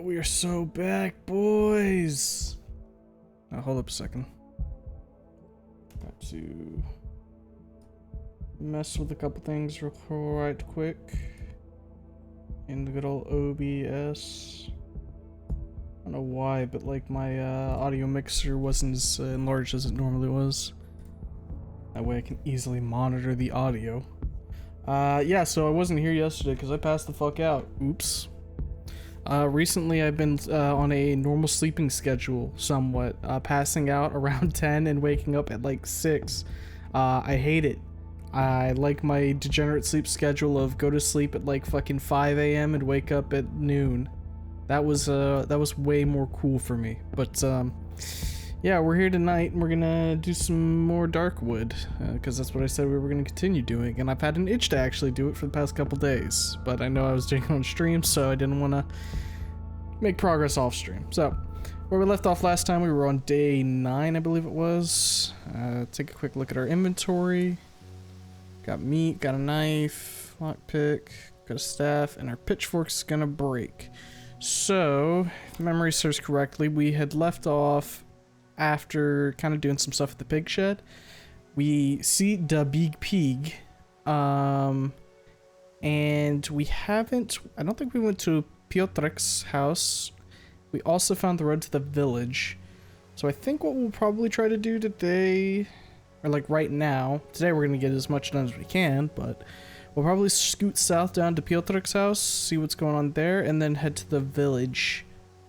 We are so back, boys. Now, hold up a second. Got to mess with a couple things right quick. In the good old OBS. I don't know why, but like my audio mixer wasn't as enlarged as it normally was. That way I can easily monitor the audio. Yeah, so I wasn't here yesterday because I passed the fuck out. Oops. Recently I've been on a normal sleeping schedule somewhat, passing out around 10 and waking up at like 6. I hate it. I like my degenerate sleep schedule of go to sleep at like fucking 5 a.m. and wake up at noon. That was way more cool for me. But yeah, we're here tonight and we're gonna do some more Darkwood, because that's what I said we were gonna continue doing, and I've had an itch to actually do it for the past couple days, but I know I was doing it on stream, so I didn't want to make progress off stream. So, where we left off last time, we were on day 9, I believe it was. Take a quick look at our inventory. Got meat, got a knife, lockpick, got a staff, and our pitchfork's gonna break. So, if memory serves correctly, we had left off after kind of doing some stuff at the pig shed. We see the big pig, and we haven't, I don't think we went to Piotrek's house. We also found the road to the village. So I think what we'll probably try to do today, or like right now, today we're going to get as much done as we can, but we'll probably scoot south down to Piotrek's house, see what's going on there, and then head to the village.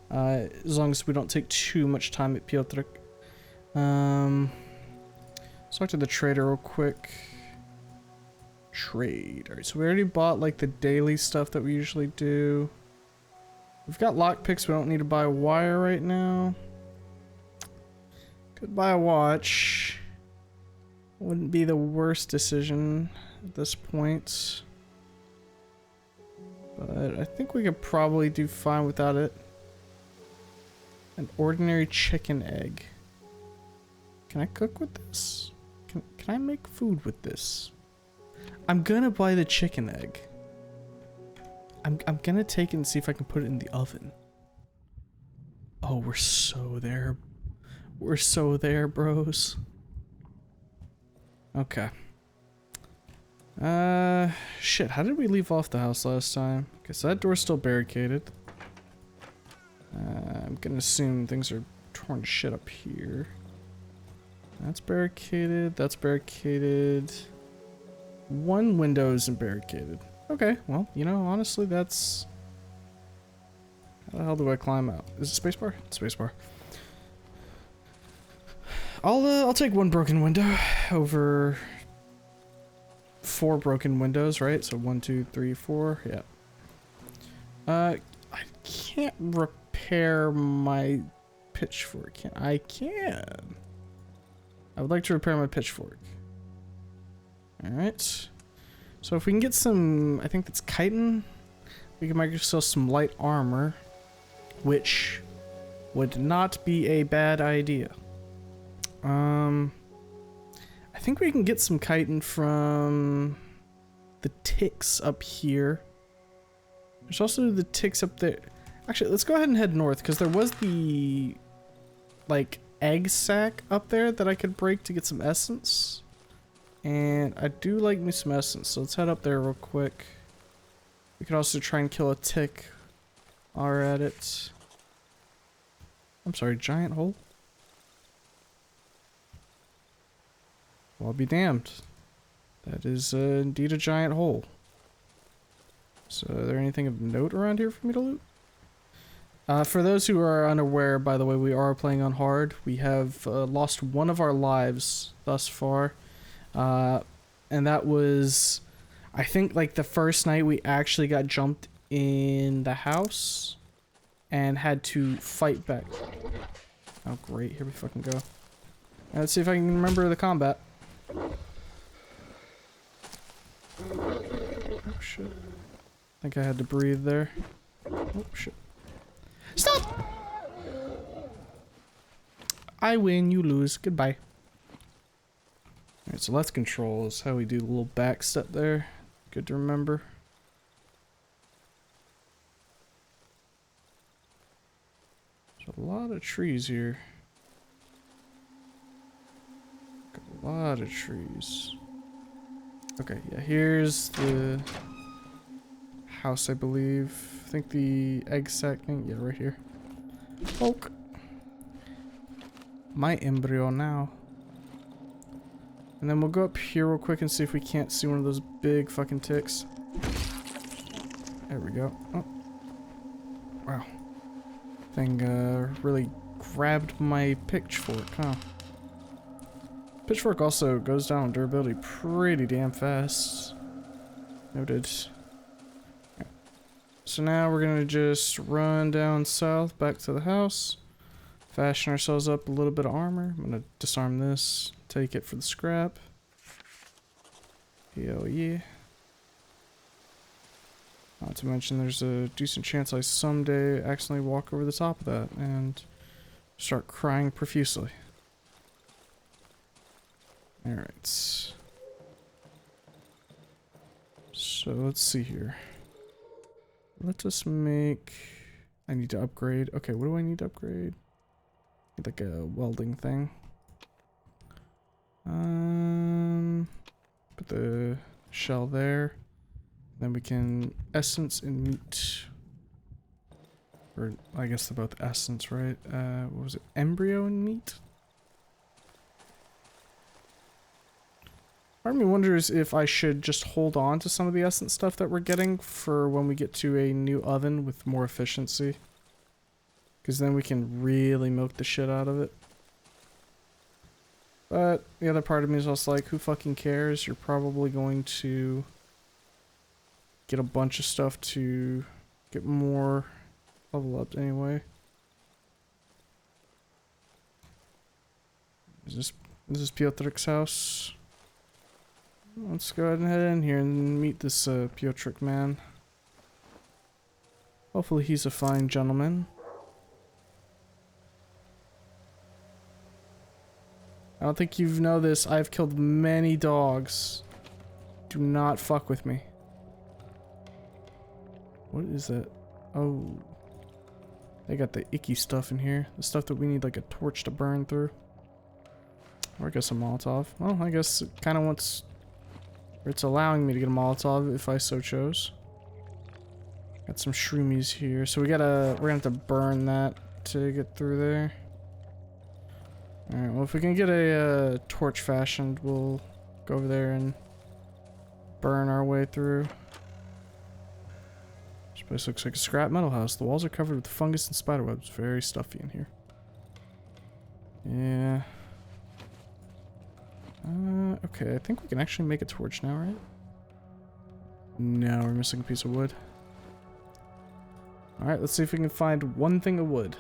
As long as we don't take too much time at Piotrek. Let's talk to the trader real quick. Trade. Alright, so we already bought like the daily stuff that we usually do. We've got lockpicks, we don't need to buy a wire right now. Could buy a watch. Wouldn't be the worst decision at this point. But I think we could probably do fine without it. An ordinary chicken egg. Can I cook with this? Can I make food with this? I'm gonna buy the chicken egg. I'm gonna take it and see if I can put it in the oven. Oh, we're so there. We're so there, bros. Okay. Shit, how did we leave off the house last time? Okay, so that door's still barricaded. I'm gonna assume things are torn to shit up here. That's barricaded, that's barricaded. One window isn't barricaded. Okay, well, you know, honestly, that's... How the hell do I climb out? Is it spacebar? Spacebar. I'll take one broken window over 4 broken windows, right? So 1, 2, 3, 4, yeah. I can't repair my pitchfork. I can. I would like to repair my pitchfork. Alright. So if we can get some, I think that's chitin, we can make ourselves some light armor, which would not be a bad idea. I think we can get some chitin from the ticks up here. There's also the ticks up there. Actually, let's go ahead and head north, because there was the, like, egg sack up there that I could break to get some essence. And I do like me some essence, so let's head up there real quick. We could also try and kill a tick while we're at it. I'm sorry, giant hole? Well, I'll be damned. That is indeed a giant hole. So, is there anything of note around here for me to loot? For those who are unaware, by the way, we are playing on hard. We have lost one of our lives thus far. And that was, I think, like the first night we actually got jumped in the house and had to fight back. Oh, great. Here we fucking go. Let's see if I can remember the combat. Oh, shit. I think I had to breathe there. Oh, shit. Stop! I win, you lose. Goodbye. Alright, so left control is how we do the little back step there. Good to remember. There's a lot of trees here. Got a lot of trees. Okay, yeah, here's the house, I believe. I think the egg sack thing, yeah, right here. Poke. My embryo now. And then we'll go up here real quick and see if we can't see one of those big fucking ticks. There we go. Oh. Wow. Thing really grabbed my pitchfork, huh? Pitchfork also goes down in durability pretty damn fast. Noted. Yeah. So now we're gonna just run down south back to the house. Fashion ourselves up a little bit of armor. I'm gonna disarm this, take it for the scrap. Hell yeah. Not to mention there's a decent chance I someday accidentally walk over the top of that and start crying profusely. Alright. So let's see here. Let us make... I need to upgrade. Okay, what do I need to upgrade? Like a welding thing. Put the shell there. Then we can essence and meat. Or I guess they're both essence, right? What was it? Embryo and meat? Part of me wonders if I should just hold on to some of the essence stuff that we're getting for when we get to a new oven with more efficiency. Because then we can really milk the shit out of it. But the other part of me is also like, who fucking cares? You're probably going to get a bunch of stuff to get more level up anyway. Is this Piotric's house? Let's go ahead and head in here and meet this Piotric man. Hopefully he's a fine gentleman. I don't think you know this. I've killed many dogs. Do not fuck with me. What is that? Oh. They got the icky stuff in here. The stuff that we need like a torch to burn through. Or I guess a Molotov. Well, I guess it kind of wants... Or it's allowing me to get a Molotov if I so chose. Got some shroomies here. So we're gonna have to burn that to get through there. Alright, well if we can get a torch fashioned, we'll go over there and burn our way through. This place looks like a scrap metal house. The walls are covered with fungus and spiderwebs. Very stuffy in here. Yeah. Okay, I think we can actually make a torch now, right? No, we're missing a piece of wood. Alright, let's see if we can find one thing of wood.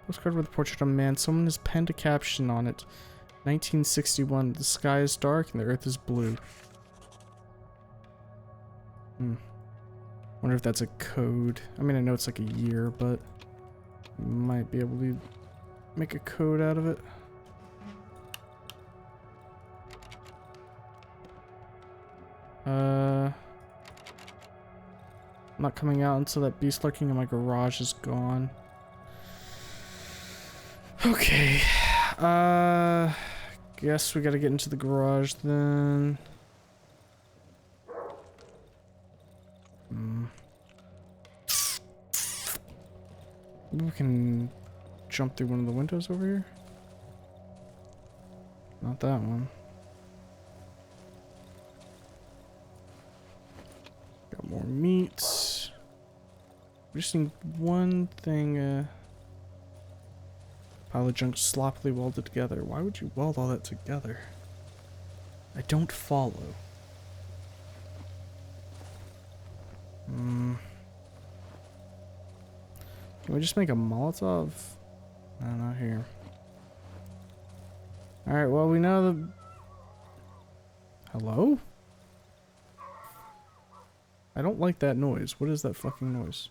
Postcard with a portrait of a man. Someone has penned a caption on it. 1961. The sky is dark and the earth is blue. Wonder if that's a code. I mean, I know it's like a year, but you might be able to make a code out of it. I'm not coming out until that beast lurking in my garage is gone. Okay. Guess we gotta get into the garage then. Maybe we can jump through one of the windows over here. Not that one. Got more meat. We just need one thing, pile of junk sloppily welded together. Why would you weld all that together? I don't follow. Can we just make a Molotov? No, not here. Alright, well we know the... Hello? I don't like that noise. What is that fucking noise?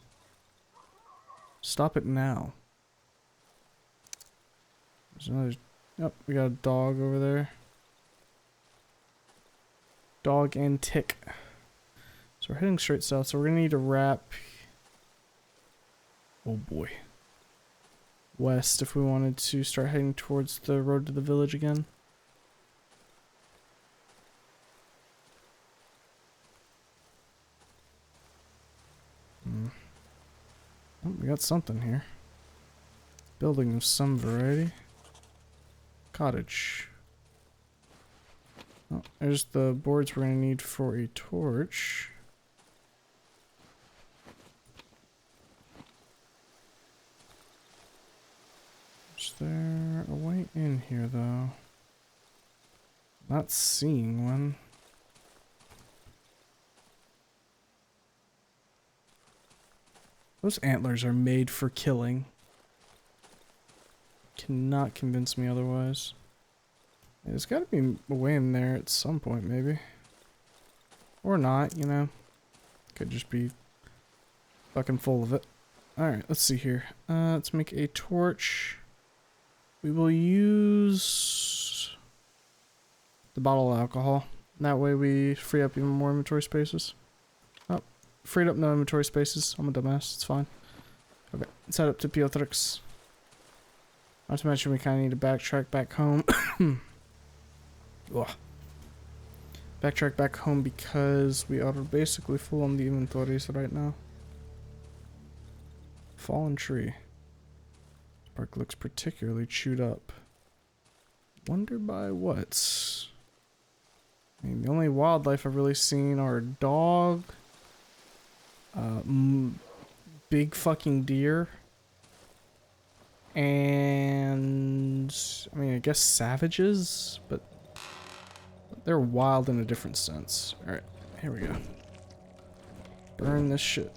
Stop it now. There's another... Oh, we got a dog over there. Dog and tick. So So we're heading straight south, so we're gonna need to wrap... Oh boy. West if we wanted to start heading towards the road to the village again. Oh, we got something here. Building of some variety. Cottage. Oh, there's the boards we're gonna need for a torch. Is there a way in here though? Not seeing one. Those antlers are made for killing. Cannot convince me otherwise. There's gotta be a way in there at some point, maybe. Or not, you know. Could just be fucking full of it. Alright, let's see here. Let's make a torch. We will use the bottle of alcohol. That way we free up even more inventory spaces. Oh, freed up no inventory spaces. I'm a dumbass, it's fine. Okay, let's head up to Piotrix. Not to mention we kind of need to backtrack back home. Ugh. Backtrack back home because we are basically full on the inventories right now. Fallen tree. This park looks particularly chewed up. Wonder by what? I mean, the only wildlife I've really seen are dog, big fucking deer, and I mean, I guess savages, but they're wild in a different sense. Alright, here we go. Burn this shit.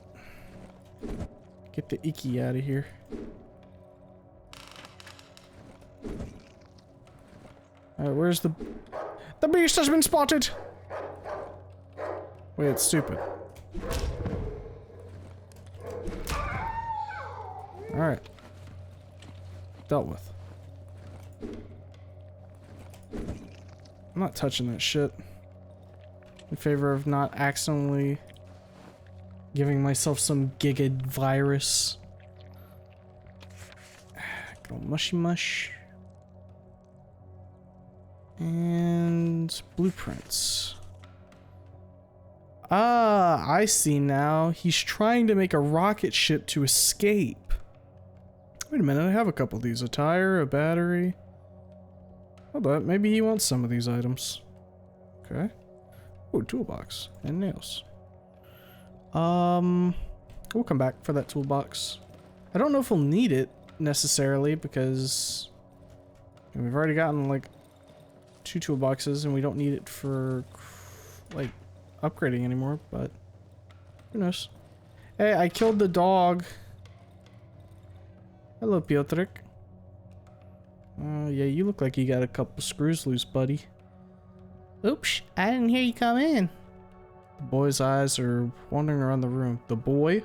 Get the icky out of here. Alright, where's the... The beast has been spotted! Wait, it's stupid. Alright. Dealt with. I'm not touching that shit. In favor of not accidentally giving myself some giga virus. Good old mushy mush. And blueprints. Ah, I see now. He's trying to make a rocket ship to escape. Wait a minute, I have a couple of these. A tire, a battery. Hold up, maybe he wants some of these items. Okay. Oh, toolbox and nails. We'll come back for that toolbox. I don't know if we'll need it necessarily because we've already gotten like 2 toolboxes and we don't need it for like upgrading anymore, but who knows. Hey, I killed the dog. Hello, Piotrek. Yeah, you look like you got a couple screws loose, buddy. Oops, I didn't hear you come in. The boy's eyes are wandering around the room. The boy?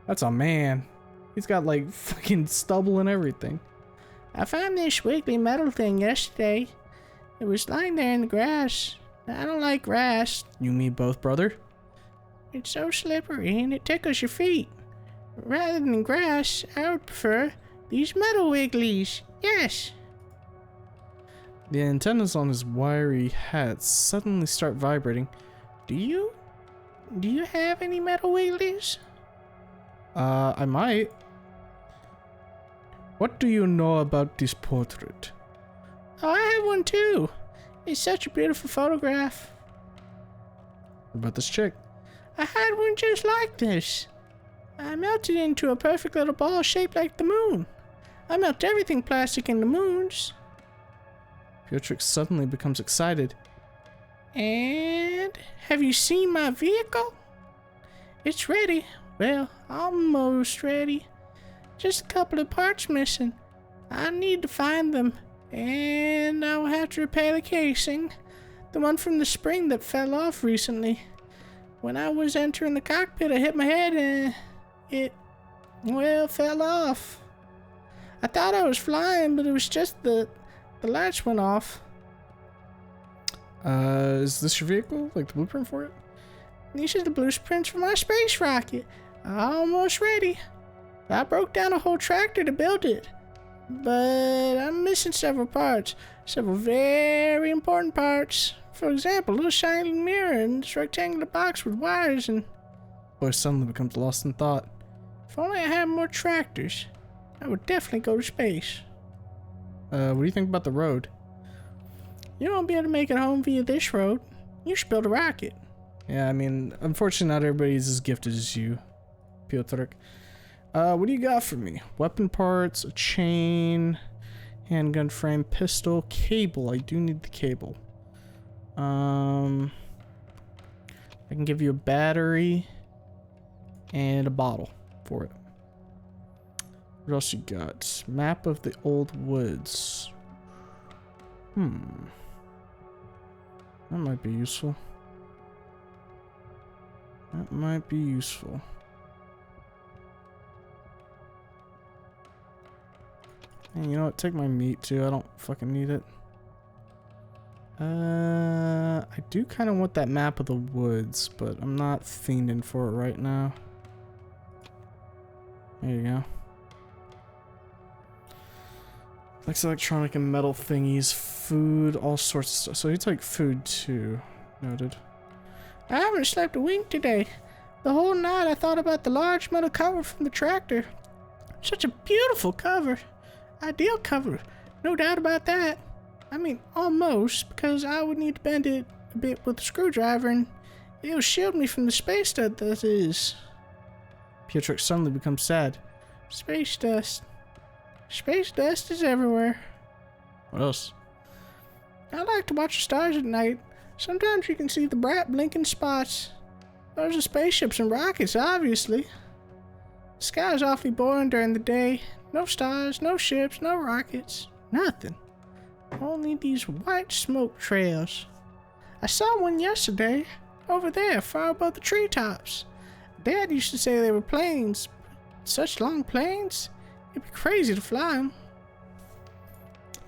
That's a man. He's got like fucking stubble and everything. I found this wiggly metal thing yesterday. It was lying there in the grass. I don't like grass. You mean both, brother? It's so slippery and it tickles your feet. Rather than grass, I would prefer these metal wigglies. Yes. The antennas on his wiry hat suddenly start vibrating. Do you have any metal wigglies? I might. What do you know about this portrait? Oh, I have one too. It's such a beautiful photograph. What about this chick? I had one just like this. I melted into a perfect little ball shaped like the moon. I melt everything plastic in the moons. Piotrek suddenly becomes excited. And have you seen my vehicle? It's ready. Well, almost ready. Just a couple of parts missing. I need to find them. And I will have to repair the casing. The one from the spring that fell off recently. When I was entering the cockpit, I hit my head and it, well, fell off. I thought I was flying, but it was just the lights went off. Is this your vehicle? Like the blueprint for it? These are the blueprints for my space rocket. Almost ready. I broke down a whole tractor to build it. But I'm missing several parts. Several very important parts. For example, a little shiny mirror and this rectangular box with wires and... Boy suddenly becomes lost in thought. If only I had more tractors, I would definitely go to space. What do you think about the road? You won't be able to make it home via this road. You should build a rocket. Yeah, I mean, unfortunately not everybody's as gifted as you, Piotr. What do you got for me? Weapon parts, a chain, handgun frame, pistol, cable. I do need the cable. I can give you a battery and a bottle for it. What else you got? Map of the old woods. That might be useful. That might be useful. And you know what? Take my meat too. I don't fucking need it. I do kind of want that map of the woods, but I'm not fiending for it right now. There you go. Likes electronic and metal thingies, food, all sorts of stuff. So you take food too. Noted. I haven't slept a wink today. The whole night I thought about the large metal cover from the tractor. Such a beautiful cover. Ideal cover. No doubt about that. I mean, almost, because I would need to bend it a bit with a screwdriver and it'll shield me from the space dust that is. Piotr suddenly becomes sad. Space dust. Space dust is everywhere. What else? I like to watch the stars at night. Sometimes you can see the bright blinking spots. Those are spaceships and rockets, obviously. The sky is awfully boring during the day. No stars, no ships, no rockets. Nothing. Only these white smoke trails. I saw one yesterday, over there, far above the treetops. Dad used to say they were planes. Such long planes? It'd be crazy to fly them.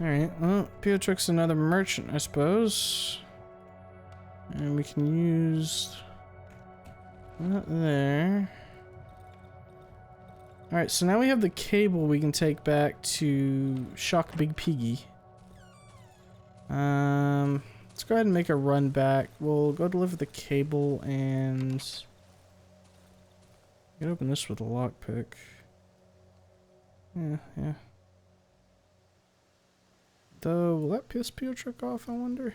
Alright, well, Piotr's another merchant, I suppose. And we can use that there. Alright, so now we have the cable we can take back to Shock Big Piggy. Let's go ahead and make a run back. We'll go deliver the cable and you can open this with a lockpick. Yeah. Though, will that piss Piotr off, I wonder?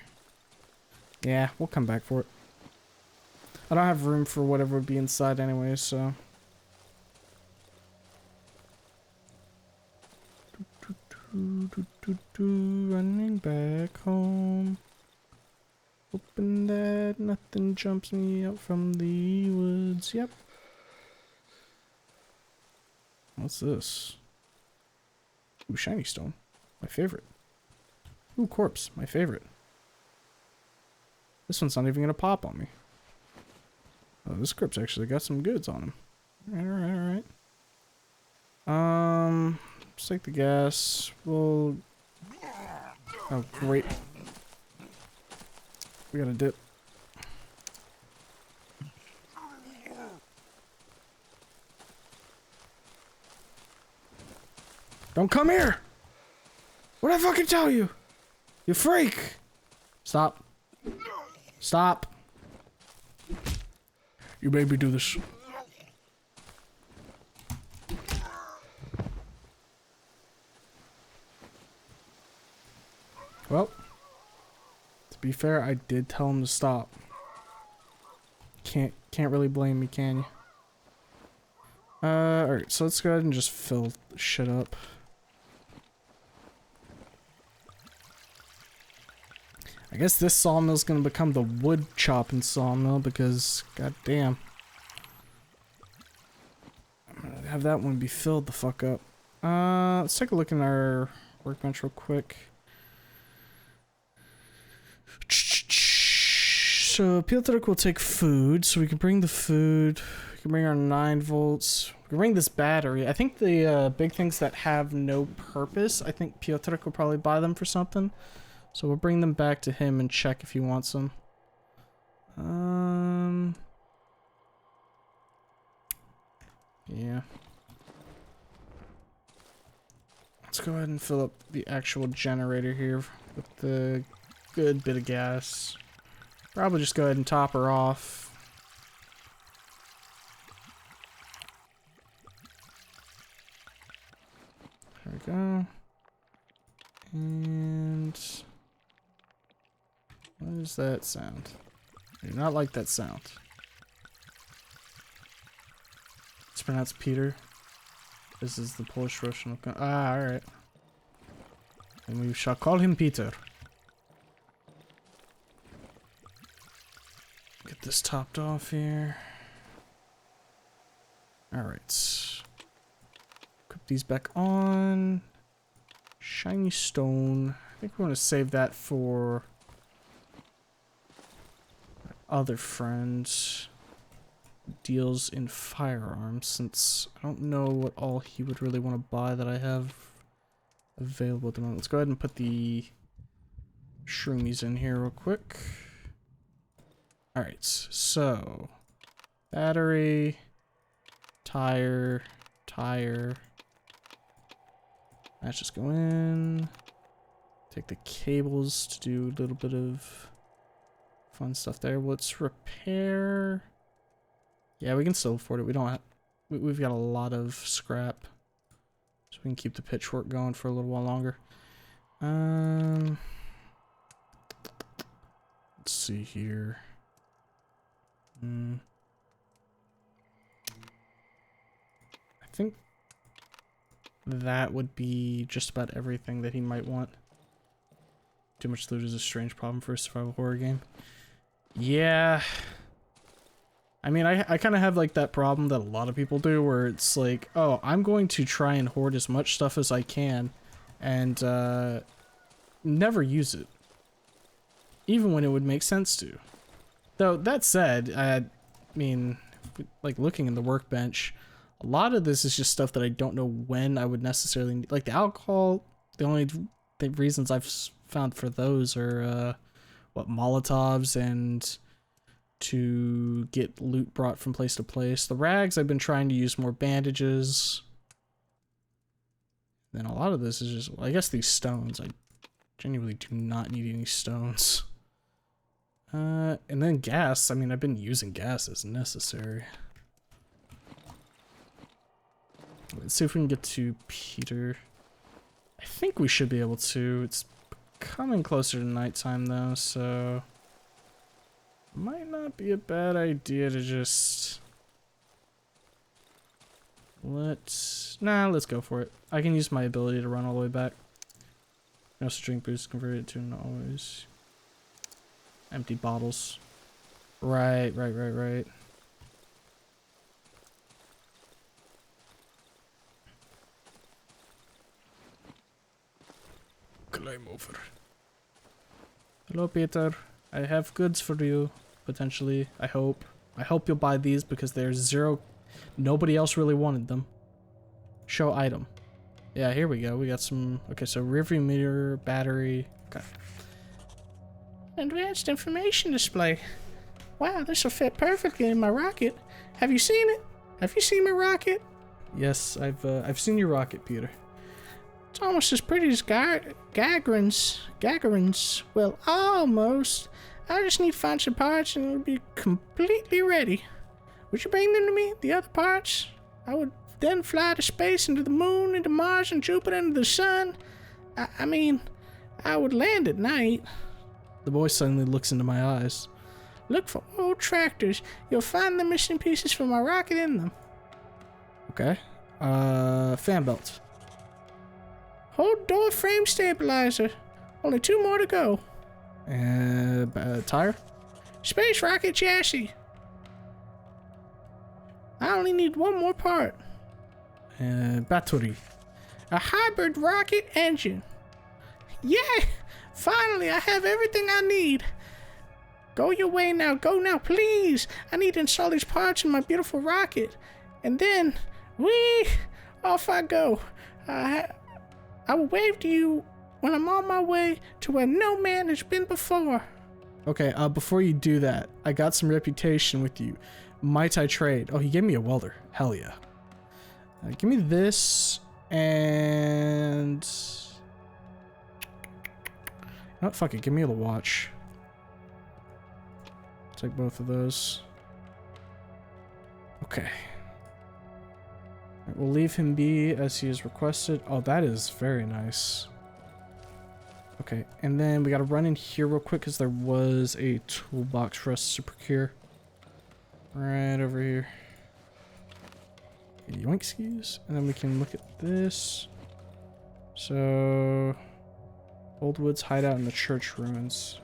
Yeah, we'll come back for it. I don't have room for whatever would be inside anyway, so. Running back home. Hoping that nothing jumps me out from the woods. Yep. What's this? Ooh, shiny stone. My favorite. Ooh, corpse. My favorite. This one's not even gonna pop on me. Oh, this corpse actually got some goods on him. Alright. Let's take the gas. We'll... Oh, great. We got a dip. Don't come here! What'd I fucking tell you? You freak! Stop. Stop. You made me do this. Well, to be fair, I did tell him to stop. Can't really blame me, can you? Alright, so let's go ahead and just fill shit up. I guess this sawmill's gonna become the wood chopping sawmill because, goddamn. I'm gonna have that one be filled the fuck up. Let's take a look in our workbench real quick. So Piotr will take food, so we can bring the food. We can bring our 9 volts. We can bring this battery. I think the big things that have no purpose, I think Piotr will probably buy them for something. So we'll bring them back to him and check if he wants them. go ahead and fill up the actual generator here with the good bit of gas. Probably just go ahead and top her off. There we go. And what is that sound? I do not like that sound. It's pronounced Peter. This is the Polish Russian. Ah, alright. And we shall call him Peter. Get this topped off here. Alright. Put these back on. Shiny stone. I think we want to save that for our other friend. Deals in firearms, since I don't know what all he would really want to buy that I have available at the moment. Let's go ahead and put the shroomies in here real quick. Alright, so battery, tire. Let's just go in. Take the cables to do a little bit of fun stuff there. Let's repair. Yeah, we can still afford it. We don't have, we've got a lot of scrap, so we can keep the pitchfork going for a little while longer. Let's see here. I think that would be just about everything that he might want. Too much loot is a strange problem for a survival horror game. Yeah. I mean, I kind of have like that problem that a lot of people do where it's like, oh, I'm going to try and hoard as much stuff as I can and never use it. Even when it would make sense to. Though, that said, I mean, like looking in the workbench, a lot of this is just stuff that I don't know when I would necessarily need. Like the alcohol, the only reasons I've found for those are, what, Molotovs and to get loot brought from place to place. The rags, I've been trying to use more bandages. Then a lot of this is just, well, I guess these stones. I genuinely do not need any stones. And then gas. I mean, I've been using gas as necessary. Let's see if we can get to Peter. I think we should be able to. It's coming closer to nighttime though, so might not be a bad idea to just let's go for it. I can use my ability to run all the way back. No drink boost converted to an always empty bottles. Right. Climb over. Hello, Peter. I have goods for you, potentially. I hope you'll buy these because there's zero. Nobody else really wanted them. Show item. Yeah, here we go. We got some. Okay, so rearview mirror, battery. Okay. Advanced information display. Wow, this will fit perfectly in my rocket. Have you seen it? Have you seen my rocket? Yes, I've seen your rocket, Peter. It's almost as pretty as Gagarin's. Well, almost. I just need to find some parts and it'll be completely ready. Would you bring them to me, the other parts? I would then fly to space, into the moon, into Mars and Jupiter, into the sun. I mean, I would land at night. The boy suddenly looks into my eyes. Look for old tractors. You'll find the missing pieces from my rocket in them. Okay. Fan belt. Hold door frame stabilizer. Only 2 more to go. Tire? Space rocket chassis. I only need 1 more part. Battery. A hybrid rocket engine. Yeah! Finally, I have everything I need. Go your way now. Go now, please. I need to install these parts in my beautiful rocket. And then, whee! Off I go. I will wave to you when I'm on my way to where no man has been before. Okay, before you do that, I got some reputation with you. Might I trade? Oh, he gave me a welder. Hell yeah. Give me this And... No, fuck it. Give me the watch. Take both of those. Okay. Right, we'll leave him be as he has requested. Oh, that is very nice. Okay, and then we gotta run in here real quick because there was a toolbox for us to procure. Right over here. Okay, yoink skis. And then we can look at this. So... Old Woods hideout in the church ruins.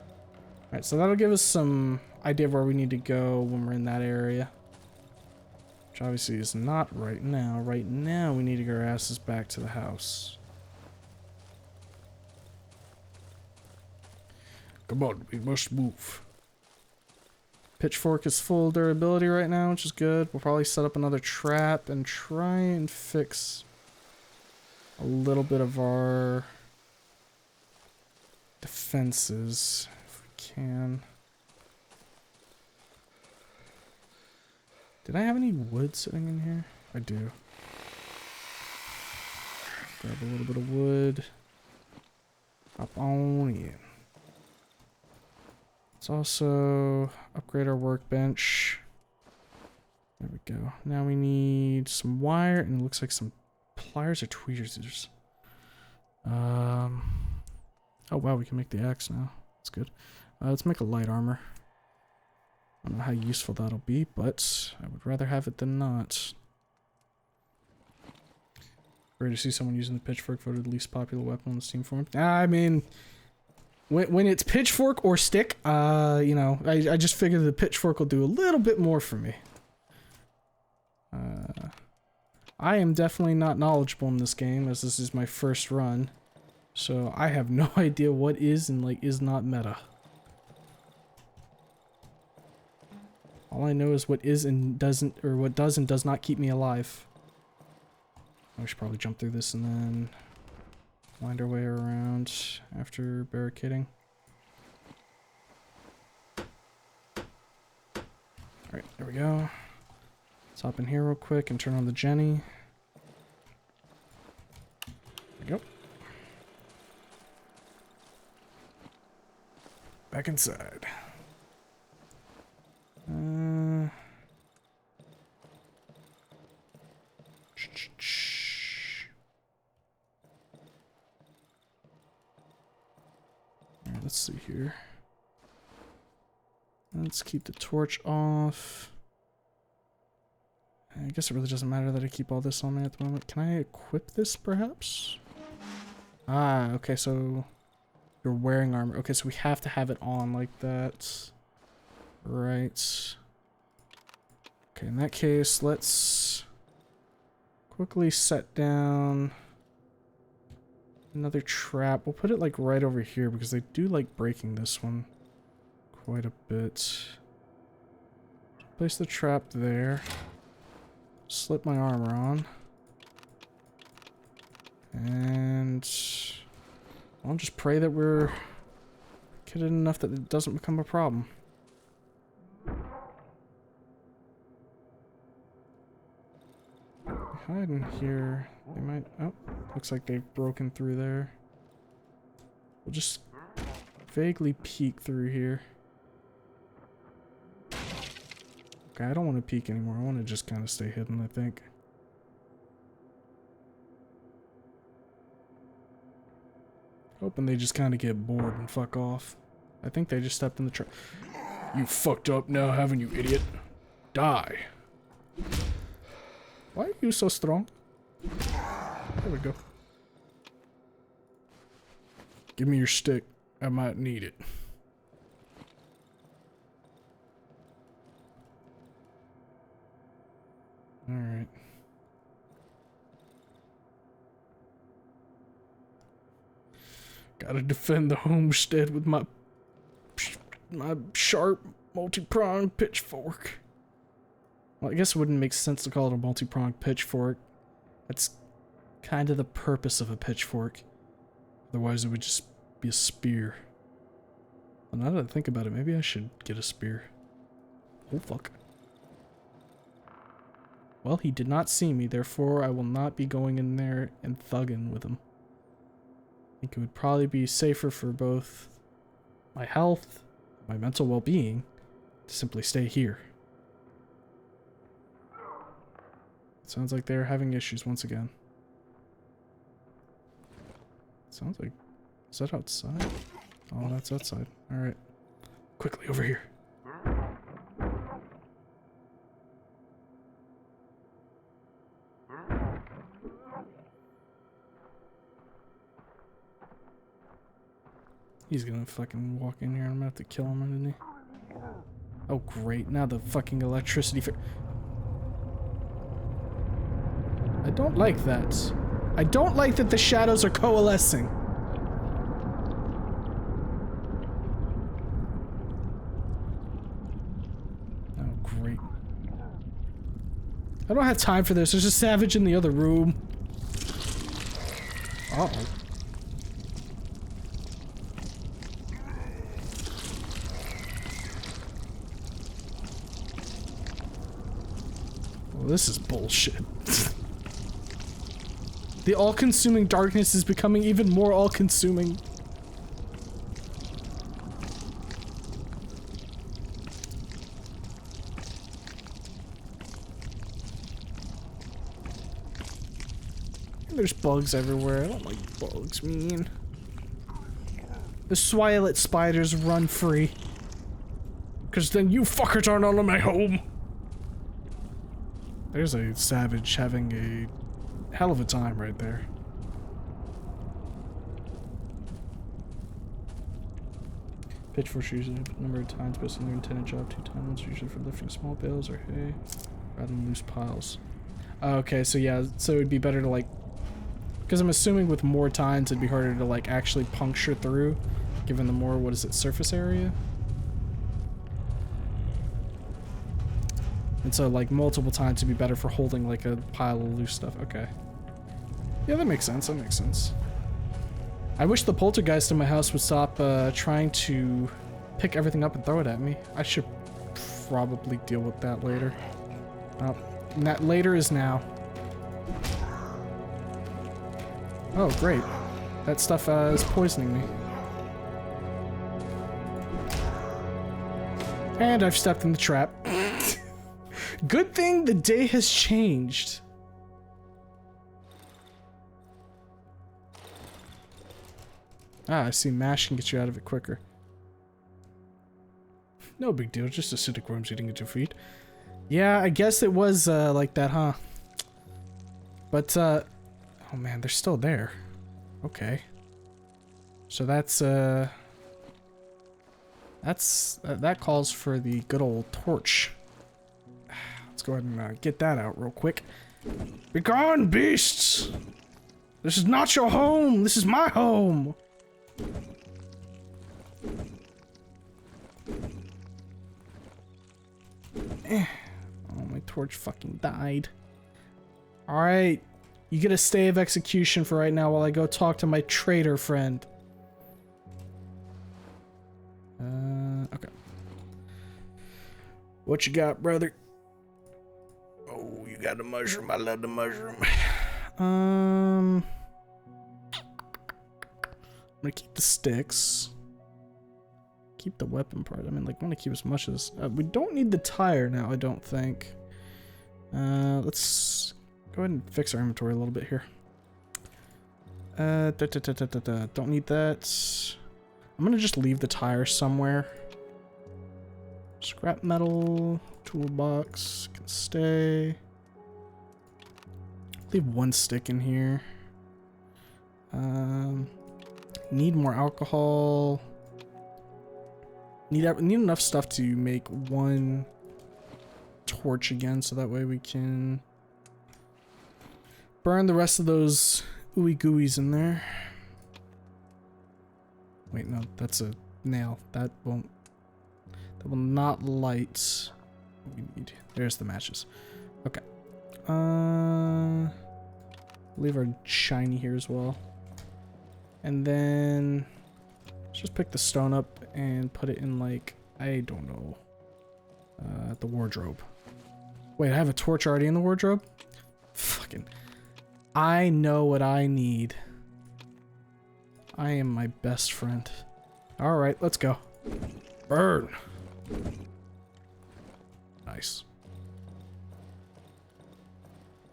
Alright, so that'll give us some idea of where we need to go when we're in that area. Which obviously is not right now. Right now we need to get our asses back to the house. Come on, we must move. Pitchfork is full durability right now, which is good. We'll probably set up another trap and try and fix a little bit of our defenses if we can. Did I have any wood sitting in here? I do. Grab a little bit of wood. Hop on in. Let's also upgrade our workbench. There we go. Now we need some wire and it looks like some pliers or tweezers. Oh wow, we can make the axe now. That's good. Let's make a light armor. I don't know how useful that'll be, but I would rather have it than not. Great to see someone using the pitchfork voted the least popular weapon on the Steam forum. I mean, when it's pitchfork or stick, you know, I just figured the pitchfork will do a little bit more for me. I am definitely not knowledgeable in this game, as this is my first run. So I have no idea what is and like is not meta. All I know is what is and doesn't, or what does and does not keep me alive. I should probably jump through this and then wind our way around after barricading. Alright, there we go. Let's hop in here real quick and turn on the Jenny. There we go. Back inside. Alright, let's see here. Let's keep the torch off. I guess it really doesn't matter that I keep all this on me at the moment. Can I equip this, perhaps? Ah, okay, so... You're wearing armor. Okay, so we have to have it on like that. Right. Okay, in that case, let's quickly set down another trap. We'll put it like right over here because they do like breaking this one quite a bit. Place the trap there. Slip my armor on. And I'll just pray that we're kitted enough that it doesn't become a problem. Hide in here. They might... Oh, looks like they've broken through there. We'll just vaguely peek through here. Okay, I don't want to peek anymore. I want to just kind of stay hidden, I think. Hoping they just kind of get bored and fuck off. I think they just stepped in the trap. You fucked up now, haven't you, idiot? Die. Why are you so strong? There we go. Give me your stick. I might need it. Alright. Gotta defend the homestead with my sharp, multi-pronged pitchfork. Well, I guess it wouldn't make sense to call it a multi-pronged pitchfork. That's kind of the purpose of a pitchfork. Otherwise, it would just be a spear. Well, now that I think about it, maybe I should get a spear. Oh, fuck. Well, he did not see me, therefore I will not be going in there and thugging with him. I think it would probably be safer for both my health, my mental well-being, to simply stay here. It sounds like they're having issues once again. Sounds like... Is that outside? Oh, that's outside. Alright. Quickly, over here. He's gonna fucking walk in here and I'm gonna have to kill him, isn't he? Oh great, now the fucking electricity I don't like that. I don't like that the shadows are coalescing. Oh great. I don't have time for this, there's a savage in the other room. Uh-oh. This is bullshit. The all-consuming darkness is becoming even more all-consuming. There's bugs everywhere. I don't like bugs, man. The Swielet spiders run free. 'Cause then you fuckers aren't all in my home. There's a savage having a hell of a time right there. Pitchforks usually a number of times based on their intended job. 2 times usually for lifting small bales or hay rather than loose piles. Okay, so yeah, so it'd be better to like... Because I'm assuming with more tines it'd be harder to like actually puncture through, given the more, what is it, surface area? And so, like, multiple times would be better for holding, like, a pile of loose stuff. Okay. Yeah, that makes sense. That makes sense. I wish the poltergeist in my house would stop trying to pick everything up and throw it at me. I should probably deal with that later. That later is now. Oh, great. That stuff is poisoning me. And I've stepped in the trap. Good thing the day has changed. Ah, I see mash can get you out of it quicker. No big deal, just acidic worms eating at your feet. Yeah, I guess it was like that, huh? But, oh man, they're still there. Okay. So that's, that calls for the good old torch. Let's go ahead and get that out real quick. Be gone, beasts! This is not your home! This is my home! Oh, my torch fucking died. Alright. You get a stay of execution for right now while I go talk to my traitor friend. Okay. What you got, brother? Oh, you got the mushroom. I love the mushroom. I'm gonna keep the sticks. Keep the weapon part. I mean, like, I want to keep as much as... we don't need the tire now, I don't think. Let's go ahead and fix our inventory a little bit here. Don't need that. I'm gonna just leave the tire somewhere. Scrap metal, toolbox, can stay. Leave 1 stick in here. Need more alcohol. Need enough stuff to make 1 torch again, so that way we can burn the rest of those ooey gooeys in there. Wait, no, that's a nail. That will not light what we need. There's the matches. Okay. Leave our shiny here as well. And then let's just pick the stone up and put it in, like, I don't know, the wardrobe. Wait, I have a torch already in the wardrobe? Fucking... I know what I need. I am my best friend. Alright, let's go. Burn! Nice.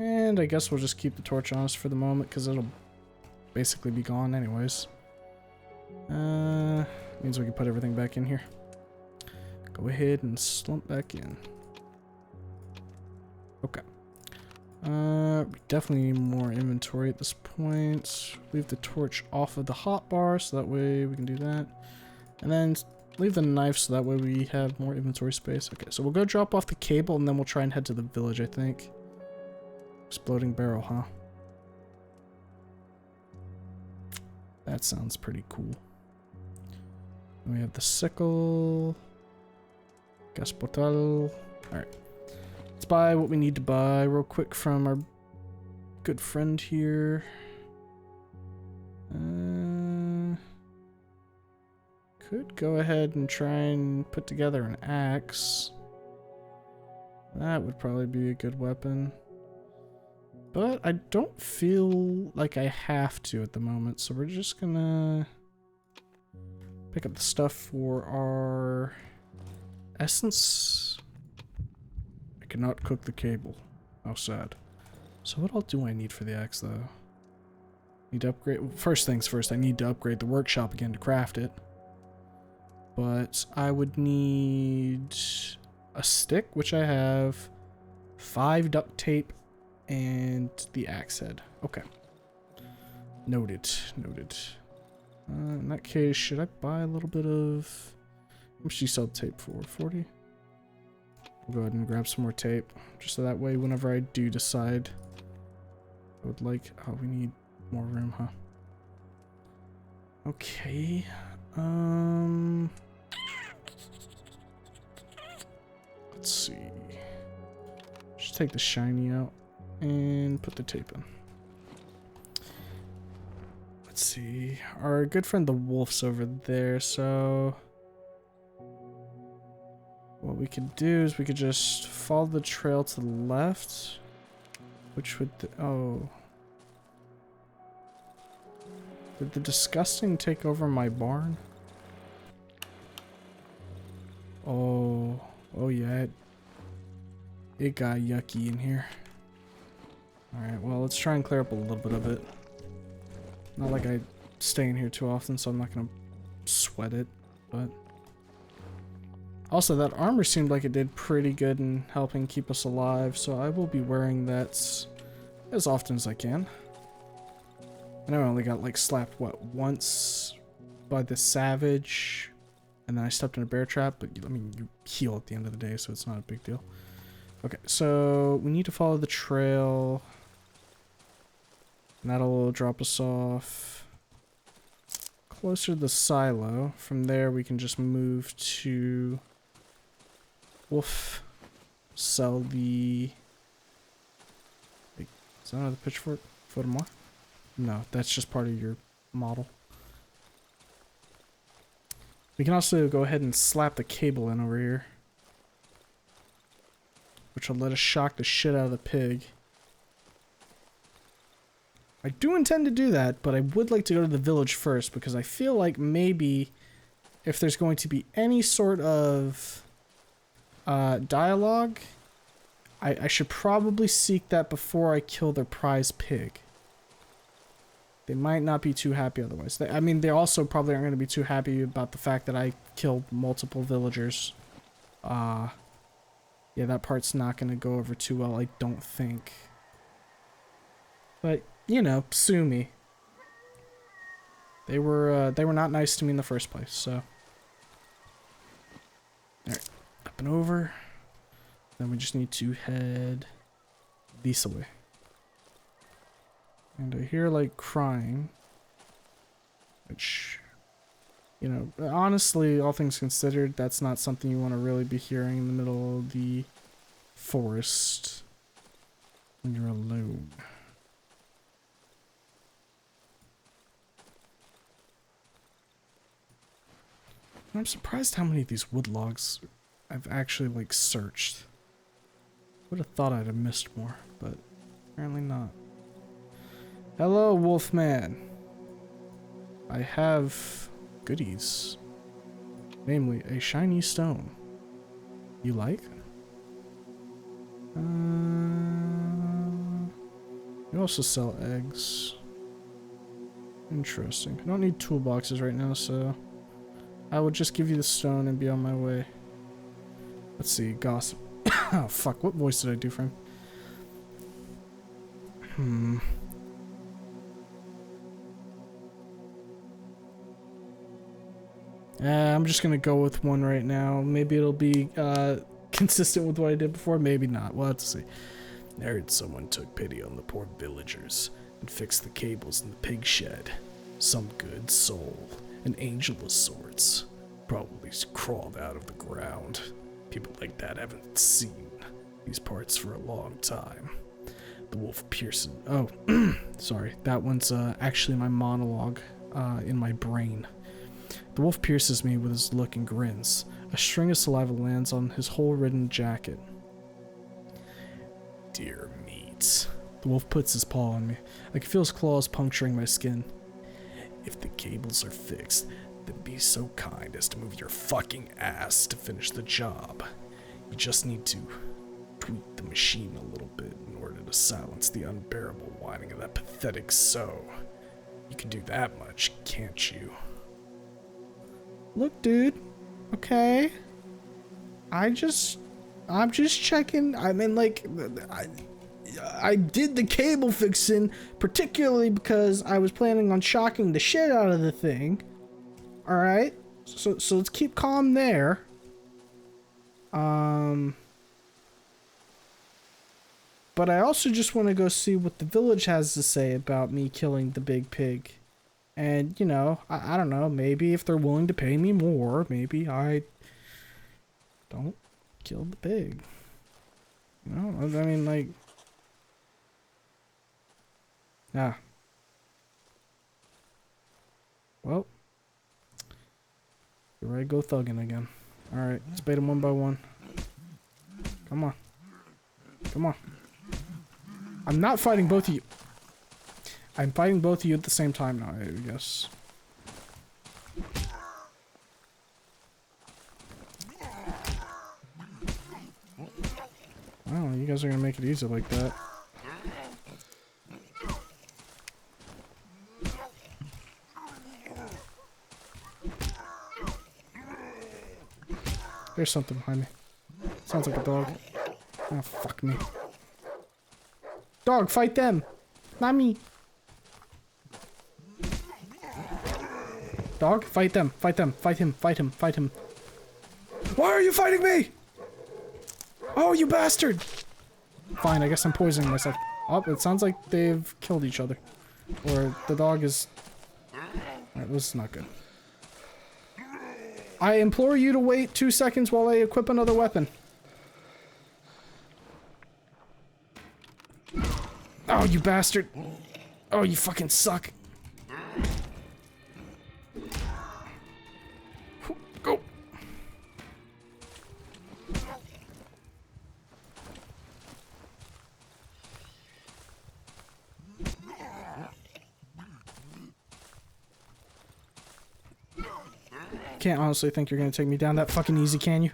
And I guess we'll just keep the torch on us for the moment, because it'll basically be gone anyways. Means we can put everything back in here. Go ahead and slump back in. Okay. We definitely need more inventory at this point. Leave the torch off of the hotbar so that way we can do that. And then leave the knife so that way we have more inventory space. Okay, so we'll go drop off the cable and then we'll try and head to the village, I think. Exploding barrel, huh? That sounds pretty cool. And we have the sickle. Gas bottle. Alright. Let's buy what we need to buy real quick from our good friend here. Could go ahead and try and put together an axe. That would probably be a good weapon. But I don't feel like I have to at the moment, so we're just gonna pick up the stuff for our essence. I cannot cook the cable. How sad. So what all do I need for the axe, though? Need to upgrade... First things first, I need to upgrade the workshop again to craft it. But I would need a stick, which I have, 5 duct tape, and the axe head. Okay. Noted. Noted. In that case, should I buy a little bit of... How much do you sell tape for? 40? I'll go ahead and grab some more tape. Just so that way, whenever I do decide I would like... Oh, we need more room, huh? Okay. Let's see. Just take the shiny out and put the tape in. Let's see. Our good friend the wolf's over there, so what we could do is we could just follow the trail to the left, which would oh, did the disgusting take over my barn? Oh yeah, it got yucky in here. Alright, well, let's try and clear up a little bit of it. Not like I stay in here too often, so I'm not gonna sweat it, but... Also, that armor seemed like it did pretty good in helping keep us alive, so I will be wearing that as often as I can. I know I only got, like, slapped, what, once by the savage, and then I stepped in a bear trap, but, I mean, you heal at the end of the day, so it's not a big deal. Okay, so we need to follow the trail. And that'll drop us off closer to the silo. From there, we can just move to Wolf. Sell the... Wait, is that another pitchfork? Photo more? No, that's just part of your model. We can also go ahead and slap the cable in over here, which will let us shock the shit out of the pig. I do intend to do that, but I would like to go to the village first, because I feel like maybe if there's going to be any sort of dialogue, I should probably seek that before I kill their prize pig. They might not be too happy otherwise. I mean, they also probably aren't going to be too happy about the fact that I killed multiple villagers. Yeah, that part's not going to go over too well, I don't think. But, you know, sue me. They were not nice to me in the first place, so. Alright, up and over. Then we just need to head this way. And I hear, like, crying. Which, you know, honestly, all things considered, that's not something you want to really be hearing in the middle of the forest when you're alone. And I'm surprised how many of these wood logs I've actually, like, searched. Would have thought I'd have missed more, but apparently not. Hello, Wolfman. I have goodies. Namely, a shiny stone. You like? You also sell eggs. Interesting. I don't need toolboxes right now, so I will just give you the stone and be on my way. Let's see, gossip. Oh, fuck. What voice did I do for him? I'm just gonna go with one right now. Maybe it'll be consistent with what I did before. Maybe not. We'll have to see. I heard someone took pity on the poor villagers and fixed the cables in the pig shed. Some good soul, an angel of sorts, probably crawled out of the ground. People like that haven't seen these parts for a long time. The wolf Pearson. Oh, sorry. That one's actually my monologue in my brain. The wolf pierces me with his look and grins. A string of saliva lands on his hole-ridden jacket. Dear meat. The wolf puts his paw on me. I can feel his claws puncturing my skin. If the cables are fixed, then be so kind as to move your fucking ass to finish the job. You just need to tweak the machine a little bit in order to silence the unbearable whining of that pathetic sow. You can do that much, can't you? Look, dude. Okay. I'm just checking. I mean, like, I did the cable fixing particularly because I was planning on shocking the shit out of the thing. All right. So let's keep calm there. But I also just want to go see what the village has to say about me killing the big pig. And, you know, I don't know, maybe if they're willing to pay me more, maybe I don't kill the pig. You know, I mean, like, yeah. Well, here I go thugging again. Alright, let's bait them one by one. Come on. Come on. I'm not fighting both of you. I'm fighting both of you at the same time now, I guess. Wow, you guys are gonna make it easy like that. There's something behind me. Sounds like a dog. Oh, fuck me. Dog, fight them! Not me! Dog, fight them, fight them, fight him, fight him, fight him. Why are you fighting me? Oh, you bastard! Fine, I guess I'm poisoning myself. Oh, it sounds like they've killed each other. Or the dog is... Alright, this is not good. I implore you to wait 2 seconds while I equip another weapon. Oh, you bastard! Oh, you fucking suck. Go! Can't honestly think you're gonna take me down that fucking easy, can you?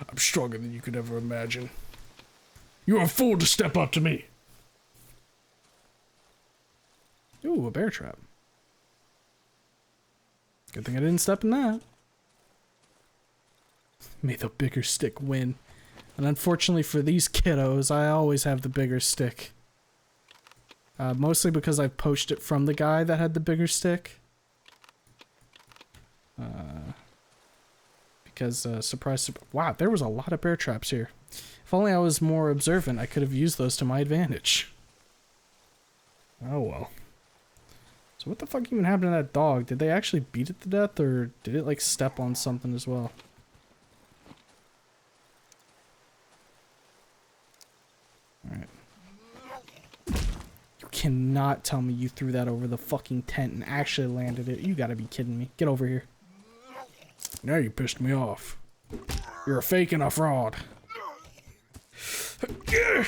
I'm stronger than you could ever imagine. You're a fool to step up to me. Ooh, a bear trap. Good thing I didn't step in that. May the bigger stick win. And unfortunately for these kiddos, I always have the bigger stick. Mostly because I poached it from the guy that had the bigger stick. Because, surprise, wow, there was a lot of bear traps here. If only I was more observant, I could have used those to my advantage. Oh well. So what the fuck even happened to that dog? Did they actually beat it to death, or did it, like, step on something as well? Alright. You cannot tell me you threw that over the fucking tent and actually landed it. You gotta be kidding me. Get over here. Now you pissed me off. You're a fake and a fraud. Yeah,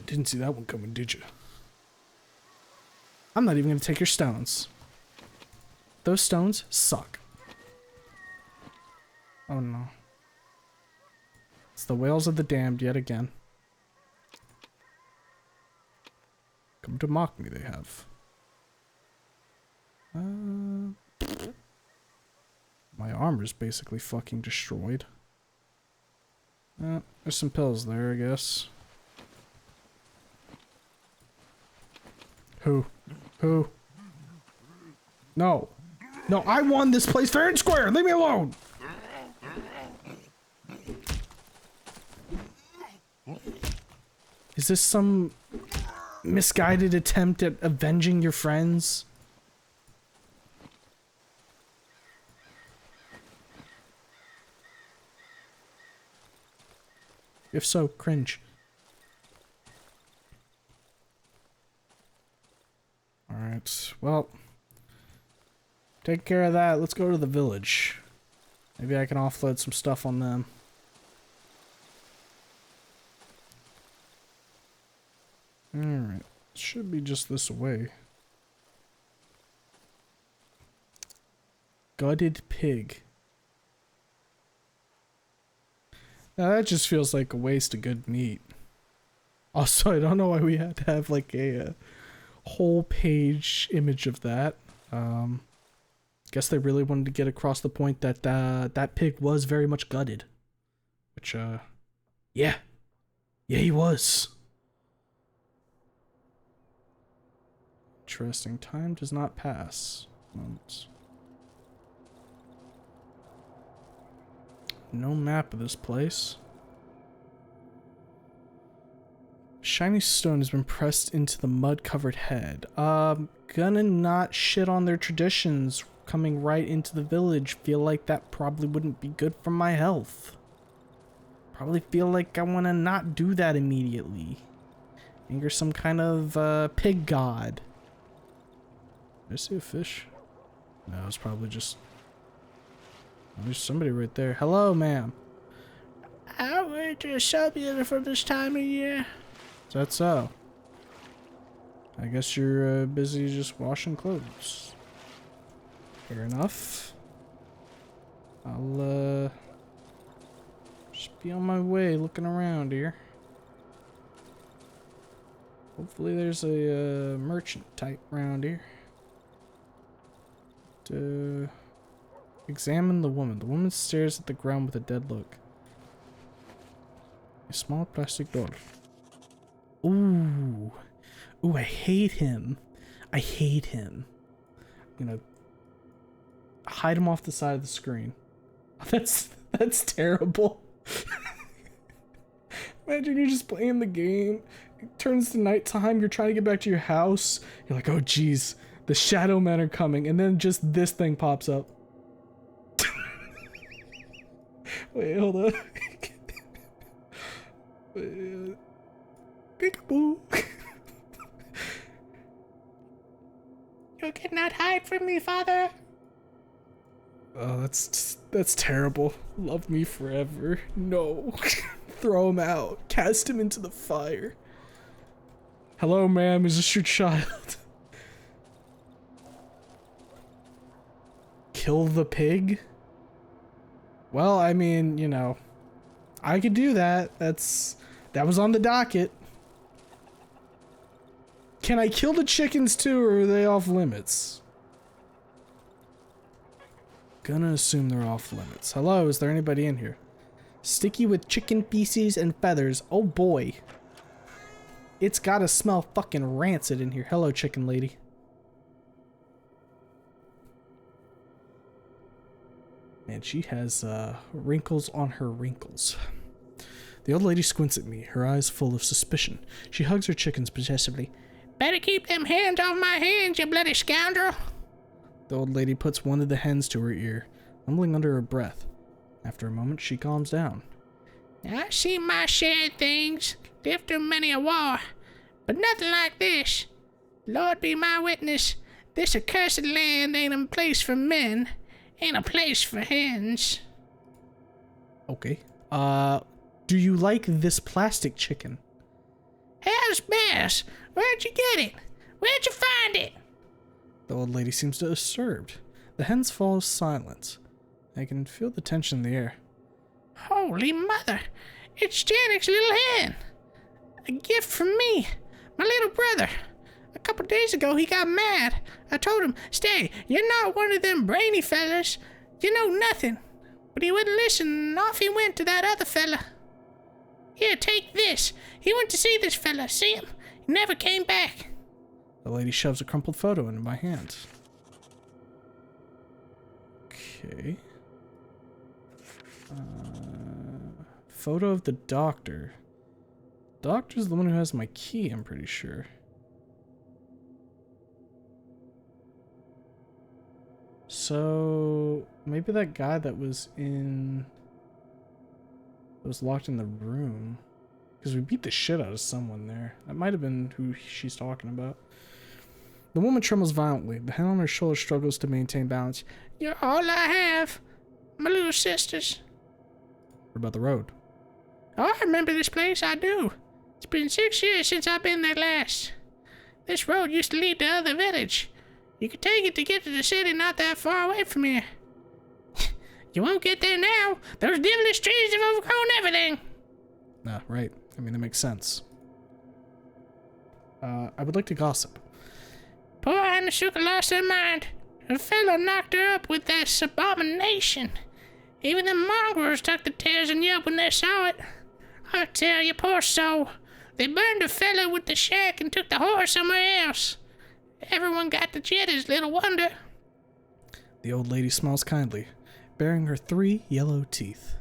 didn't see that one coming, did you? I'm not even gonna take your stones. Those stones suck. Oh no. It's the wails of the damned yet again. Come to mock me, they have. My armor's basically fucking destroyed. There's some pills there, I guess. Who? Who? No. No, I won this place fair and square! Leave me alone! Is this some misguided attempt at avenging your friends? If so, cringe. Alright, well. Take care of that. Let's go to the village. Maybe I can offload some stuff on them. Alright. Should be just this way. Gutted pig. Now that just feels like a waste of good meat. Also, I don't know why we had to have like a whole page image of that. Guess they really wanted to get across the point that that pig was very much gutted. Which, yeah. Yeah, he was. Interesting. Time does not pass. Moments. No map of this place. Shiny stone has been pressed into the mud-covered head. Gonna not shit on their traditions coming right into the village. Feel like that probably wouldn't be good for my health. Probably feel like I want to not do that immediately. Think you're some kind of pig god. Did I see a fish? No, it's probably just... Oh, there's somebody right there. Hello, ma'am. Oh, it's just so beautiful this time of year. Is that so? I guess you're busy just washing clothes. Fair enough. I'll just be on my way looking around here. Hopefully there's a merchant type around here. Examine the woman. The woman stares at the ground with a dead look. A small plastic doll. Ooh. Ooh, I hate him. I hate him. I'm gonna hide him off the side of the screen. That's terrible. Imagine you're just playing the game. It turns to nighttime. You're trying to get back to your house. You're like, oh geez, the shadow men are coming, and then just this thing pops up. Wait, hold on. Peekaboo. You cannot hide from me, father. Oh, that's terrible. Love me forever. No. Throw him out. Cast him into the fire. Hello, ma'am. Is this your child? Kill the pig? Well, I mean, you know, I could do that. That was on the docket. Can I kill the chickens too, or are they off limits? Gonna assume they're off limits. Hello, is there anybody in here? Sticky with chicken feces and feathers. Oh boy. It's gotta smell fucking rancid in here. Hello, chicken lady. Man, she has wrinkles on her wrinkles. The old lady squints at me, her eyes full of suspicion. She hugs her chickens possessively. Better keep them hands off my hands, you bloody scoundrel. The old lady puts one of the hens to her ear, mumbling under her breath. After a moment, she calms down. I see my share of things, lived through many a war, but nothing like this. Lord be my witness, this accursed land ain't a place for men. Ain't a place for hens. Okay. Do you like this plastic chicken? How's Bass? Where'd you get it? Where'd you find it? The old lady seems disturbed. The hens fall silent. I can feel the tension in the air. Holy mother! It's Janek's little hen! A gift from me, my little brother. A couple days ago he got mad. I told him, stay, you're not one of them brainy fellas. You know nothing. But he wouldn't listen, and off he went to that other fella. Here, take this. He went to see this fella. See him? He never came back. The lady shoves a crumpled photo into my hand. Okay. Photo of the doctor. Doctor's the one who has my key, I'm pretty sure. So maybe that guy that was locked in the room. Because we beat the shit out of someone there. That might have been who she's talking about. The woman trembles violently. The hand on her shoulder struggles to maintain balance. You're all I have. My little sisters. What about the road? Oh, I remember this place, I do. It's been 6 years since I've been there last. This road used to lead to other village. You could take it to get to the city not that far away from here. You won't get there now. Those devilish trees have overgrown everything. Ah, right. I mean, that makes sense. I would like to gossip. Poor Anna Shuka lost her mind. A fellow knocked her up with this abomination. Even the mongrels tucked the tails and yelped when they saw it. I tell you, poor soul. They burned the fellow with the shack and took the horse somewhere else. Everyone got the jitters, little wonder. The old lady smiles kindly, baring her 3 yellow teeth.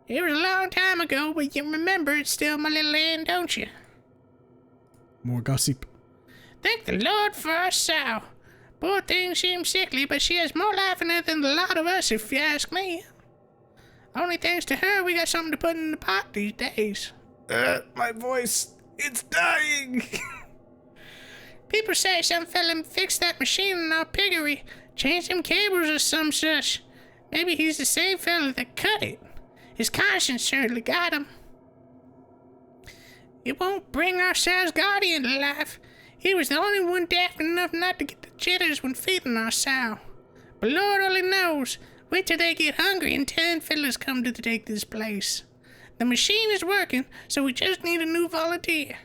It was a long time ago, but you remember it still, my little hen, don't you? More gossip. Thank the Lord for our sow. Poor thing seems sickly, but she has more life in her than a lot of us, if you ask me. Only thanks to her, we got something to put in the pot these days. My voice, it's dying. People say some fella fixed that machine in our piggery, changed them cables or some such. Maybe he's the same fella that cut it. His conscience certainly got him. It won't bring our sow's guardian to life. He was the only one daft enough not to get the jitters when feeding our sow. But Lord only knows. Wait till they get hungry and 10 fiddlers come to take this place. The machine is working, so we just need a new volunteer.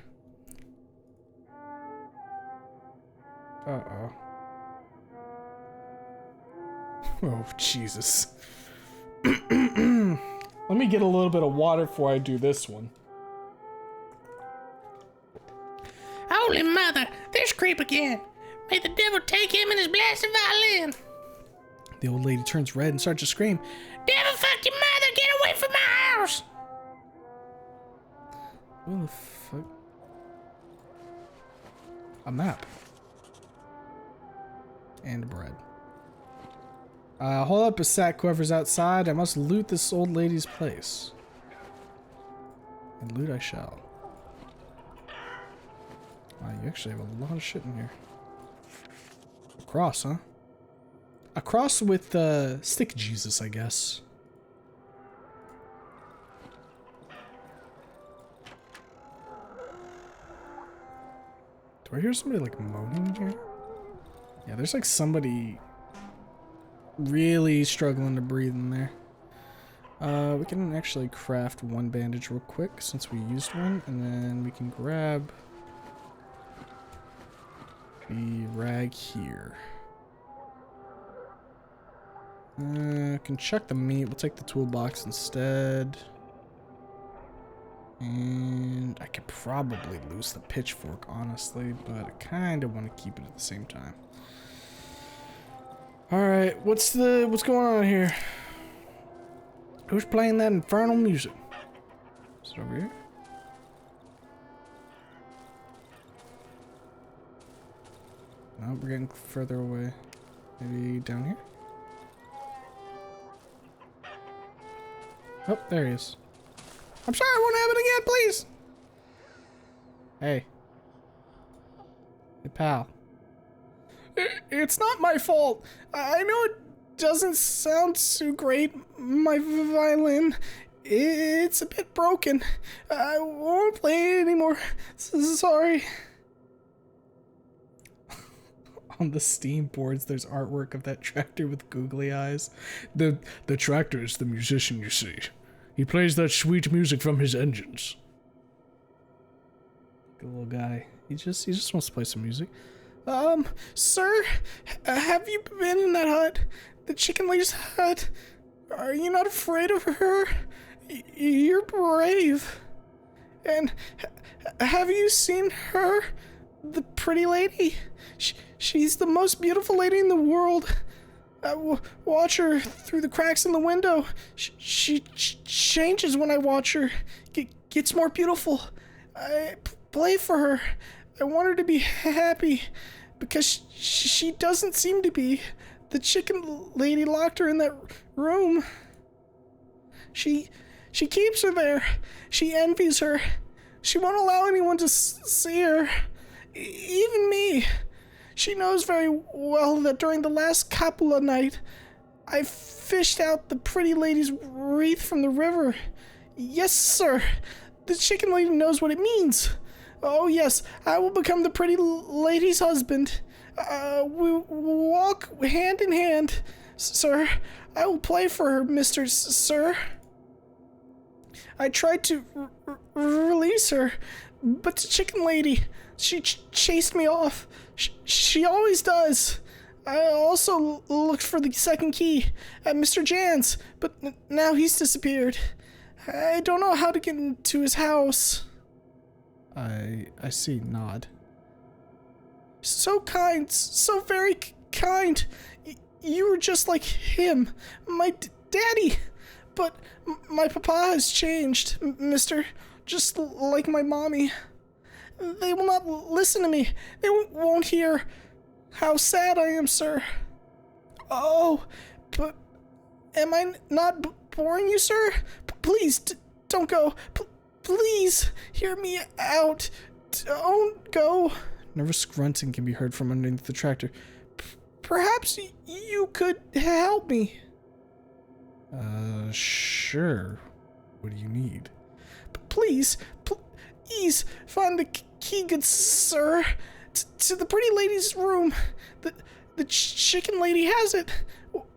Uh-oh. Oh, Jesus. Let me get a little bit of water before I do this one. Holy mother, there's creep again. May the devil take him and his blasted violin. The old lady turns red and starts to scream. Devil fuck your mother, get away from my house. What the fuck? A map. And bread. Hold up a sec, whoever's outside. I must loot this old lady's place. And loot I shall. Wow, you actually have a lot of shit in here. A cross, huh? A cross with stick Jesus, I guess. Do I hear somebody like moaning here? Yeah, there's like somebody really struggling to breathe in there. We can actually craft 1 bandage real quick since we used one, and then we can grab the rag here. Can chuck the meat. We'll take the toolbox instead. And I could probably lose the pitchfork, honestly, but I kind of want to keep it at the same time. All right, what's going on here? Who's playing that infernal music? Is it over here? No, we're getting further away. Maybe down here? Oh, there he is. I'm sorry, it won't happen again, please. Hey. Hey, pal. It's not my fault. I know it doesn't sound too great. My violin, it's a bit broken. I won't play it anymore. Sorry. On the Steam boards, there's artwork of that tractor with googly eyes. The tractor is the musician, you see. He plays that sweet music from his engines. Good little guy. He just wants to play some music. Sir, have you been in that hut? The chicken lady's hut? Are you not afraid of her? You're brave. And have you seen her? The pretty lady? She's the most beautiful lady in the world. Watch her through the cracks in the window. She changes when I watch her. Gets more beautiful. I play for her. I want her to be happy because she doesn't seem to be. The chicken lady locked her in that room. She keeps her there. She envies her. She won't allow anyone to see her. Even me. She knows very well that during the last Kapula night, I fished out the pretty lady's wreath from the river. Yes, sir. The chicken lady knows what it means. Oh, yes, I will become the pretty lady's husband. We walk hand in hand, sir. I will play for her, Mr. Sir. I tried to release her, but the chicken lady, she chased me off. She always does. I also looked for the second key at Mr. Jan's, but now he's disappeared. I don't know how to get into his house. I see. Nod. So kind, so very kind. You were just like him, my daddy. But my papa has changed, mister, just like my mommy. They will not listen to me. They won't hear how sad I am, sir. Oh, but am I not boring you, sir? Please, don't go. Please, hear me out. Don't go. Nervous grunting can be heard from underneath the tractor. Perhaps you could help me. Sure. What do you need? Please, find the key, good sir, to the pretty lady's room. The chicken lady has it.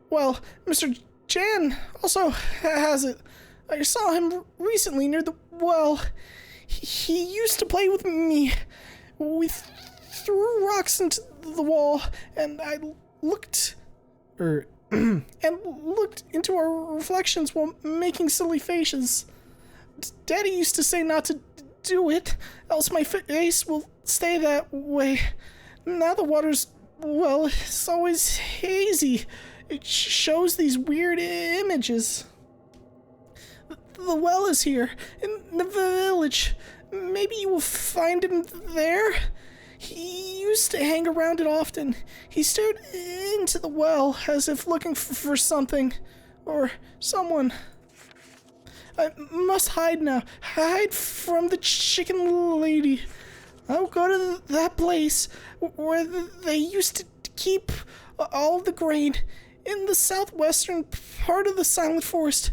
Well, Mr. Jan also has it. I saw him recently near the well. He used to play with me. We threw rocks into the wall, and I looked and looked into our reflections while making silly faces. Daddy used to say not to do it, else my face will stay that way. Now the water's, well, it's always hazy. It shows these weird images. The well is here, in the village. Maybe you will find him there? He used to hang around it often. He stared into the well as if looking for something or someone. I must hide now. Hide from the chicken lady. I'll go to that place where they used to keep all the grain in the southwestern part of the Silent Forest.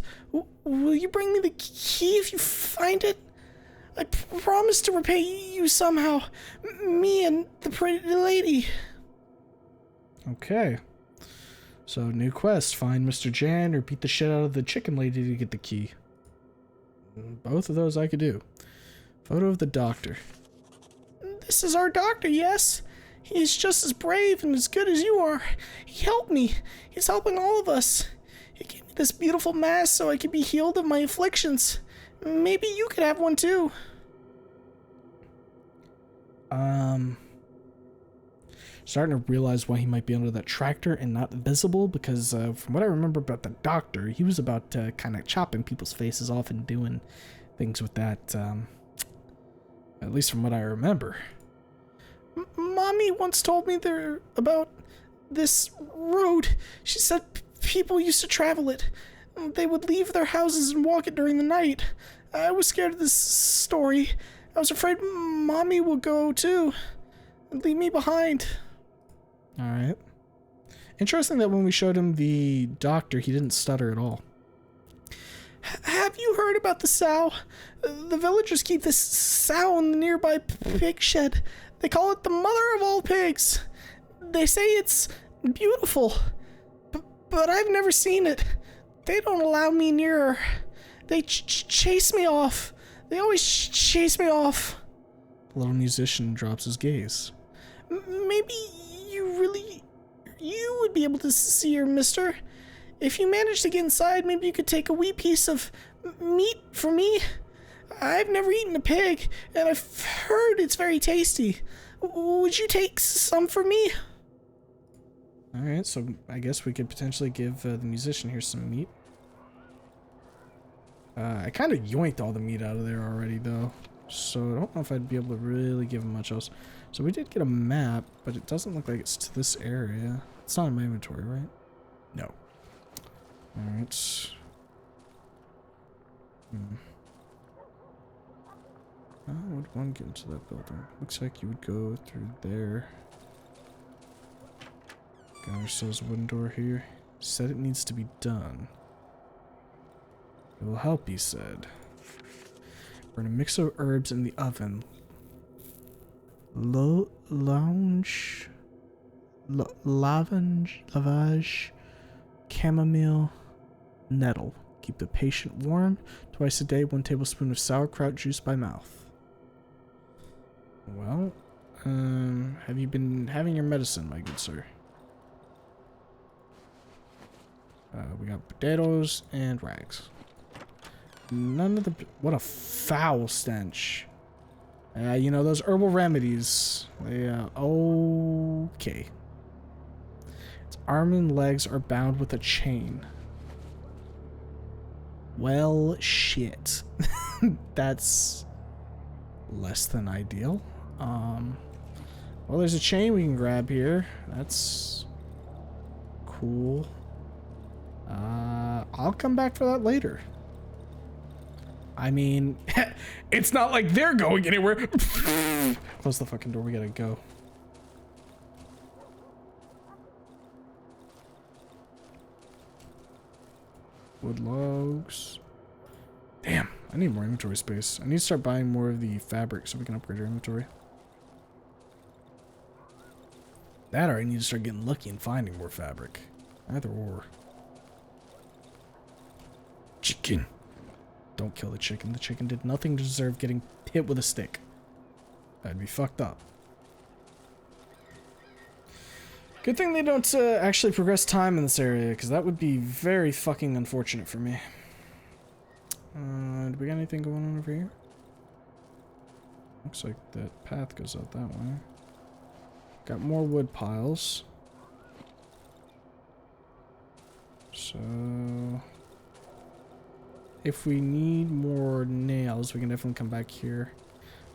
Will you bring me the key if you find it? I promise to repay you somehow. Me and the pretty lady. Okay. So, new quest. Find Mr. Jan or beat the shit out of the chicken lady to get the key. Both of those I could do. Photo of the doctor. This is our doctor, yes? He's just as brave and as good as you are. He helped me. He's helping all of us. He gave me this beautiful mask so I could be healed of my afflictions. Maybe you could have one too. Starting to realize why he might be under that tractor and not visible, because from what I remember about the doctor, he was about kind of chopping people's faces off and doing things with that, at least from what I remember. Mommy once told me about this road. She said people used to travel it. They would leave their houses and walk it during the night. I was scared of this story. I was afraid Mommy would go too and leave me behind. Alright. Interesting that when we showed him the doctor, he didn't stutter at all. Have you heard about the sow? The villagers keep this sow in the nearby pig shed. They call it the mother of all pigs. They say it's beautiful, but I've never seen it. They don't allow me near her. They chase me off. They always chase me off. The little musician drops his gaze. Maybe you would be able to see her, mister. If you manage to get inside, maybe you could take a wee piece of meat for me. I've never eaten a pig, and I've heard it's very tasty. Would you take some for me? Alright, so I guess we could potentially give the musician here some meat. I kind of yoinked all the meat out of there already, though. So I don't know if I'd be able to really give him much else. So we did get a map, but it doesn't look like it's to this area. It's not in my inventory, right? No. Alright. How would one get into that building? Looks like you would go through there. Got ourselves a wooden door here. Said it needs to be done. It will help, he said. Burn a mix of herbs in the oven. Lavage, chamomile, nettle. Keep the patient warm. Twice a day, 1 tablespoon of sauerkraut juice by mouth. Well, have you been having your medicine, my good sir? We got potatoes and rags. None of the... What a foul stench. You know, those herbal remedies. They, okay. Its arm and legs are bound with a chain. Well, shit. That's less than ideal. Well, there's a chain we can grab here. That's cool. I'll come back for that later. I mean, it's not like they're going anywhere. Close the fucking door. We gotta go. Wood logs. Damn, I need more inventory space. I need to start buying more of the fabric so we can upgrade our inventory. That or I need to start getting lucky and finding more fabric. Either or. Chicken. Don't kill the chicken. The chicken did nothing to deserve getting hit with a stick. That'd be fucked up. Good thing they don't actually progress time in this area, because that would be very fucking unfortunate for me. Do we got anything going on over here? Looks like that path goes out that way. Got more wood piles. So... if we need more nails, we can definitely come back here.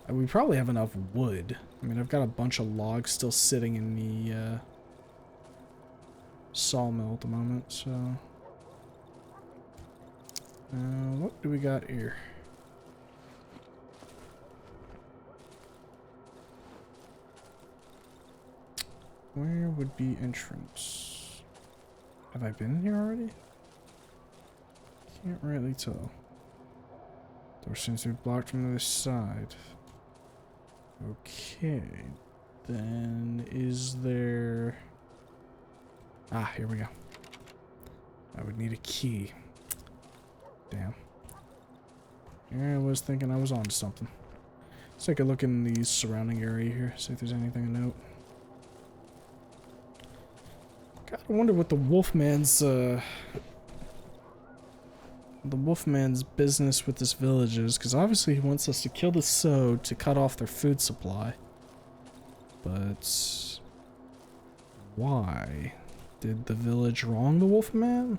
We probably have enough wood. I mean, I've got a bunch of logs still sitting in the sawmill at the moment, so... what do we got here? Where would be entrance? Have I been here already? Can't really tell. Door seems to be blocked from the other side. Okay. Then is there... ah, here we go. I would need a key. Damn. Yeah, I was thinking I was onto something. Let's take a look in the surrounding area here, see if there's anything to note. Gotta wonder what the Wolfman's business with this village is, because obviously he wants us to kill the sow to cut off their food supply. But why? Did the village wrong the Wolfman?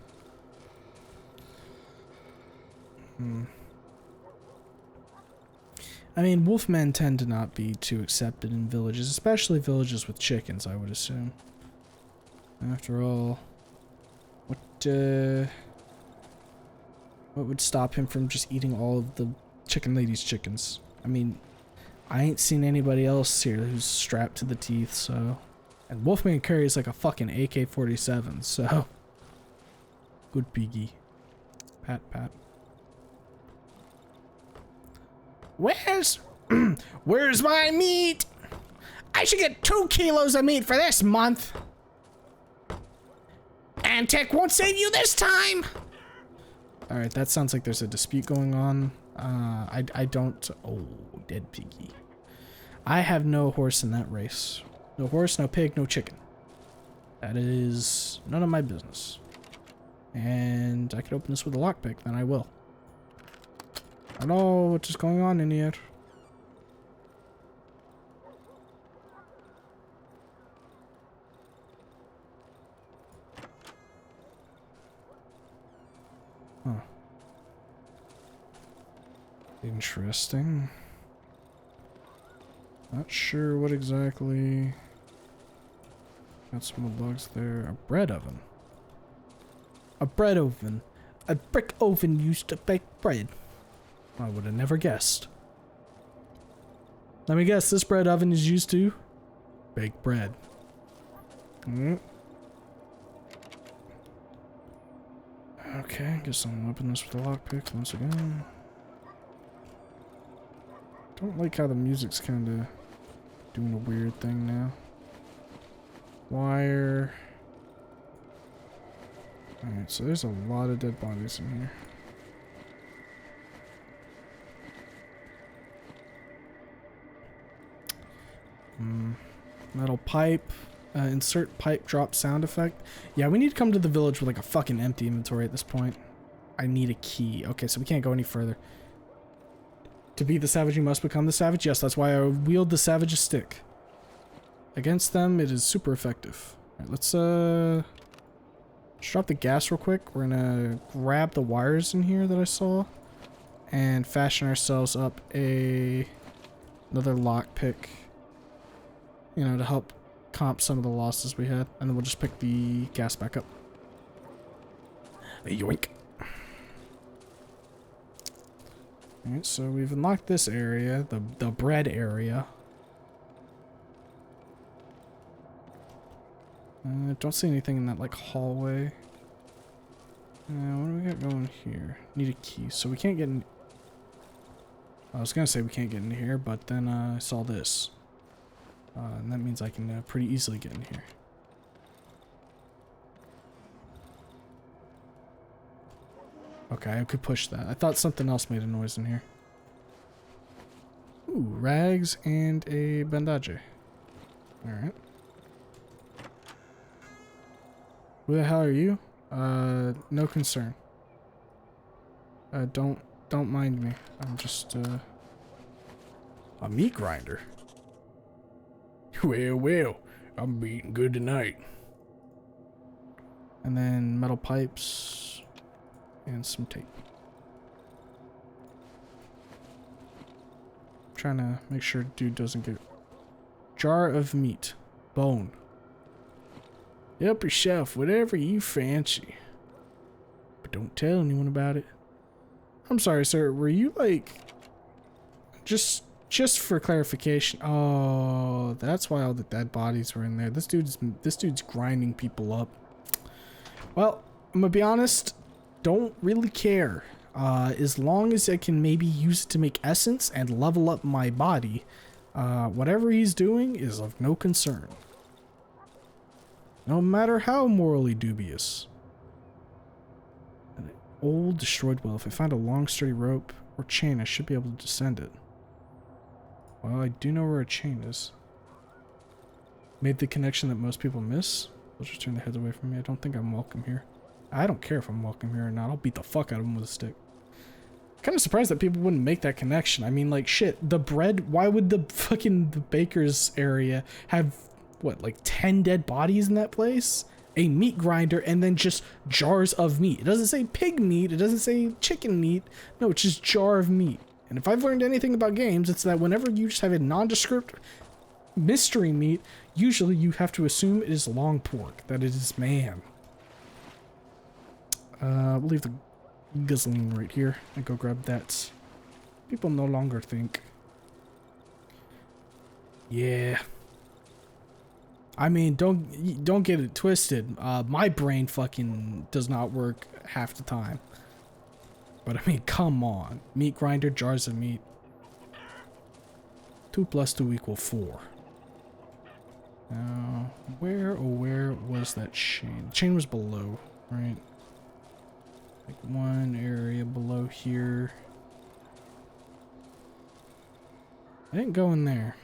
I mean, wolfmen tend to not be too accepted in villages, especially villages with chickens, I would assume. After all, what would stop him from just eating all of the chicken lady's chickens? I mean, I ain't seen anybody else here who's strapped to the teeth, so... And Wolfman carries like a fucking AK-47, so... Good piggy. Pat, pat. Where's my meat? I should get 2 kilos of meat for this month. And Tech won't save you this time. Alright, that sounds like there's a dispute going on. I don't... Oh, dead piggy. I have no horse in that race. No horse, no pig, no chicken. That is none of my business. And I could open this with a lockpick, then I will. I don't know what is going on in here. Huh. Interesting. Not sure what exactly. Got some wood logs there. A bread oven. A bread oven. A brick oven used to bake bread. I would have never guessed. Let me guess, this bread oven is used to bake bread. Okay, guess I'm open this with a lockpick once again. Don't like how the music's kind of doing a weird thing now. Wire. Alright, so there's a lot of dead bodies in here. Metal pipe. Insert pipe drop sound effect. Yeah, we need to come to the village with like a fucking empty inventory at this point. I need a key. Okay, so we can't go any further. To beat the savage, you must become the savage. Yes, that's why I wield the savage's stick. Against them, it is super effective. Alright, let's drop the gas real quick. We're gonna grab the wires in here that I saw and fashion ourselves up another lockpick. You know, to help comp some of the losses we had, and then we'll just pick the gas back up. Yoink. Alright, so we've unlocked this area, the bread area. Don't see anything in that, like, hallway. What do we got going here? Need a key, so we can't get in... I was gonna say we can't get in here, but then I saw this. And that means I can pretty easily get in here. Okay, I could push that. I thought something else made a noise in here. Ooh, rags and a bandage. Alright. Who the hell are you? No concern. Don't mind me. I'm just, a meat grinder. Well, I'm eating good tonight. And then metal pipes and some tape. Trying to make sure dude doesn't get... Jar of meat. Bone. Help yourself, whatever you fancy. But don't tell anyone about it. I'm sorry, sir. Were you like... Just for clarification. Oh, that's why all the dead bodies were in there. This dude's grinding people up. Well, I'm gonna be honest. Don't really care. As long as I can maybe use it to make essence and level up my body, whatever he's doing is of no concern. No matter how morally dubious. An old destroyed well. If I find a long sturdy rope or chain, I should be able to descend it. Well, I do know where a chain is. Made the connection that most people miss. They'll just turn their heads away from me. I don't think I'm welcome here. I don't care if I'm welcome here or not. I'll beat the fuck out of them with a stick. Kind of surprised that people wouldn't make that connection. I mean, like, shit, the bread... Why would the baker's area have, what, like 10 dead bodies in that place? A meat grinder and then just jars of meat. It doesn't say pig meat. It doesn't say chicken meat. No, it's just jar of meat. And if I've learned anything about games, it's that whenever you just have a nondescript mystery meat, usually you have to assume it is long pork, that it is man. We'll leave the guzzling right here and go grab that. People no longer think. Yeah. I mean, don't get it twisted. My brain fucking does not work half the time. But I mean, come on. Meat grinder, jars of meat. 2 + 2 = 4. Now, where was that chain? The chain was below, right? Like one area below here. I didn't go in there.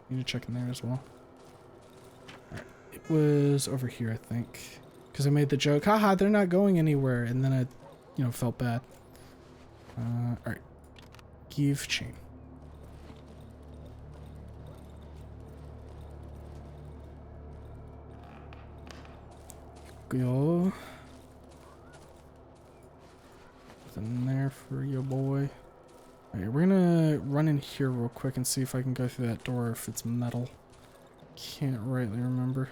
Need to check in there as well. Right. It was over here, I think. Because I made the joke, haha, they're not going anywhere. And then I, you know, felt bad. Alright. Give chain. Go. Nothing there for you, boy. Alright, we're gonna run in here real quick and see if I can go through that door if it's metal. Can't rightly remember.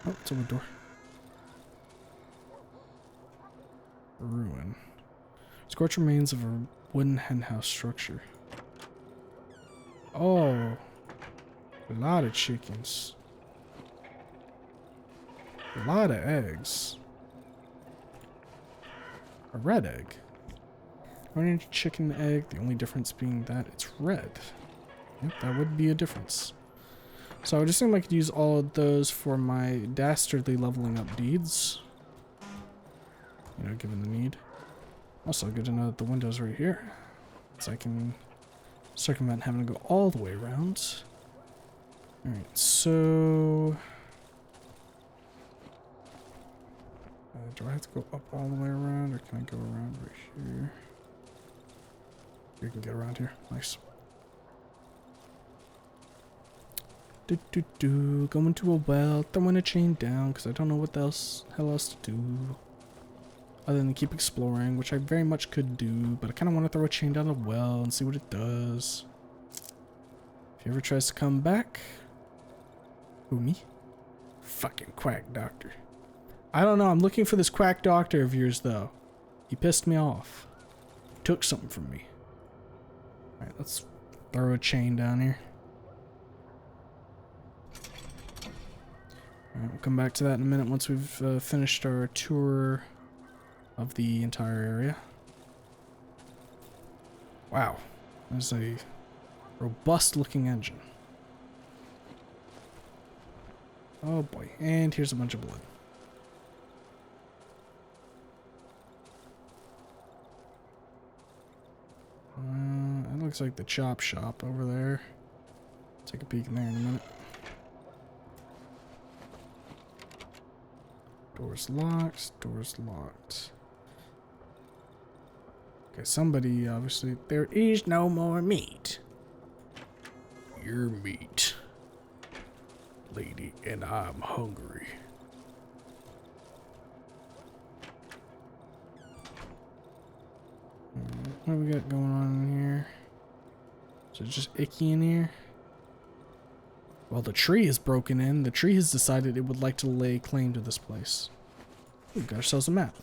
Oh, it's a wood door. Ruin. Scorched remains of a wooden henhouse structure. Oh. A lot of chickens. A lot of eggs. A red egg. Orange chicken egg, the only difference being that it's red. Yep, that would be a difference. So I would assume I could use all of those for my dastardly leveling up deeds. You know, given the need. Also good to know that the window's right here. So I can circumvent having to go all the way around. Alright, so... do I have to go up all the way around, or can I go around right here? You can get around here. Nice. Going to a well, throwing a chain down, because I don't know what hell else to do. Other than keep exploring, which I very much could do, but I kind of want to throw a chain down a well and see what it does. If he ever tries to come back... Who, me? Fucking quack doctor. I don't know, I'm looking for this quack doctor of yours, though. He pissed me off. Took something from me. Alright, let's throw a chain down here. Alright, we'll come back to that in a minute once we've finished our tour of the entire area. Wow. There's a robust looking engine. Oh boy, and here's a bunch of blood. It looks like the chop shop over there. Take a peek in there in a minute. Door's locked, door's locked. Okay, somebody obviously... There is no more meat. Your meat. Lady, and I'm hungry. What do we got going on in here? Is it just icky in here? Well, the tree is broken in. The tree has decided it would like to lay claim to this place. We got ourselves a map.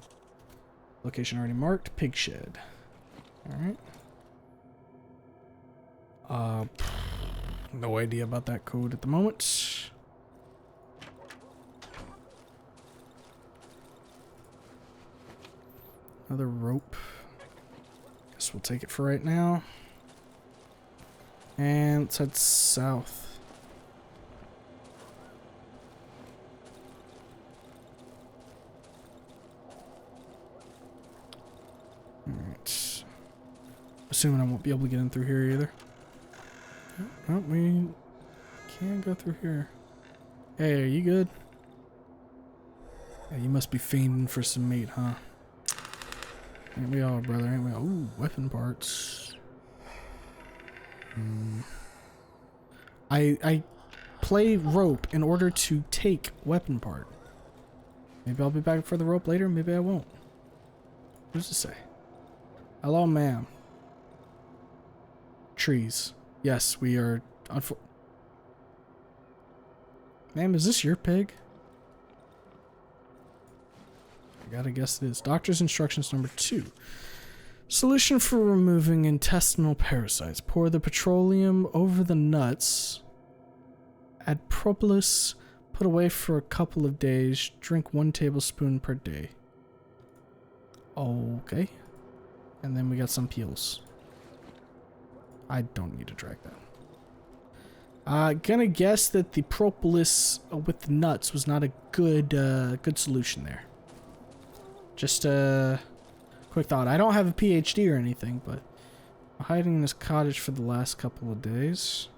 Location already marked. Pig shed. Alright. No idea about that code at the moment. Another rope. Guess we'll take it for right now. And let's head south. Alright. Assuming I won't be able to get in through here either. Oh, we can't go through here. Hey, are you good? Yeah, you must be fiending for some meat, huh? Ain't we all, brother? Ain't we all? Ooh, weapon parts. I play rope in order to take weapon part. Maybe I'll be back for the rope later. Maybe I won't. What does it say? Hello, ma'am. Trees. Yes, we are. Ma'am, is this your pig? I gotta guess it is. Doctor's instructions number 2. Solution for removing intestinal parasites. Pour the petroleum over the nuts. Add propolis. Put away for a couple of days. Drink 1 tablespoon per day. Okay. And then we got some peels. I don't need to drag that. Gonna guess that the propolis with the nuts was not a good good solution there. Just a quick thought. I don't have a PhD or anything, but I'm hiding in this cottage for the last couple of days.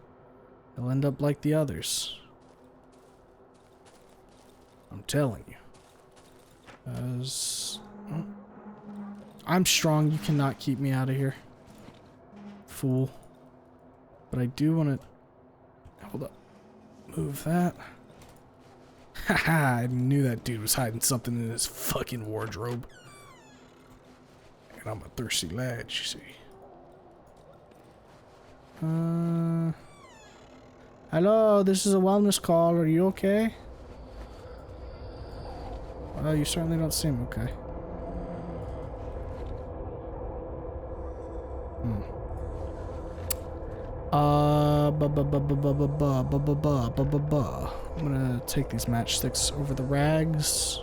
I'll end up like the others. I'm telling you. I'm strong. You cannot keep me out of here. Fool. But I do want to... Hold up. Move that. Haha, I knew that dude was hiding something in his fucking wardrobe. And I'm a thirsty lad, you see. Hello, this is a wellness call. Are you okay? Well, you certainly don't seem okay. I'm gonna take these matchsticks over the rags.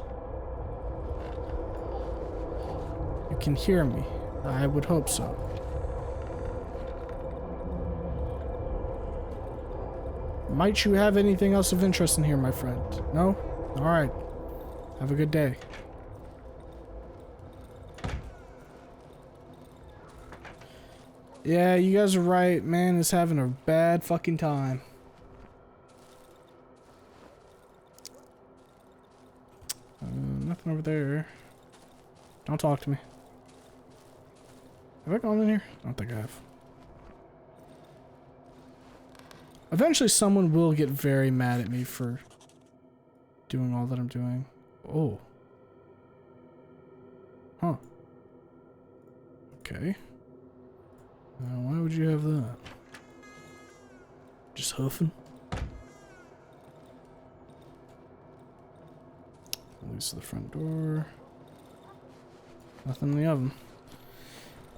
You can hear me. I would hope so. Might you have anything else of interest in here, my friend? No? Alright. Have a good day. Yeah, you guys are right. Man is having a bad fucking time. Nothing over there. Don't talk to me. Have I gone in here? I don't think I have. Eventually someone will get very mad at me for doing all that I'm doing. Oh. Huh. Okay. Why would you have that? Just hoofing? Leads to the front door. Nothing in the oven.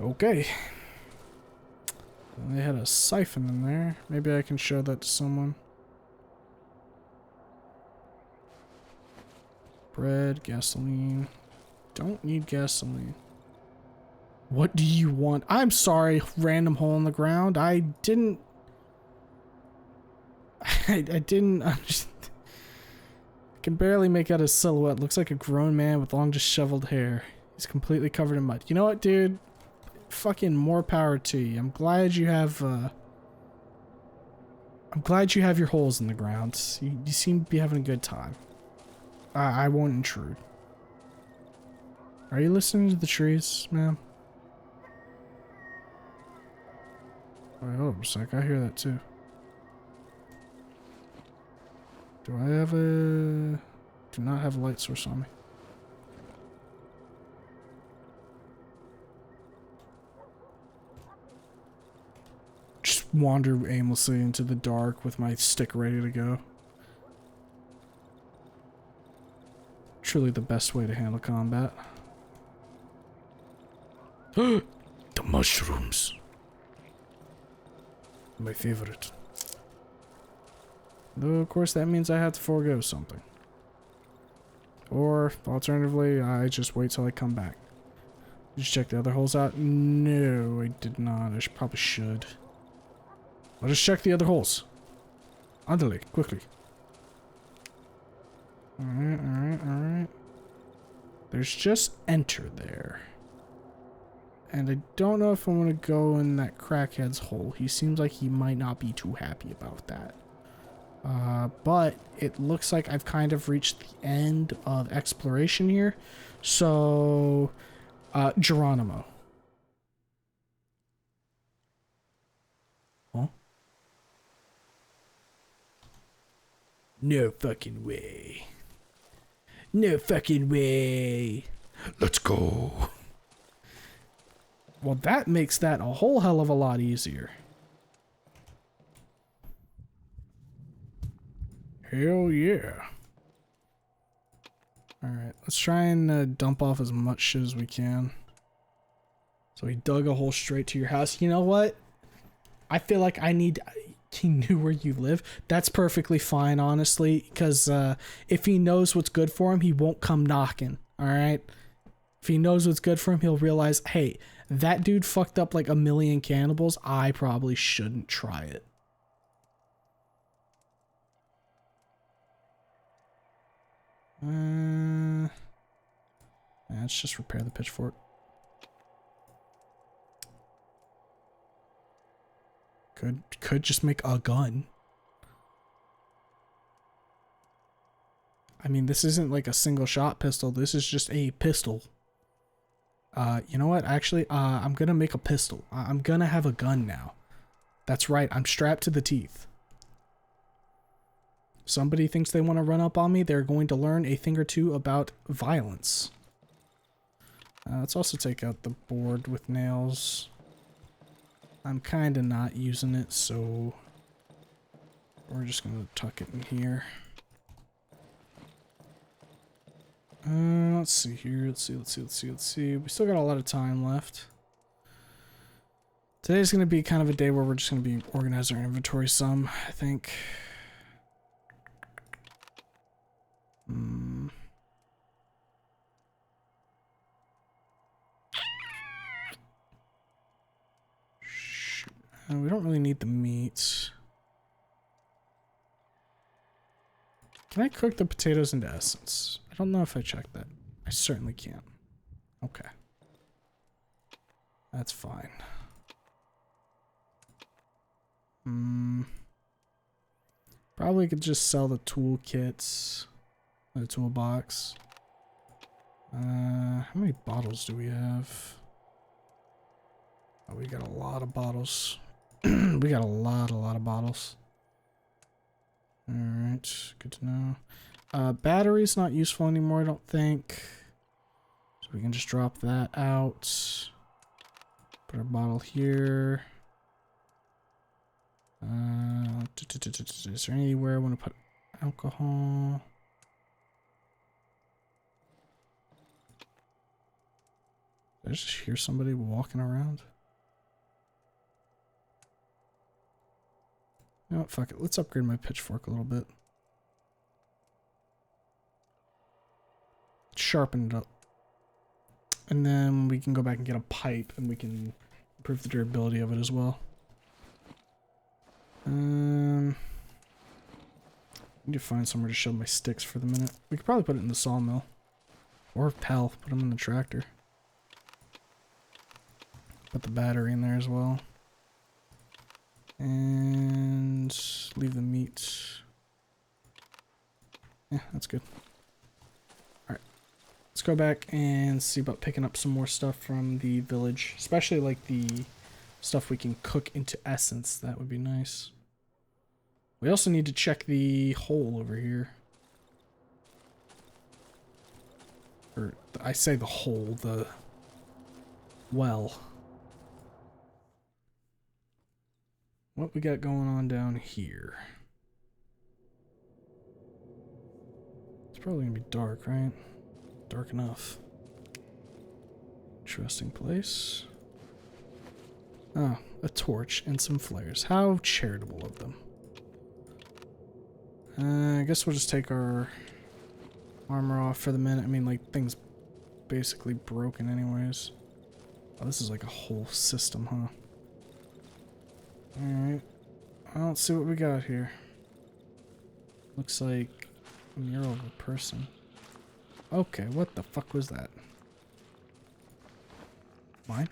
Okay. And they had a siphon in there. Maybe I can show that to someone. Bread, gasoline. Don't need gasoline. What do you want? I'm sorry, random hole in the ground. I didn't understand. I can barely make out his silhouette. Looks like a grown man with long disheveled hair. He's completely covered in mud. You know what, dude? Fucking more power to you. I'm glad you have your holes in the ground. You seem to be having a good time. I won't intrude. Are you listening to the trees, ma'am? Wait, hold up a sec. I hear that too. Do I have a... Do not have a light source on me. Just wander aimlessly into the dark with my stick ready to go. Truly the best way to handle combat. The mushrooms. My favorite. Though, of course, that means I have to forego something. Or, alternatively, I just wait till I come back. Did you check the other holes out? No, I did not. I probably should. I'll just check the other holes. Andale, quickly. Alright, alright, alright. There's just enter there. And I don't know if I want to go in that crackhead's hole. He seems like he might not be too happy about that. But it looks like I've kind of reached the end of exploration here. So, Geronimo. Huh? No fucking way. No fucking way. Let's go. Well, that makes that a whole hell of a lot easier. Hell yeah. Alright, let's try and dump off as much shit as we can. So he dug a hole straight to your house. You know what? I feel like he knew where you live. That's perfectly fine, honestly, because if he knows what's good for him, he won't come knocking. All right. If he knows what's good for him, he'll realize, hey, that dude fucked up like a million cannibals. I probably shouldn't try it. Let's just repair the pitchfork. Could just make a gun. I mean, this isn't like a single shot pistol. This is just a pistol. You know what? Actually, I'm gonna make a pistol. I'm gonna have a gun now. That's right. I'm strapped to the teeth. Somebody thinks they want to run up on me, they're going to learn a thing or two about violence. Let's also take out the board with nails. I'm kind of not using it, so we're just going to tuck it in here. Let's see here. Let's see. We still got a lot of time left. Today's going to be kind of a day where we're just going to be organizing our inventory some, I think. We don't really need the meat. Can I cook the potatoes into essence? I don't know if I checked that. I certainly can. Okay. That's fine. Probably could just sell the toolkits. The toolbox. How many bottles do we have? Oh, we got a lot of bottles. We got a lot of bottles. Alright, good to know. Battery's not useful anymore, I don't think. So we can just drop that out. Put our bottle here. Is there anywhere I want to put alcohol? Did I just hear somebody walking around? You know what, fuck it. Let's upgrade my pitchfork a little bit. Sharpen it up. And then we can go back and get a pipe and we can improve the durability of it as well. I need to find somewhere to shove my sticks for the minute. We could probably put it in the sawmill. Or put them in the tractor. Put the battery in there as well. And leave the meat. Yeah, that's good. Alright. Let's go back and see about picking up some more stuff from the village. Especially like the stuff we can cook into essence. That would be nice. We also need to check the hole over here. Or, I say the hole, the well. What we got going on down here? It's probably gonna be dark, right? Dark enough. Interesting place. Oh, a torch and some flares. How charitable of them. I guess we'll just take our armor off for the minute. I mean, like, things basically broken anyways. Oh, this is like a whole system, huh? Alright. Well, let's see what we got here. Looks like a mural of a person. Okay, what the fuck was that? Mine?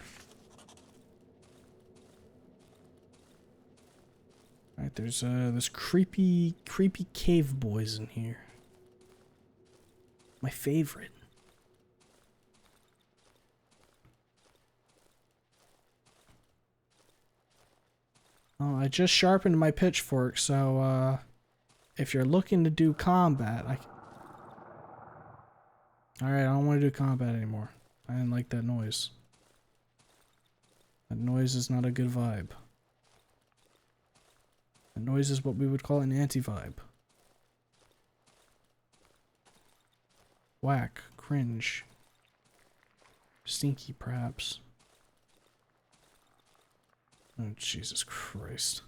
Alright, there's creepy cave boys in here. My favorite. Oh, I just sharpened my pitchfork, so if you're looking to do combat, Alright, I don't want to do combat anymore. I didn't like that noise. That noise is not a good vibe. That noise is what we would call an anti-vibe. Whack. Cringe. Stinky, perhaps. Oh, Jesus Christ.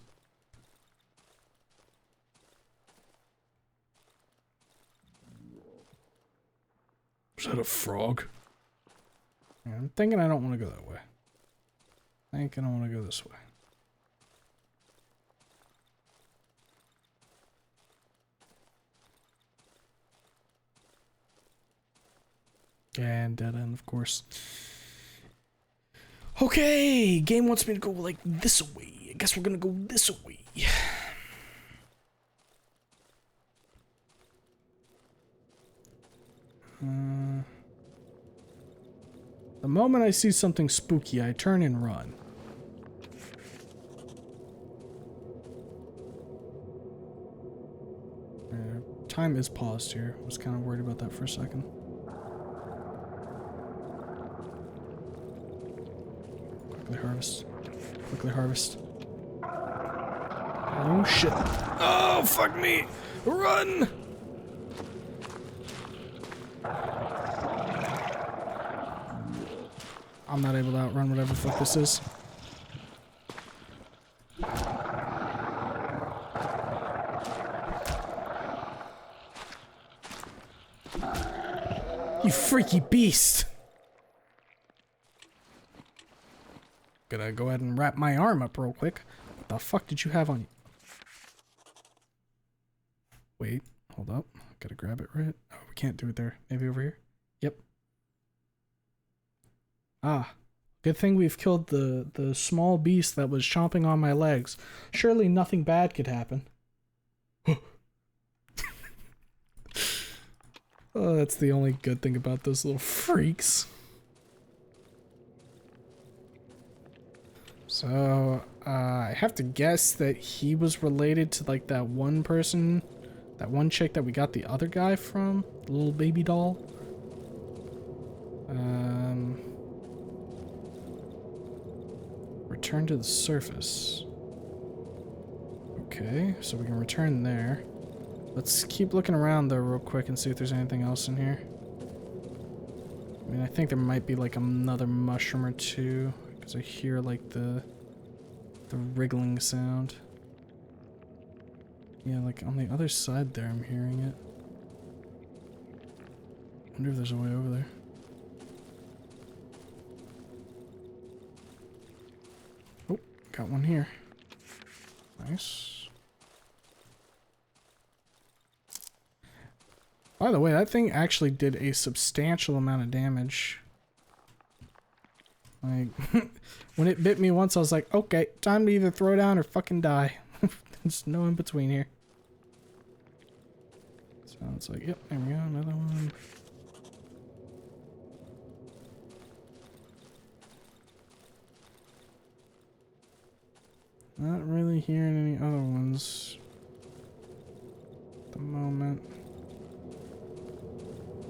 Is that a frog? Yeah, I'm thinking I don't want to go that way. I think I don't want to go this way. And dead end, of course. Okay, game wants me to go like this way. I guess we're gonna go this way. The moment I see something spooky, I turn and run. Time is paused here. I was kind of worried about that for a second. Quickly harvest. Quickly harvest. Oh shit. Oh, fuck me! Run! I'm not able to outrun whatever the fuck this is. You freaky beast! Gotta go ahead and wrap my arm up real quick. What the fuck did you have on you? Wait, hold up. Gotta grab it right. Oh, we can't do it there. Maybe over here? Yep. Ah. Good thing we've killed the small beast that was chomping on my legs. Surely nothing bad could happen. Oh, that's the only good thing about those little freaks. So, I have to guess that he was related to, like, that one person, that one chick that we got the other guy from, the little baby doll. Return to the surface. Okay, so we can return there. Let's keep looking around, though, real quick and see if there's anything else in here. I mean, I think there might be, like, another mushroom or two, because I hear, like, the wriggling sound. Yeah, like, on the other side there, I'm hearing it. Wonder if there's a way over there. Oh, got one here. Nice. By the way, that thing actually did a substantial amount of damage. Like, when it bit me once, I was like, okay, time to either throw down or fucking die. There's no in between here. So it's like, yep, there we go, another one. Not really hearing any other ones at the moment.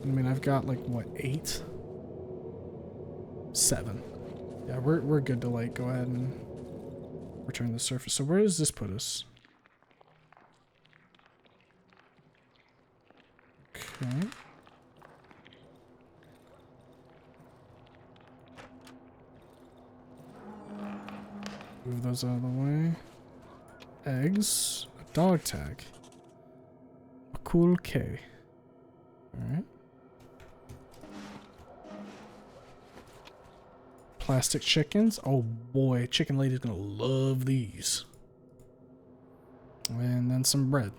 I mean, I've got like, what, 8? 7. Yeah, we're good to, like, go ahead and return to the surface. So where does this put us? Okay. Move those out of the way. Eggs. A dog tag. A cool K. Alright. Plastic chickens. Oh boy, Chicken Lady's gonna love these. And then some bread.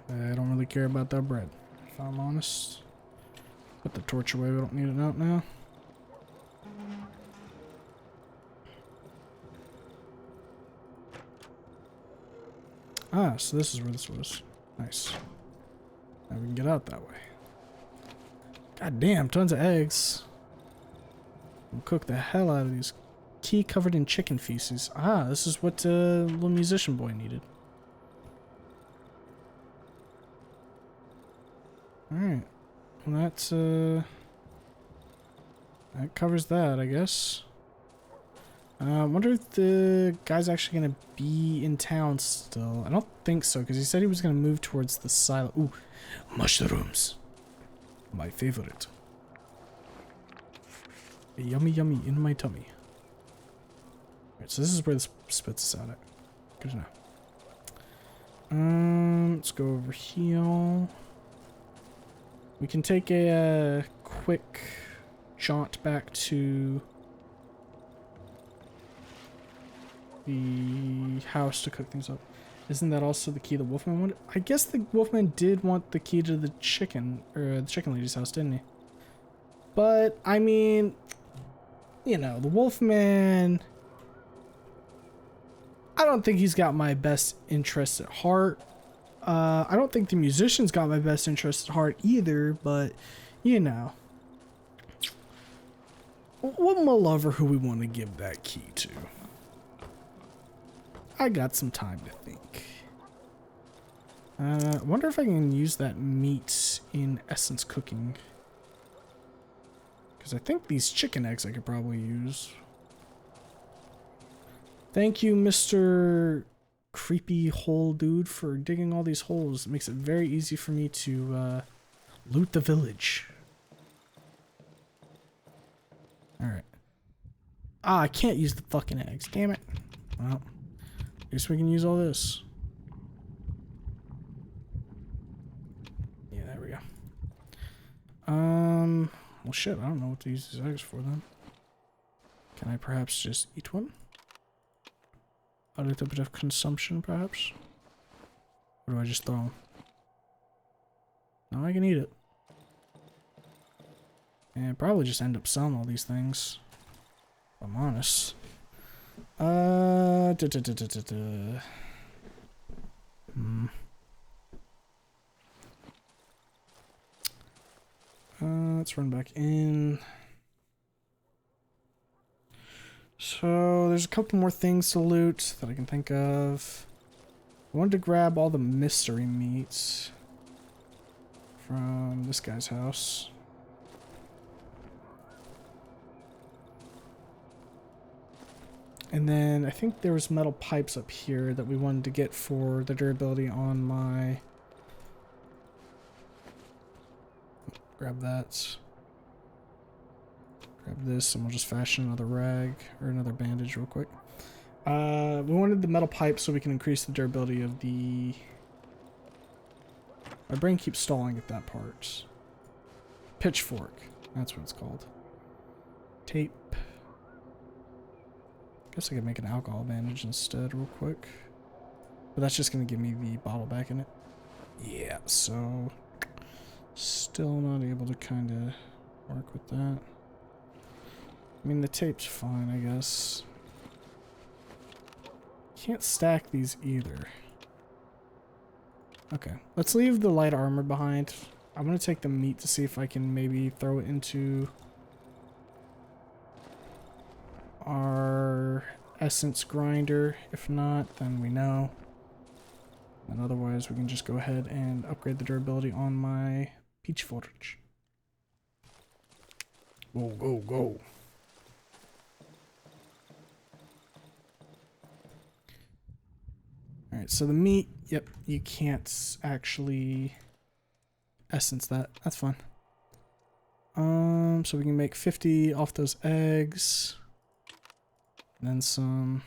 I don't really care about that bread, if I'm honest. Put the torch away, we don't need it out now. Ah, so this is where this was. Nice. Now we can get out that way. God damn, tons of eggs. We'll cook the hell out of these. Tea covered in chicken feces. Ah, this is what little musician boy needed. Alright. Well, that's, that covers that, I guess. I wonder if the guy's actually going to be in town still. I don't think so, because he said he was going to move towards the silo. Ooh, mushrooms. My favorite. Yummy, yummy in my tummy. Alright, so this is where this spits us out at. Good to know. Let's go over here. We can take a quick jaunt back to the house to cook things up. Isn't that also the key the Wolfman wanted? I guess the Wolfman did want the key to the chicken, or the chicken lady's house, didn't he? But, I mean, you know, the Wolfman, I don't think he's got my best interests at heart. I don't think the musician's got my best interests at heart either, but, you know. What my lover who we want to give that key to? I got some time to think. I wonder if I can use that meat in essence cooking. Because I think these chicken eggs I could probably use. Thank you, Mr. Creepy Hole Dude, for digging all these holes. It makes it very easy for me to loot the village. Alright. Ah, I can't use the fucking eggs. Damn it. Well, I guess we can use all this. Yeah, there we go. Well shit, I don't know what to use these eggs for then. Can I perhaps just eat one? A little bit of consumption, perhaps? Or do I just throw them? No, I can eat it. And probably just end up selling all these things. If I'm honest. Let's run back in. So there's a couple more things to loot that I can think of. I wanted to grab all the mystery meats from this guy's house. And then I think there was metal pipes up here that we wanted to get for the durability on my... Grab that. Grab this and we'll just fashion another rag or another bandage real quick. We wanted the metal pipe so we can increase the durability of the... My brain keeps stalling at that part. Pitchfork. That's what it's called. Tape. Guess I could make an alcohol bandage instead real quick. But that's just going to give me the bottle back in it. Yeah, so... Still not able to kind of work with that. I mean, the tape's fine, I guess. Can't stack these either. Okay, let's leave the light armor behind. I'm going to take the meat to see if I can maybe throw it into our essence grinder. If not, then we know. And otherwise, we can just go ahead and upgrade the durability on my peach forage. Go, go, go. Alright, so the meat, yep, you can't actually essence that. That's fine. So we can make 50 off those eggs. And then some.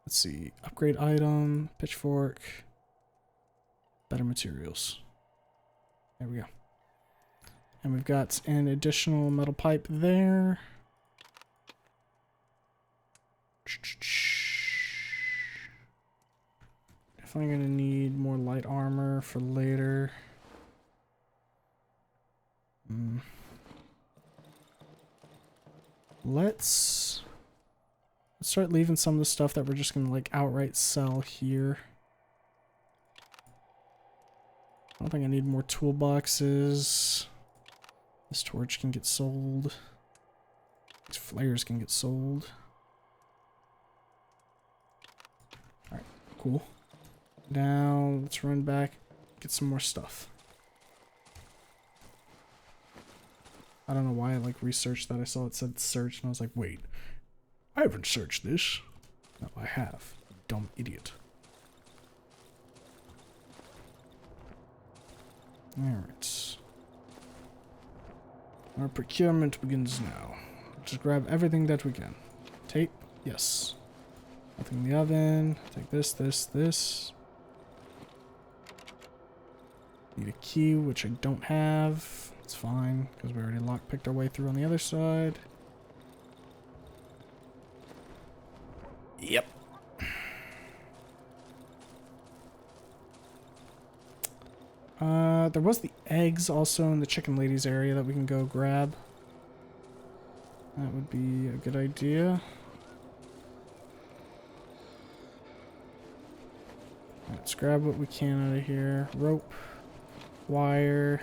Let's see. Upgrade item, pitchfork, better materials. There we go. And we've got an additional metal pipe there. Definitely gonna need more light armor for later. Let's start leaving some of the stuff that we're just gonna like outright sell here. I don't think I need more toolboxes. This torch can get sold. These flares can get sold. Alright, cool. Now, let's run back, get some more stuff. I don't know why I like researched that. I saw it said search and I was like, wait, I haven't searched this. No, I have. Dumb idiot. Alright. Our procurement begins now. Just grab everything that we can. Tape, Yes. Nothing in the oven. Take this. Need a key, which I don't have. It's fine, because we already lockpicked our way through on the other side. Yep. There was the eggs also in the chicken ladies area that we can go grab. That would be a good idea. Let's grab what we can out of here. Rope, wire,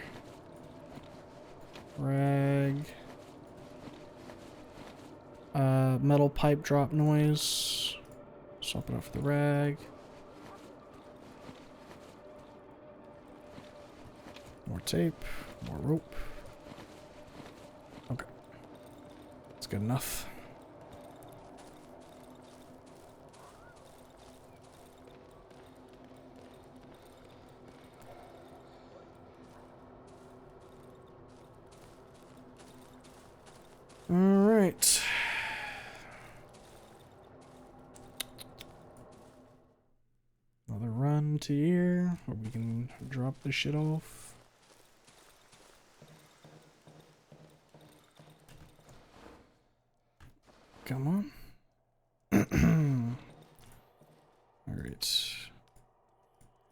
rag, metal pipe drop noise. Swap it out for the rag. More tape, more rope. Okay. That's good enough. All right. Another run to here where we can drop this shit off. Come on. Alright.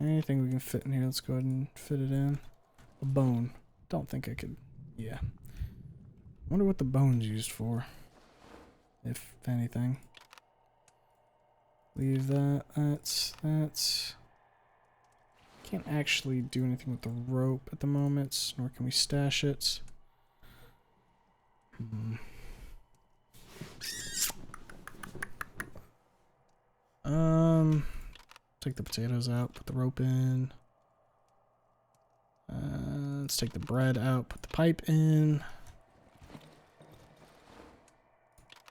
Anything we can fit in here, let's go ahead and fit it in. A bone. Don't think I could. Yeah. Wonder what the bone's used for. If anything. Leave that. That's. Can't actually do anything with the rope at the moment, nor can we stash it. Take the potatoes out, put the rope in. Let's take the bread out, put the pipe in.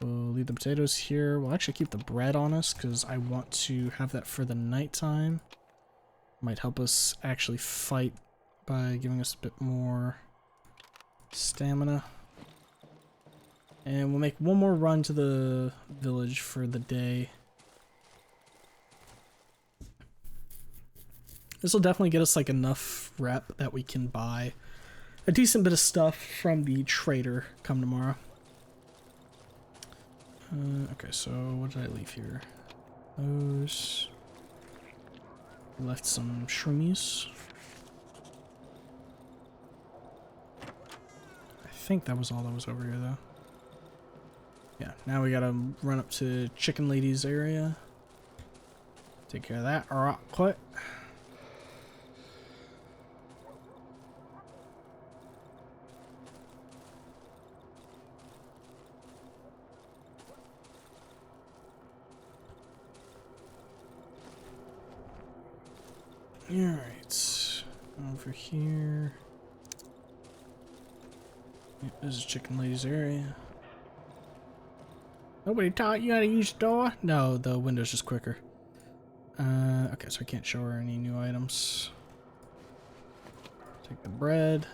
We'll leave the potatoes here. We'll actually keep the bread on us because I want to have that for the nighttime. Might help us actually fight by giving us a bit more stamina. And we'll make one more run to the village for the day. This will definitely get us like enough rep that we can buy a decent bit of stuff from the trader come tomorrow. Okay, so what did I leave here? Those. Left some shroomies. I think that was all that was over here though. Yeah, now we gotta run up to Chicken Lady's area. Take care of that rock quick. Alright, over here. Yeah, this is Chicken Lady's area. Nobody taught you how to use the door? No, the window's just quicker. Okay, so I can't show her any new items. Take the bread.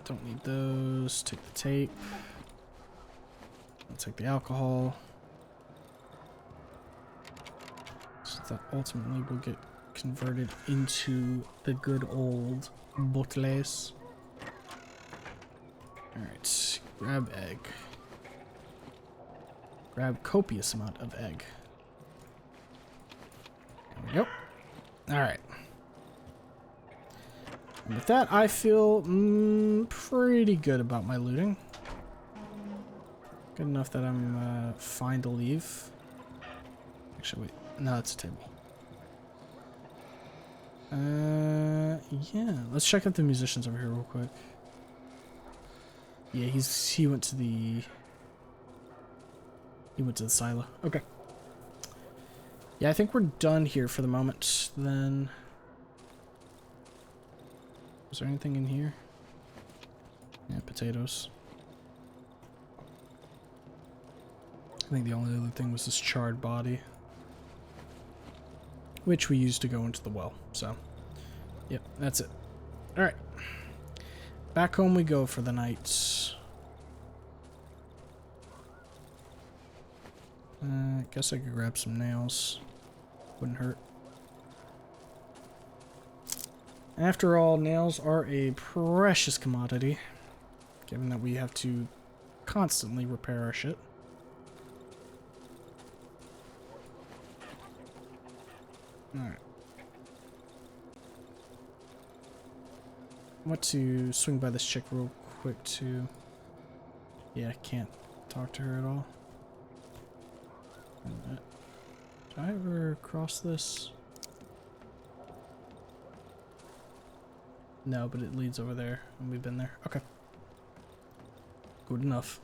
Don't need those. Take the tape. I'll take the alcohol. So that ultimately will get converted into the good old bottles. Alright, grab egg. Grab copious amount of egg. There we go. Alright. And with that, I feel pretty good about my looting. Good enough that I'm fine to leave. Actually, wait. No, it's a table. Yeah. Let's check out the musicians over here real quick. Yeah, he went to the silo. Okay. Yeah, I think we're done here for the moment. Then, is there anything in here? Yeah, potatoes. I think the only other thing was this charred body, which we used to go into the well. So, yep, that's it. All right, back home we go for the night. I guess I could grab some nails. Wouldn't hurt. After all, nails are a precious commodity, given that we have to constantly repair our shit. Alright. I want to swing by this chick real quick too. Yeah, I can't talk to her at all. Did I ever cross this? No, but it leads over there, and we've been there. Okay. Good enough.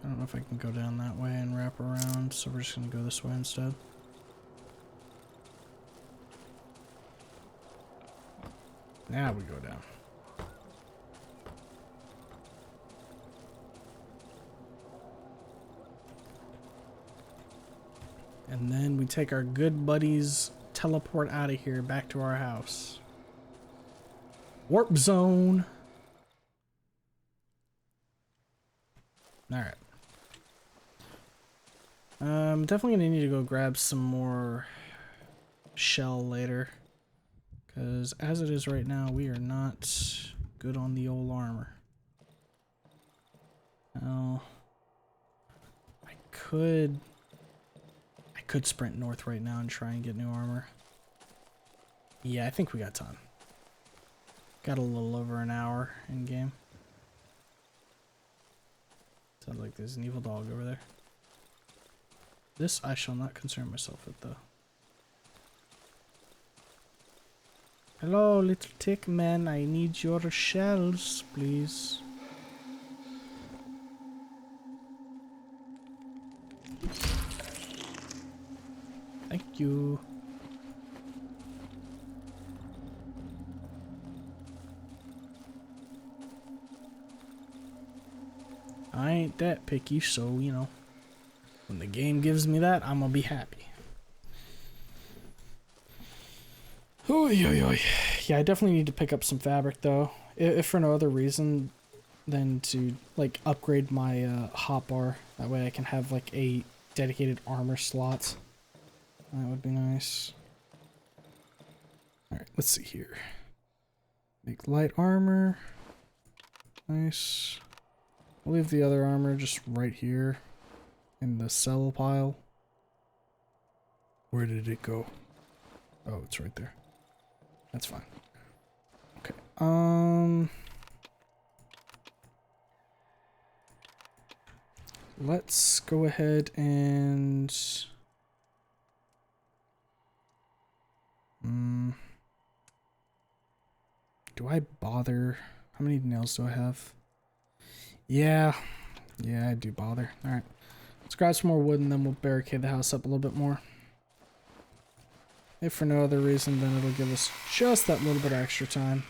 I don't know if I can go down that way and wrap around, so we're just gonna go this way instead. Now we go down. And then we take our good buddies, teleport out of here back to our house. Warp zone. Alright. Definitely gonna need to go grab some more shell later. Because as it is right now, we are not good on the old armor. Now, I could sprint north right now and try and get new armor. Yeah, I think we got time. Got a little over an hour in game. Sounds like there's an evil dog over there. This I shall not concern myself with though. Hello, little tick man. I need your shells, please. Thank you. I ain't that picky, so, you know, when the game gives me that, I'm gonna be happy. Oy, oy, oy. Yeah, I definitely need to pick up some fabric, though. If for no other reason than to, like, upgrade my hotbar. That way I can have, like, a dedicated armor slot. That would be nice. Alright, let's see here. Make light armor. Nice. I'll leave the other armor just right here in the sell pile. Where did it go? Oh, it's right there. That's fine. Okay. Let's go ahead and do I bother? How many nails do I have? Yeah, I do bother. Alright. Let's grab some more wood and then we'll barricade the house up a little bit more. If for no other reason, then it'll give us just that little bit of extra time.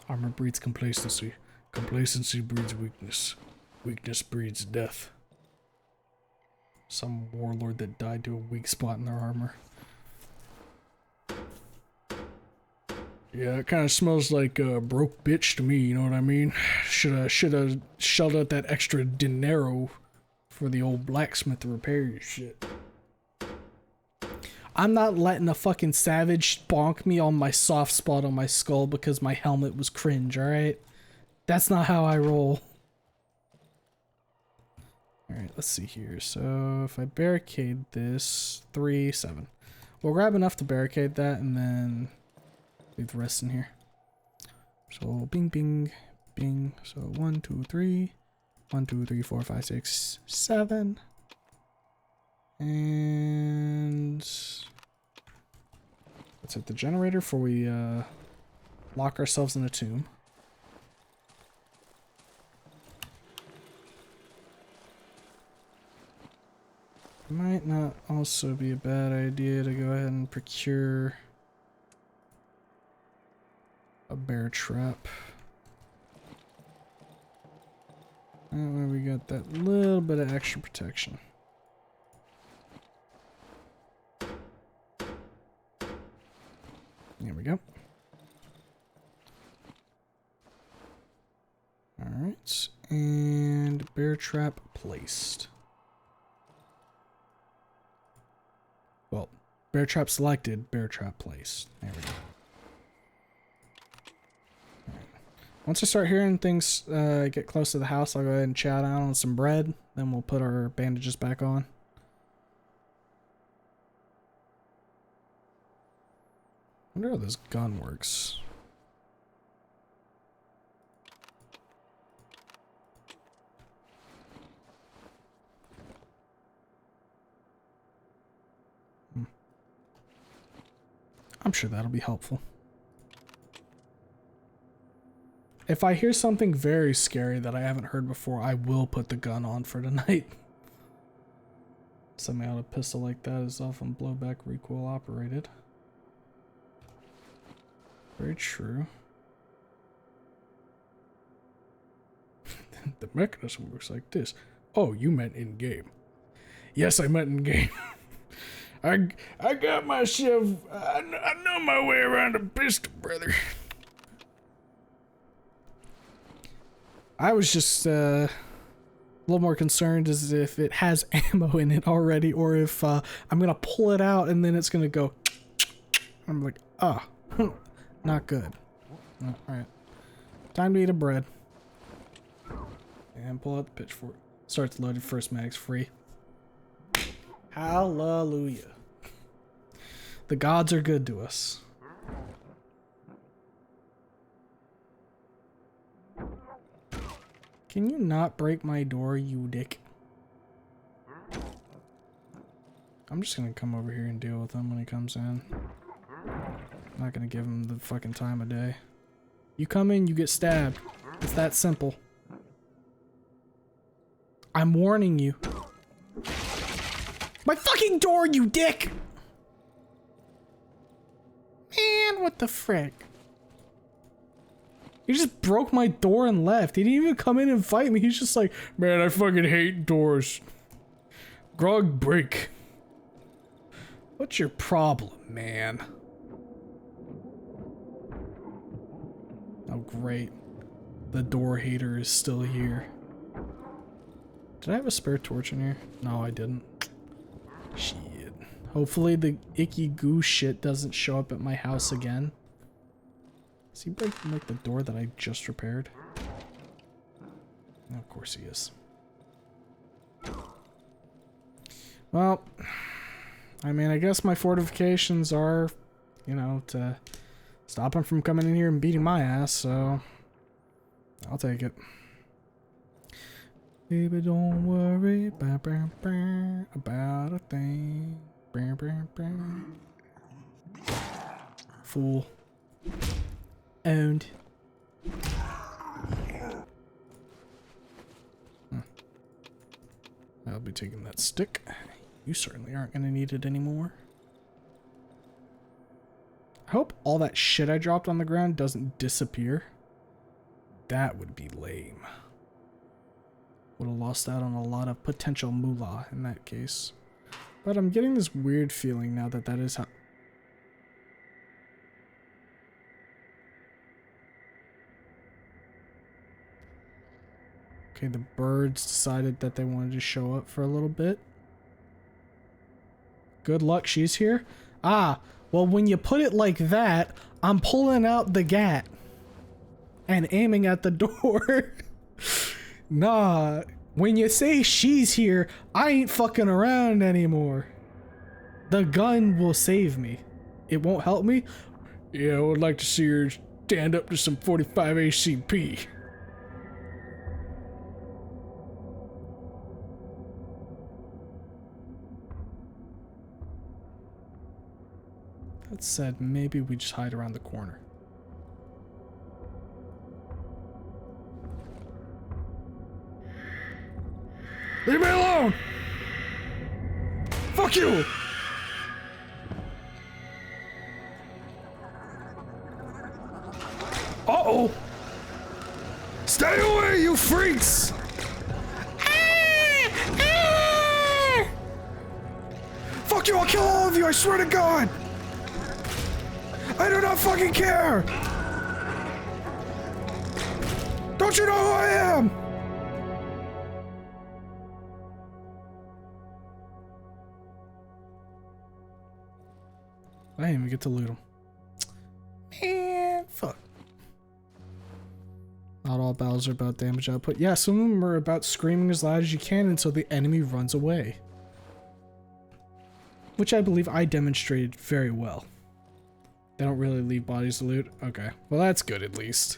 Armor breeds complacency. Complacency breeds weakness. Weakness breeds death. Some warlord that died to a weak spot in their armor. Yeah, it kind of smells like a broke bitch to me, you know what I mean? Shoulda shelled out that extra dinero for the old blacksmith to repair your shit. I'm not letting a fucking savage bonk me on my soft spot on my skull because my helmet was cringe, alright? That's not how I roll. Alright, let's see here. So if I barricade this, 3, 7. We'll grab enough to barricade that and then leave the rest in here. So bing, bing, bing. So 1, 2, 3. 1, 2, 3, 4, 5, 6, 7. And let's hit the generator before we lock ourselves in a tomb. Might not also be a bad idea to go ahead and procure a bear trap. That way we got that little bit of extra protection. There we go. Alright, and bear trap placed. Well, bear trap selected, bear trap placed. There we go. Right. Once I start hearing things get close to the house, I'll go ahead and chow down on some bread. Then we'll put our bandages back on. I wonder how this gun works. I'm sure that'll be helpful. If I hear something very scary that I haven't heard before, I will put the gun on for tonight. Somehow a pistol like that is often blowback recoil operated. Very true. The mechanism works like this. Oh, you meant in game. Yes, I meant in game. I got myself. I know my way around a pistol, brother. I was just a little more concerned as if it has ammo in it already, or if I'm gonna pull it out and then it's gonna go. I'm like, ah, not good. All right, time to eat a bread and pull out the pitchfork. Starts loaded. First mag's free. Hallelujah. The gods are good to us. Can you not break my door, you dick? I'm just gonna come over here and deal with him when he comes in. I'm not gonna give him the fucking time of day. You come in, you get stabbed. It's that simple. I'm warning you. My fucking door, you dick! Man, what the frick? He just broke my door and left. He didn't even come in and fight me. He's just like, man, I fucking hate doors. Grog, break. What's your problem, man? Oh, great. The door hater is still here. Did I have a spare torch in here? No, I didn't. Shit. Hopefully the icky goo shit doesn't show up at my house again. Is he breaking like the door that I just repaired? Of course he is. Well, I mean, I guess my fortifications are, you know, to stop him from coming in here and beating my ass, so I'll take it. Baby, don't worry about a thing. Fool. Owned. I'll be taking that stick. You certainly aren't going to need it anymore. I hope all that shit I dropped on the ground doesn't disappear. That would be lame. Would have lost out on a lot of potential moolah in that case. But I'm getting this weird feeling now that that is how... Okay, the birds decided that they wanted to show up for a little bit. Good luck, she's here. Ah, well, when you put it like that, I'm pulling out the gat and aiming at the door. Nah, when you say she's here, I ain't fucking around anymore. The gun will save me. It won't help me. Yeah, I would like to see her stand up to some 45 ACP. That said, maybe we just hide around the corner. Leave me alone! Fuck you! Uh-oh! Stay away, you freaks! you! I'll kill all of you! I swear to God! I do not fucking care! Don't you know who I am? I didn't even get to loot him. Man, fuck. Not all battles are about damage output. Yeah, some of them are about screaming as loud as you can until the enemy runs away. Which I believe I demonstrated very well. They don't really leave bodies to loot? Okay. Well, that's good at least.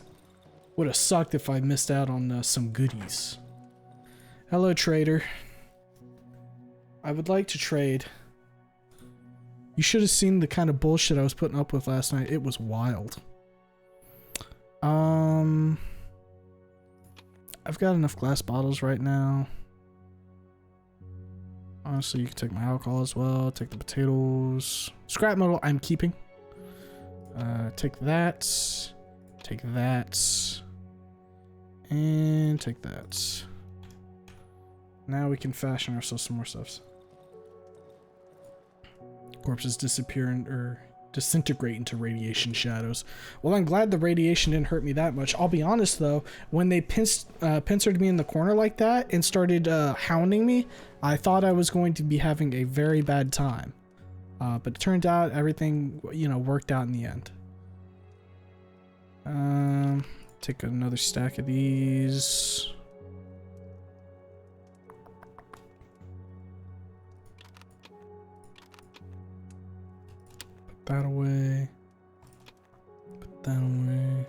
Would have sucked if I missed out on some goodies. Hello, trader. I would like to trade. You should have seen the kind of bullshit I was putting up with last night. It was wild. I've got enough glass bottles right now. Honestly, you can take my alcohol as well. Take the potatoes. Scrap metal, I'm keeping. Take that. Take that. And take that. Now we can fashion ourselves some more stuffs. Corpses disappear or disintegrate into radiation shadows. Well, I'm glad the radiation didn't hurt me that much. I'll be honest though, when they pincered me in the corner like that and started hounding me, I thought I was going to be having a very bad time. But it turned out everything, you know, worked out in the end. Take another stack of these. Put that away. Put that away.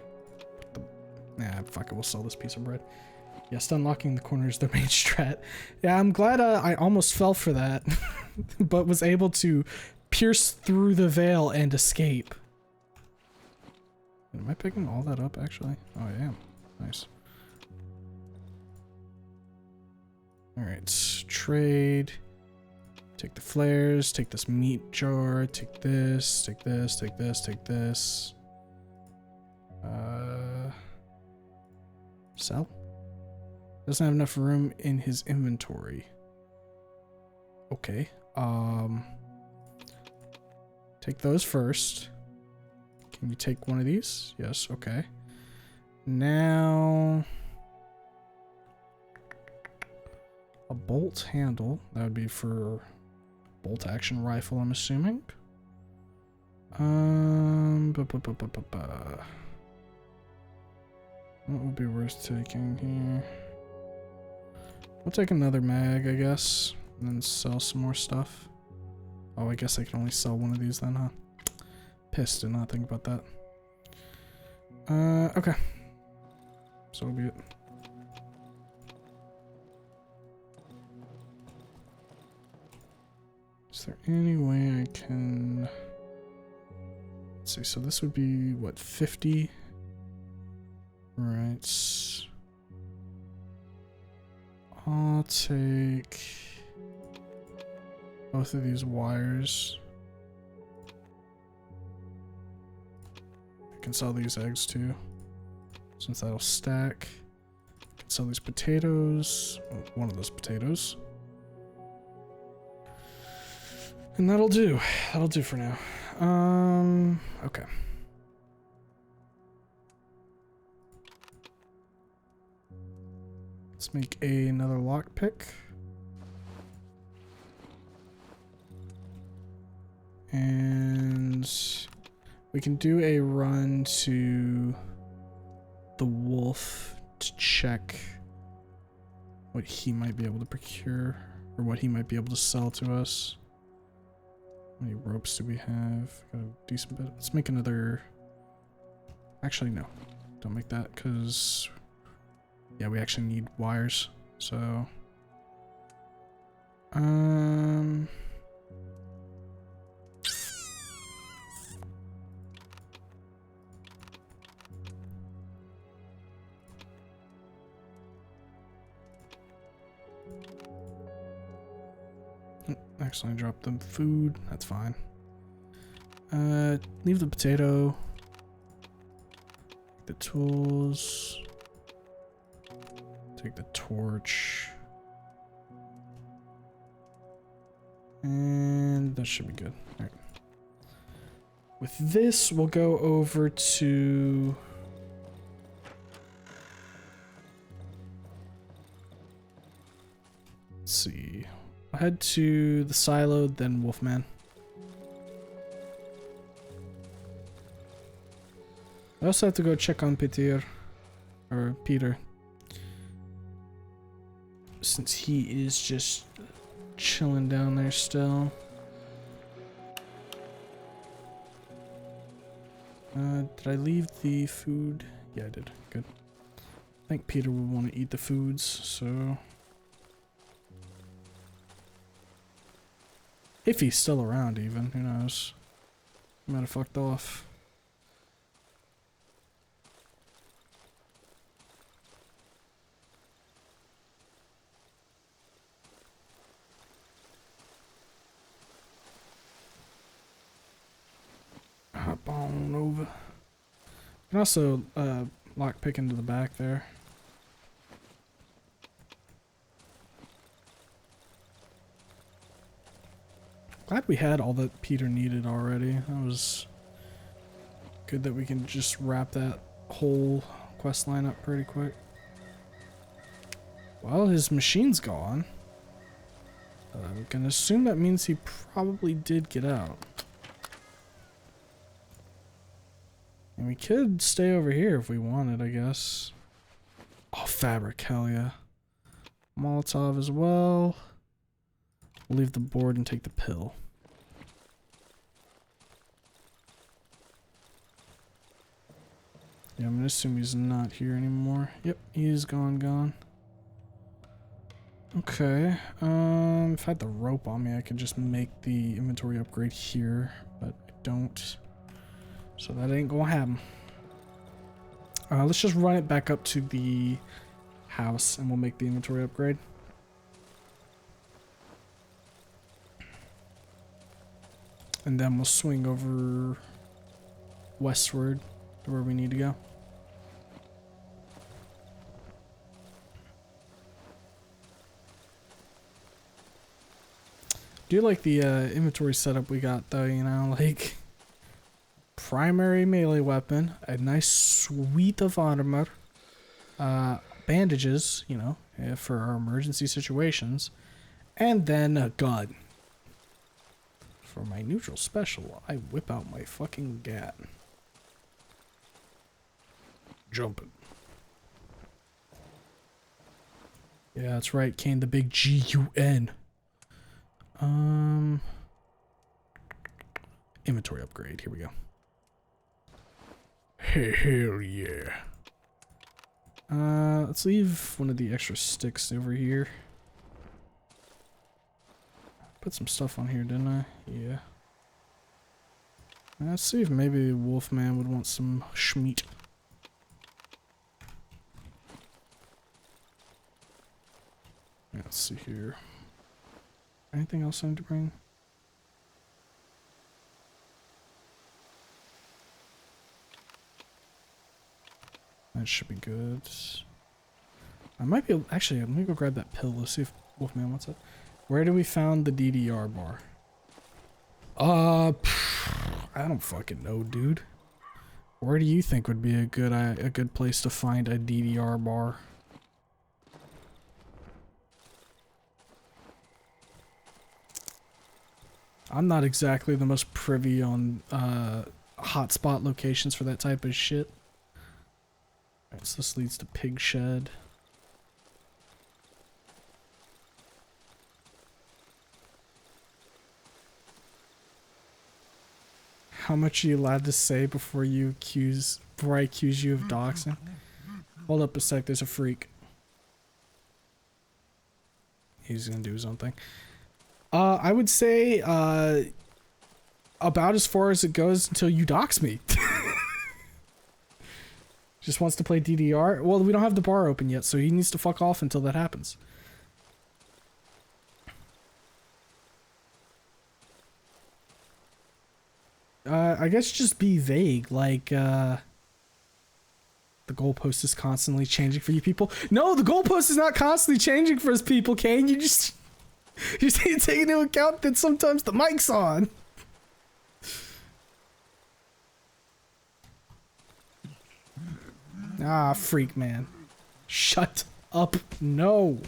Nah, fuck it, we'll sell this piece of bread. Yes, unlocking the corner is the main strat. Yeah, I'm glad I almost fell for that, but was able to pierce through the veil and escape. Am I picking all that up, actually? Oh, I am. Nice. Alright, trade. Take the flares, take this meat jar, take this, take this, take this, take this. Sell? Doesn't have enough room in his inventory. Okay. Take those first. Can you take one of these? Yes, okay. Now a bolt handle. That would be for bolt action rifle, I'm assuming. What would be worth taking here? We'll take another mag, I guess, and then sell some more stuff. Oh, I guess I can only sell one of these then, huh? Pissed, did not think about that. Okay. So be it. Is there any way I can... Let's see, so this would be, what, 50? Right. I'll take both of these wires. I can sell these eggs too, since that'll stack. I can sell these potatoes, one of those potatoes. And that'll do. That'll do for now. Okay. Let's make another lockpick. And we can do a run to the wolf to check what he might be able to procure, or what he might be able to sell to us. How many ropes do we have? Got a decent bit. Let's make another... Actually, no. Don't make that, because... Yeah, we actually need wires, so... Accidentally dropped the food. That's fine. Leave the potato. The tools. Take the torch. And that should be good. All right. With this, we'll go over to... Let's see. I'll head to the silo, then Wolfman. I also have to go check on Peter. Or Peter. Since he is just chilling down there still. Did I leave the food? Yeah, I did. Good. I think Peter would want to eat the foods, so... If he's still around even, who knows? He might have fucked off. Hop on over. You can also lockpick into the back there. Glad we had all that Peter needed already. That was good that we can just wrap that whole quest line up pretty quick. Well, his machine's gone. I'm gonna assume that means he probably did get out. And we could stay over here if we wanted, I guess. Oh, fabric, hell yeah. Molotov as well. We'll leave the board and take the pill. Yeah, I'm gonna assume he's not here anymore. Yep, he's gone. Okay, if I had the rope on me, I could just make the inventory upgrade here, but I don't. So that ain't gonna happen. Let's just run it back up to the house and we'll make the inventory upgrade. And then we'll swing over westward to where we need to go. Do like the inventory setup we got though, you know, like primary melee weapon, a nice suite of armor, bandages, you know, for our emergency situations, and then a gun. For my neutral special, I whip out my fucking gat. Jumping. Yeah, that's right, Kane, the big G-U-N. Inventory upgrade, here we go. Hell yeah. Let's leave one of the extra sticks over here. Put some stuff on here, didn't I? Yeah. Let's see if maybe Wolfman would want some schmeat. Let's see here. Anything else I need to bring? That should be good. I might be able, actually, let me go grab that pill. Let's see if Wolfman wants it. Where do we found the DDR bar? I don't fucking know, dude. Where do you think would be a good place to find a DDR bar? I'm not exactly the most privy on hotspot locations for that type of shit. Alright, so this leads to Pig Shed. How much are you allowed to say before I accuse you of doxing? Hold up a sec, there's a freak. He's gonna do his own thing. I would say about as far as it goes until you dox me. Just wants to play DDR. Well, we don't have the bar open yet, so he needs to fuck off until that happens. I guess just be vague, like, the goalpost is constantly changing for you people. No, the goalpost is not constantly changing for us people, Kane. You just... You see, take into account that sometimes the mic's on. Ah, freak man. Shut up. No.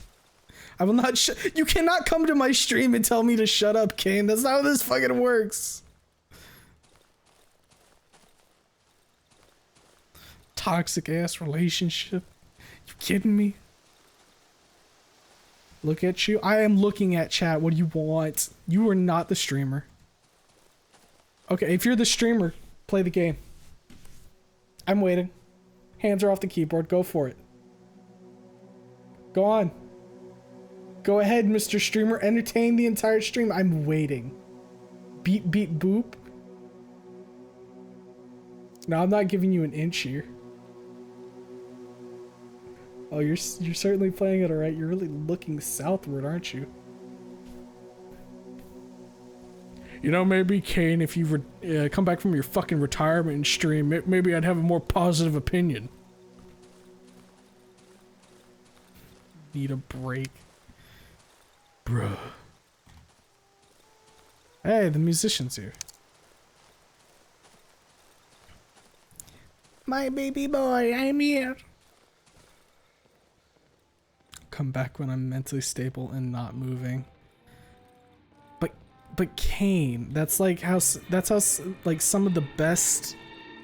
I will not you cannot come to my stream and tell me to shut up, Kane. That's not how this fucking works. Toxic ass relationship. You kidding me? Look at you. I am looking at chat. What do you want? You are not the streamer. Okay, if you're the streamer, play the game. I'm waiting. Hands are off the keyboard. Go for it. Go on. Go ahead, Mr. Streamer. Entertain the entire stream. I'm waiting. Beep, beep, boop. No, I'm not giving you an inch here. Oh, you're certainly playing it alright. You're really looking southward, aren't you? You know, maybe, Kane, if you come back from your fucking retirement and stream, maybe I'd have a more positive opinion. Need a break. Bruh. Hey, the musician's here. My baby boy, I'm here. Come back when I'm mentally stable and not moving. But Kane, that's how like some of the best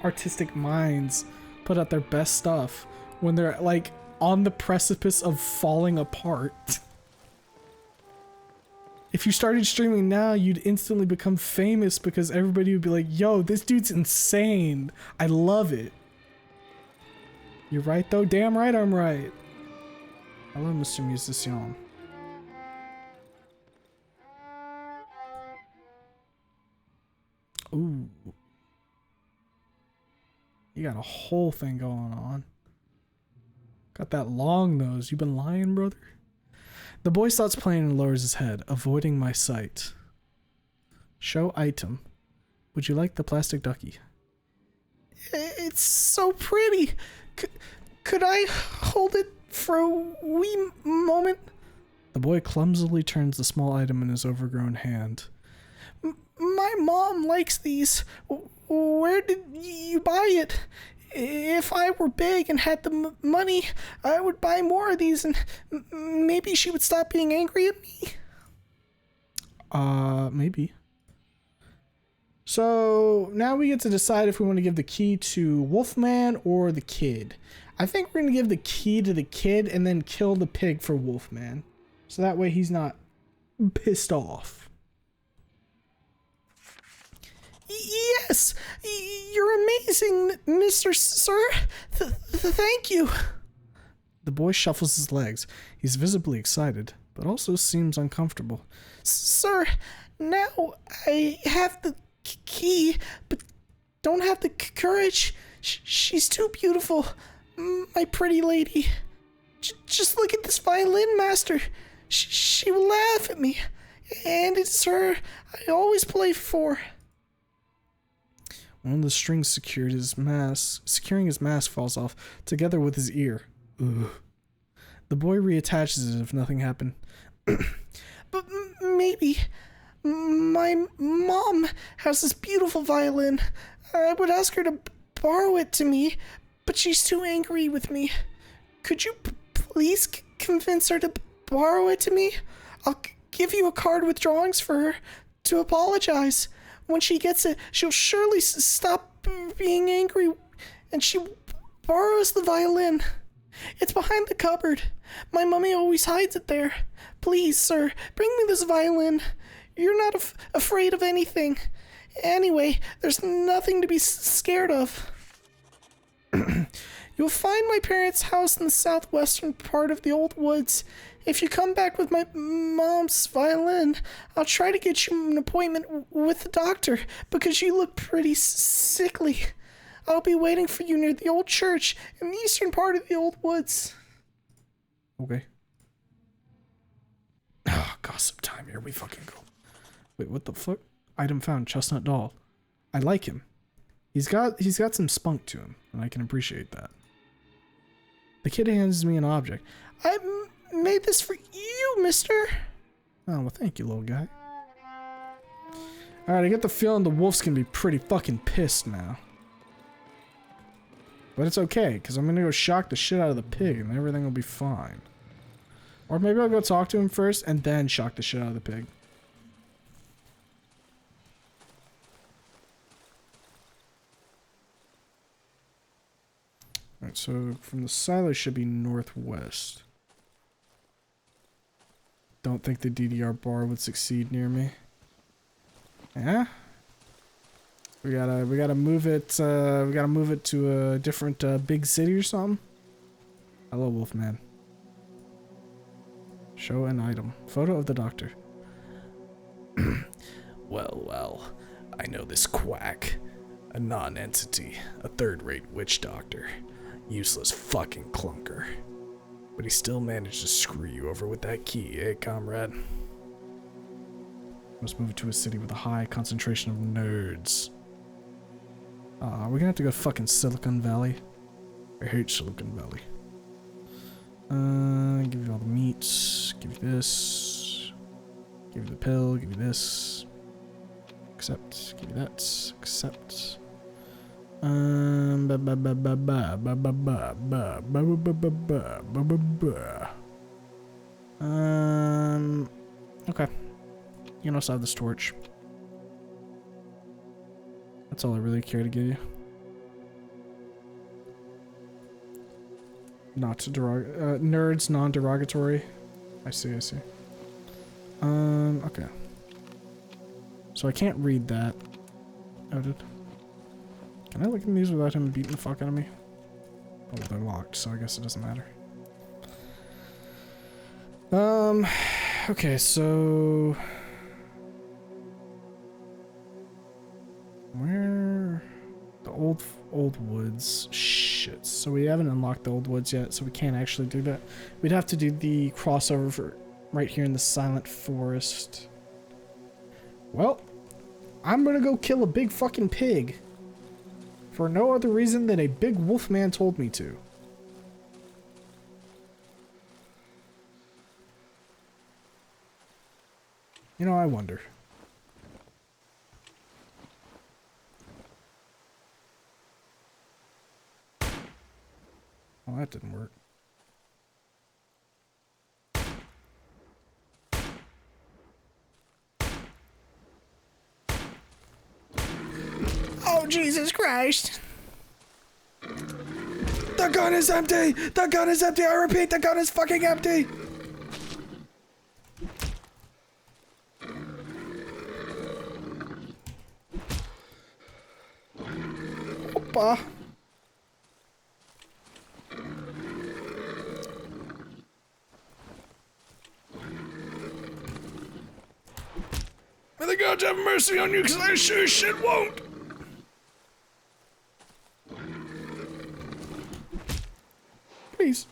artistic minds put out their best stuff when they're like on the precipice of falling apart. If you started streaming now, you'd instantly become famous because everybody would be like, yo, this dude's insane. I love it. You're right though? Damn right I'm right. Hello, Mr. Musician. Ooh. You got a whole thing going on. Got that long nose. You been lying, brother? The boy stops playing and lowers his head, avoiding my sight. Show item. Would you like the plastic ducky? It's so pretty. Could I hold it for a wee moment? The boy clumsily turns the small item in his overgrown hand. My mom likes these. Where did you buy it? If I were big and had the money, I would buy more of these and maybe she would stop being angry at me. Maybe. So now we get to decide if we want to give the key to Wolfman or the kid. I think we're going to give the key to the kid and then kill the pig for Wolfman. So that way he's not pissed off. Yes, you're amazing, Mr. Sir. Thank you. The boy shuffles his legs. He's visibly excited, but also seems uncomfortable. Sir, now I have the key, but don't have the courage. She's too beautiful, my pretty lady. Just look at this violin master. She will laugh at me, and it's her I always play for. One of the strings securing his mask falls off, together with his ear. Ugh. The boy reattaches it as if nothing happened. But maybe my mom has this beautiful violin. I would ask her to borrow it to me, but she's too angry with me. Could you please convince her to borrow it to me? I'll give you a card with drawings for her to apologize. When she gets it, she'll surely stop being angry, and she borrows the violin. It's behind the cupboard. My mummy always hides it there. Please, sir, bring me this violin. You're not afraid of anything. Anyway, there's nothing to be scared of. You'll find my parents' house in the southwestern part of the old woods. If you come back with my mom's violin, I'll try to get you an appointment with the doctor because you look pretty sickly. I'll be waiting for you near the old church in the eastern part of the old woods. Okay. Ah, gossip time. Here we fucking go. Wait, what the fuck? Item found, chestnut doll. I like him. He's got some spunk to him, and I can appreciate that. The kid hands me an object. I made this for you, mister. Oh, well, thank you, little guy. Alright, I get the feeling the wolf's gonna be pretty fucking pissed now. But it's okay, because I'm gonna go shock the shit out of the pig and everything will be fine. Or maybe I'll go talk to him first and then shock the shit out of the pig. Alright, so from the silo should be northwest. Don't think the DDR bar would succeed near me. Yeah? We gotta move it to a different big city or something. Hello, Wolfman. Show an item. Photo of the doctor. Well, I know this quack. A non-entity. A third-rate witch doctor. Useless fucking clunker. But he still managed to screw you over with that key, eh, comrade? Must move to a city with a high concentration of nerds. We're gonna have to go fucking Silicon Valley. I hate Silicon Valley. Give you all the meats. Give you this. Give you the pill. Give you this. Accept. Give you that. Accept. Okay. You can also have this torch. That's all I really care to give you. Not to nerds, non-derogatory. I see. Okay. So I can't read that. Noted. Can I look in these without him beating the fuck out of me? Oh, they're locked, so I guess it doesn't matter. Okay, so... Where... The old woods. Shit. So we haven't unlocked the old woods yet, so we can't actually do that. We'd have to do the crossover for right here in the Silent Forest. Well, I'm gonna go kill a big fucking pig. For no other reason than a big wolf man told me to. You know, I wonder. Well, that didn't work. Oh, Jesus Christ. The gun is empty! The gun is empty! I repeat, the gun is fucking empty! Opa. May the gods have mercy on you, because I sure as shit won't! Please.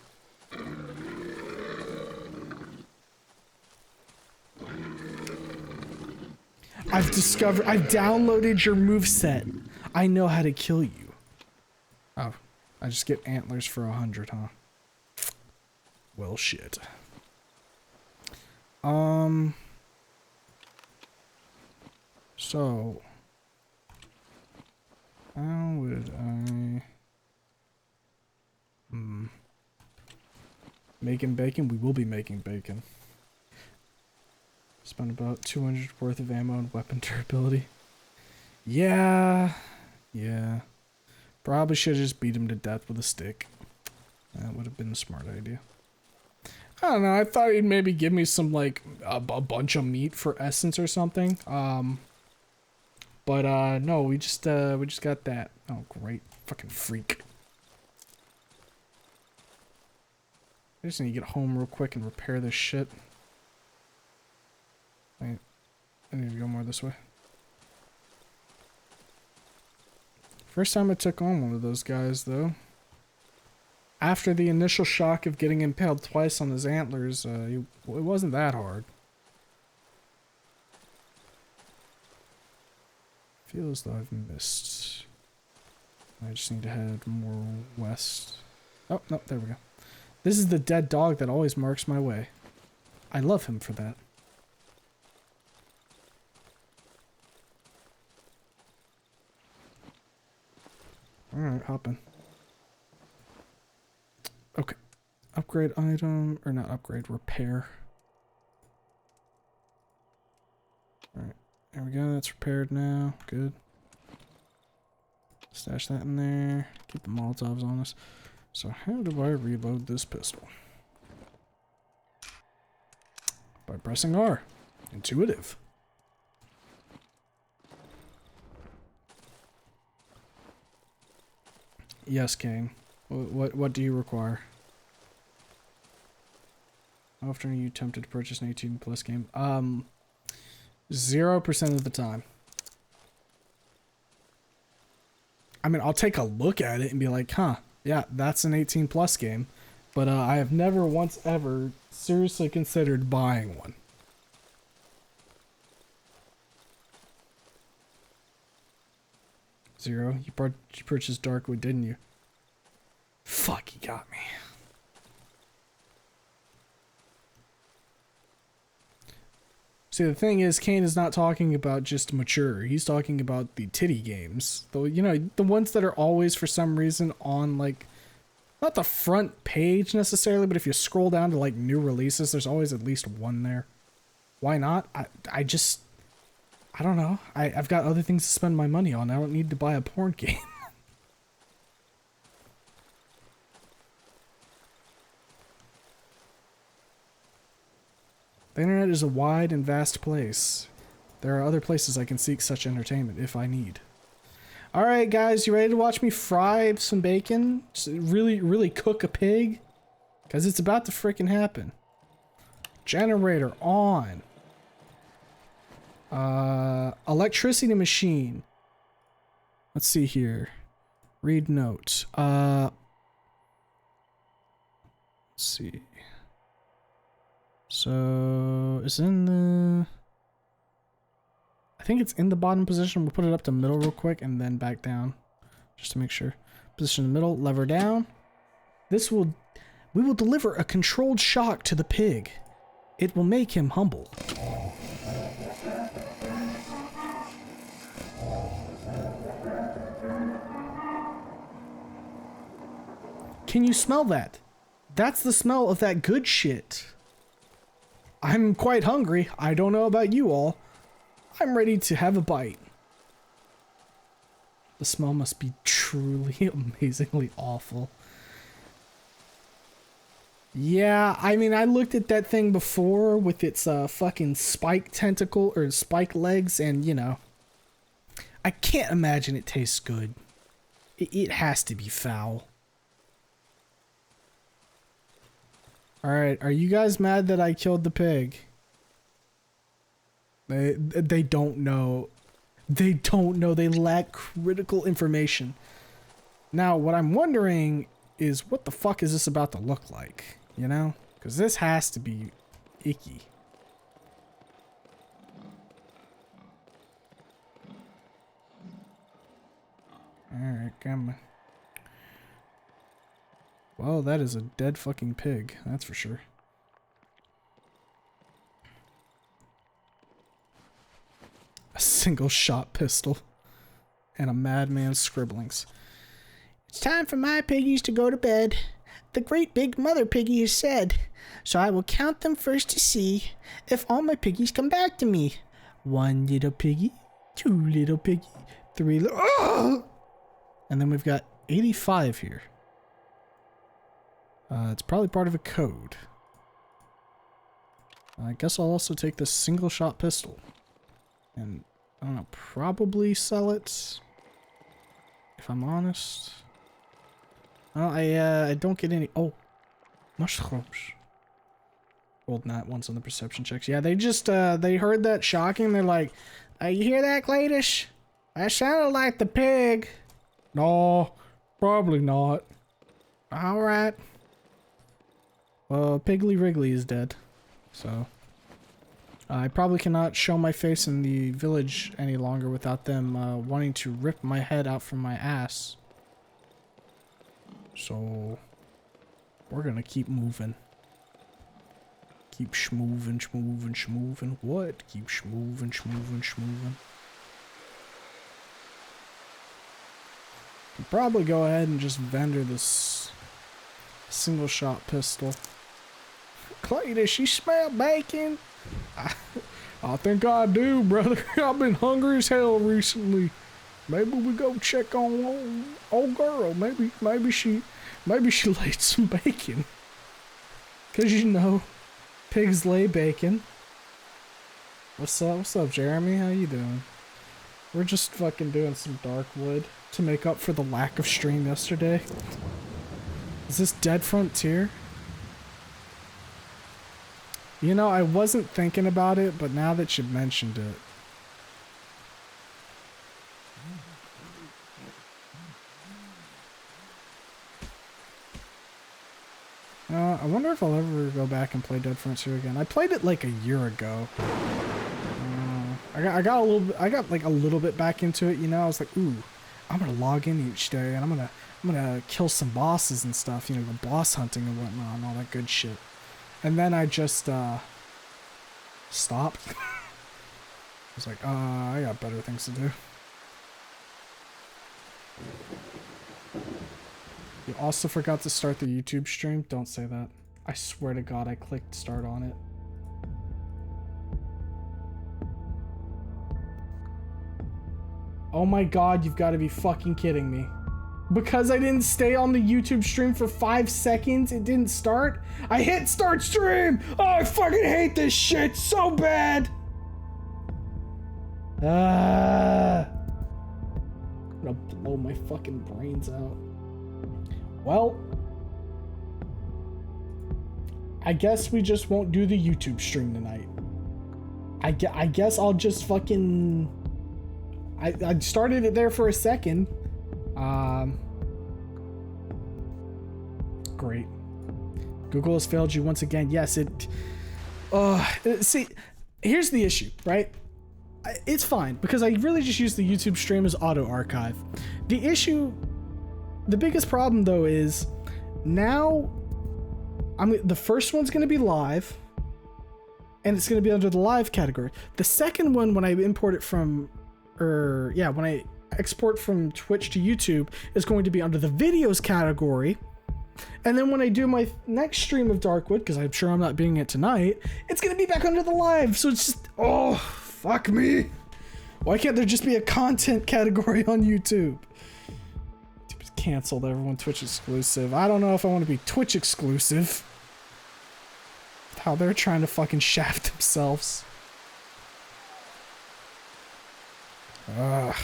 I've downloaded your moveset. I know how to kill you. Oh, I just get antlers for 100, huh? Well, shit. So, how would I... Making bacon? We will be making bacon. Spend about 200 worth of ammo and weapon durability. Yeah. Probably should have just beat him to death with a stick. That would have been a smart idea. I don't know, I thought he'd maybe give me some, like, a bunch of meat for essence or something. But no, we just got that. Oh, great. Fucking freak. I just need to get home real quick and repair this shit. Wait, I need to go more this way. First time I took on one of those guys, though. After the initial shock of getting impaled twice on his antlers, it wasn't that hard. Feels though I've missed. I just need to head more west. Oh, no, there we go. This is the dead dog that always marks my way. I love him for that. Alright, hop in. Okay. Upgrade item, or not upgrade, repair. Alright, there we go, that's repaired now. Good. Stash that in there. Keep the Molotovs on us. So how do I reload this pistol? By pressing R. Intuitive. Yes, Kane. What do you require? How often are you tempted to purchase an 18 plus game? 0% of the time. I mean, I'll take a look at it and be like, huh, yeah, that's an 18 plus game. But I have never once ever seriously considered buying one. Zero. You purchased Darkwood, didn't you? Fuck, you got me. See, the thing is, Kane is not talking about just mature. He's talking about the titty games. Though, you know, the ones that are always, for some reason, on, like, not the front page necessarily, but if you scroll down to, like, new releases, there's always at least one there. Why not? I don't know. I've got other things to spend my money on. I don't need to buy a porn game. The internet is a wide and vast place. There are other places I can seek such entertainment if I need. Alright guys, you ready to watch me fry some bacon? Just really cook a pig? Because it's about to freaking happen. Generator on. Electricity machine. Let's see here. Read note. Let's see. So, it's in the... I think it's in the bottom position. We'll put it up to middle real quick and then back down. Just to make sure. Position in the middle, lever down. We will deliver a controlled shock to the pig. It will make him humble. Can you smell that? That's the smell of that good shit. I'm quite hungry. I don't know about you all. I'm ready to have a bite. The smell must be truly amazingly awful. Yeah, I mean, I looked at that thing before with its fucking spike tentacle or spike legs, and you know, I can't imagine it tastes good. It has to be foul. Alright, are you guys mad that I killed the pig? They don't know. They don't know. They lack critical information. Now, what I'm wondering is what the fuck is this about to look like? You know? Because this has to be icky. Alright, come on. Well, that is a dead fucking pig, that's for sure. A single shot pistol. And a madman's scribblings. It's time for my piggies to go to bed. The great big mother piggy has said. So I will count them first to see if all my piggies come back to me. 1 little piggy, 2 little piggy, 3 little... Oh! And then we've got 85 here. It's probably part of a code. I guess I'll also take this single shot pistol. And, I don't know, probably sell it. If I'm honest. Well, I don't get any... Oh. Mushrooms. Rolled nat once on the perception checks. Yeah, they just, they heard that shocking. They're like, you hear that, Claydish? That sounded like the pig. No, probably not. Alright. Well, Piggly Wriggly is dead. So... I probably cannot show my face in the village any longer without them wanting to rip my head out from my ass. So, we're gonna keep moving. Keep schmoovin', schmoovin', schmoovin'. What? Keep schmoovin', schmoovin', schmoovin'. I'll probably go ahead and just vendor this single shot pistol. Clay, does she smell bacon? I think I do, brother. I've been hungry as hell recently. Maybe we go check on old girl. Maybe she laid some bacon. 'Cause you know, pigs lay bacon. What's up? What's up, Jeremy? How you doing? We're just fucking doing some Darkwood to make up for the lack of stream yesterday. Is this Dead Frontier? You know, I wasn't thinking about it, but now that you mentioned it. I wonder if I'll ever go back and play Dead Frontier again. I played it like a year ago. I got like a little bit back into it, you know. I was like, ooh, I'm gonna log in each day and I'm gonna kill some bosses and stuff, you know, the boss hunting and whatnot and all that good shit. And then I just stopped. I was like, I got better things to do. You also forgot to start the YouTube stream? Don't say that. I swear to God I clicked start on it. Oh my God, you've got to be fucking kidding me. Because I didn't stay on the YouTube stream for 5 seconds, it didn't start? I hit start stream! Oh, I fucking hate this shit so bad! I'm gonna blow my fucking brains out. Well, I guess we just won't do the YouTube stream tonight. I guess I'll just fucking... I started it there for a second. Great. Google has failed you once again. Yes, it... see, here's the issue, right? It's fine, because I really just use the YouTube stream as auto-archive. The issue... The biggest problem, though, is now the first one's going to be live, and it's going to be under the live category. The second one, when I import it from, when I export from Twitch to YouTube, is going to be under the videos category. And then when I do my next stream of Darkwood, because I'm sure I'm not doing it tonight, it's going to be back under the live. So it's just, oh, fuck me. Why can't there just be a content category on YouTube? Canceled everyone Twitch exclusive. I don't know if I want to be Twitch exclusive. How they're trying to fucking shaft themselves. Ugh.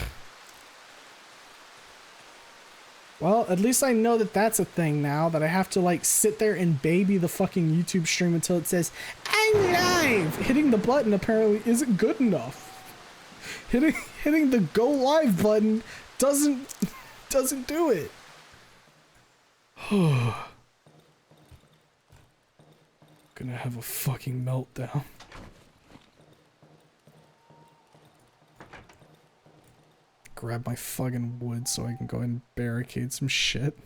Well, at least I know that that's a thing now, that I have to like sit there and baby the fucking YouTube stream until it says I'm live. Hitting the button apparently isn't good enough. Hitting the go live button doesn't do it. Gonna have a fucking meltdown. Grab my fucking wood so I can go ahead and barricade some shit.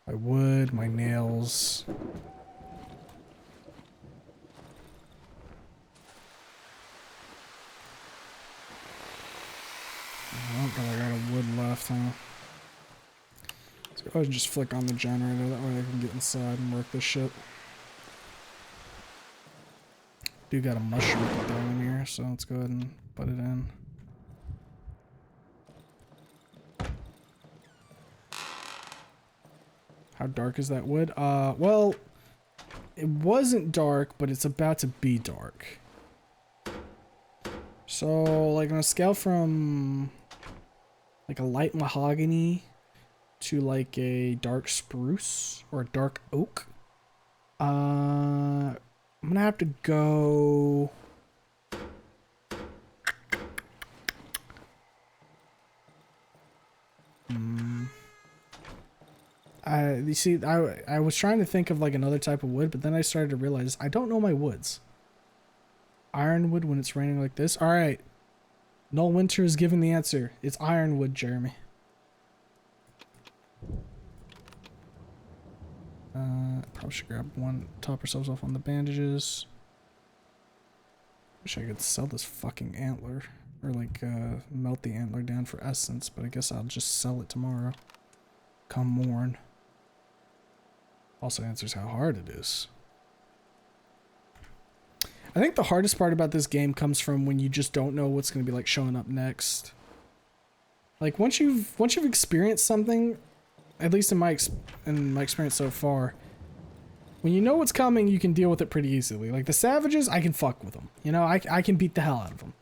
My wood, my nails. Oh, but I got a wood left, huh? Let's go ahead and just flick on the generator, that way I can get inside and work this shit. Do got a mushroom put down in here, so let's go ahead and put it in. How dark is that wood? Well, it wasn't dark, but it's about to be dark. So, like on a scale from like a light mahogany to like a dark spruce or a dark oak, I'm gonna have to go you see, I was trying to think of like another type of wood, but then I started to realize I don't know my woods. Ironwood when it's raining like this. All right, Null Winter is given the answer. It's ironwood, Jeremy. Probably should grab one. Top ourselves off on the bandages. Wish I could sell this fucking antler Or like melt the antler down for essence, but I guess I'll just sell it tomorrow. Come morn. Also answers how hard it is. I think the hardest part about this game comes from when you just don't know what's going to be like showing up next. Like once you've experienced something, at least in my experience so far, when you know what's coming, you can deal with it pretty easily. Like the savages, I can fuck with them. You know, I can beat the hell out of them.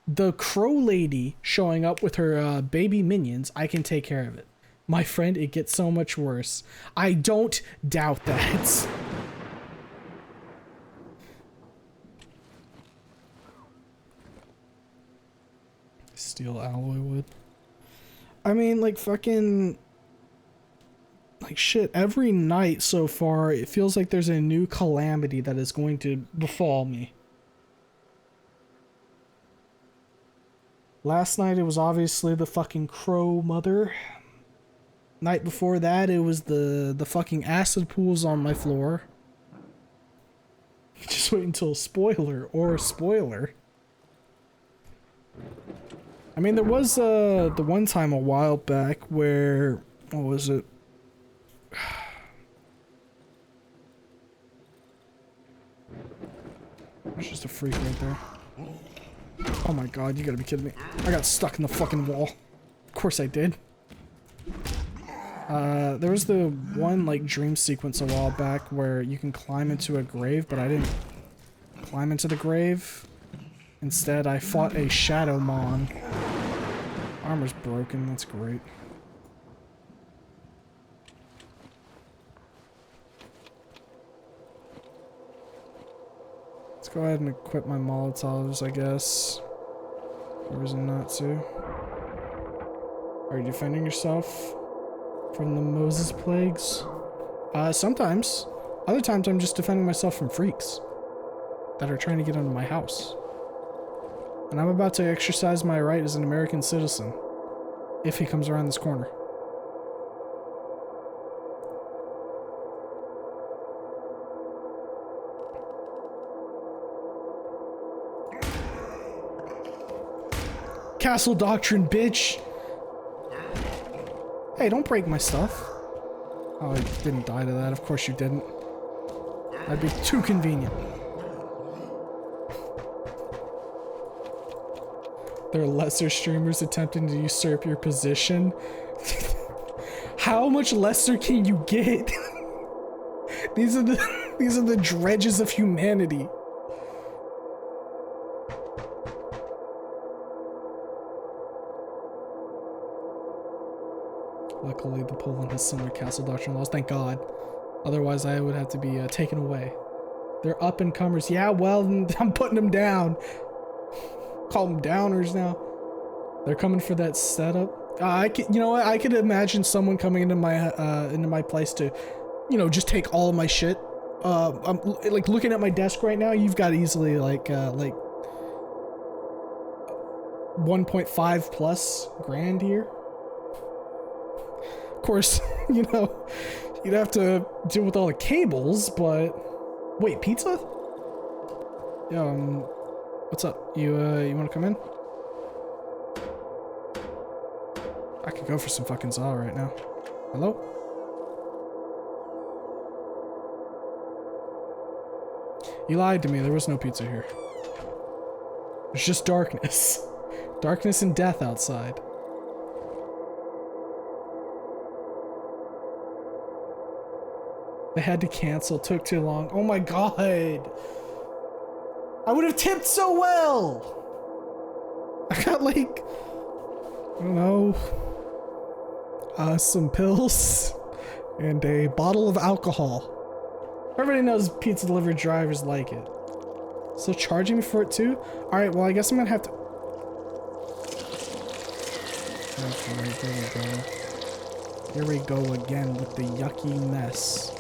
The crow lady showing up with her baby minions, I can take care of it. My friend, it gets so much worse. I don't doubt that. Steel alloy wood. I mean, like fucking... Like shit, every night so far, it feels like there's a new calamity that is going to befall me. Last night it was obviously the fucking crow mother. Night before that it was the fucking acid pools on my floor. Just wait until spoiler or spoiler. I mean, there was the one time a while back where, what was it? There's just a freak right there. Oh my god, you gotta be kidding me. I got stuck in the fucking wall. Of course I did. There was the one, like, dream sequence a while back where you can climb into a grave, but I didn't climb into the grave. Instead, I fought a shadow mon. Armor's broken, that's great. Let's go ahead and equip my Molotovs, I guess. No reason not to. Are you defending yourself from the Moses plagues? Sometimes. Other times I'm just defending myself from freaks that are trying to get into my house. And I'm about to exercise my right as an American citizen if he comes around this corner. Castle doctrine, bitch! Hey, don't break my stuff. Oh, I didn't die to that. Of course you didn't. That'd be too convenient. There are lesser streamers attempting to usurp your position. How much lesser can you get? These are the dredges of humanity. Luckily, the Poland has similar castle doctrine laws. Thank God. Otherwise, I would have to be taken away. They're up-and-comers. Yeah, well, I'm putting them down. Call them downers now. They're coming for that setup. You know what? I could imagine someone coming into my place to, you know, just take all of my shit. I'm like looking at my desk right now. You've got easily like 1.5 plus grand here. Of course, you know, you'd have to deal with all the cables, but wait, pizza? Yeah, what's up? You want to come in? I could go for some fucking Zaw right now. Hello? You lied to me. There was no pizza here. There's just darkness. Darkness and death outside. They had to cancel. Took too long. Oh my god. I would have tipped so well. I got like, I don't know, some pills and a bottle of alcohol. Everybody knows pizza delivery drivers like it. Still charging me for it too? Alright, well I guess I'm gonna have to... Okay, here we go. Here we go again with the yucky mess.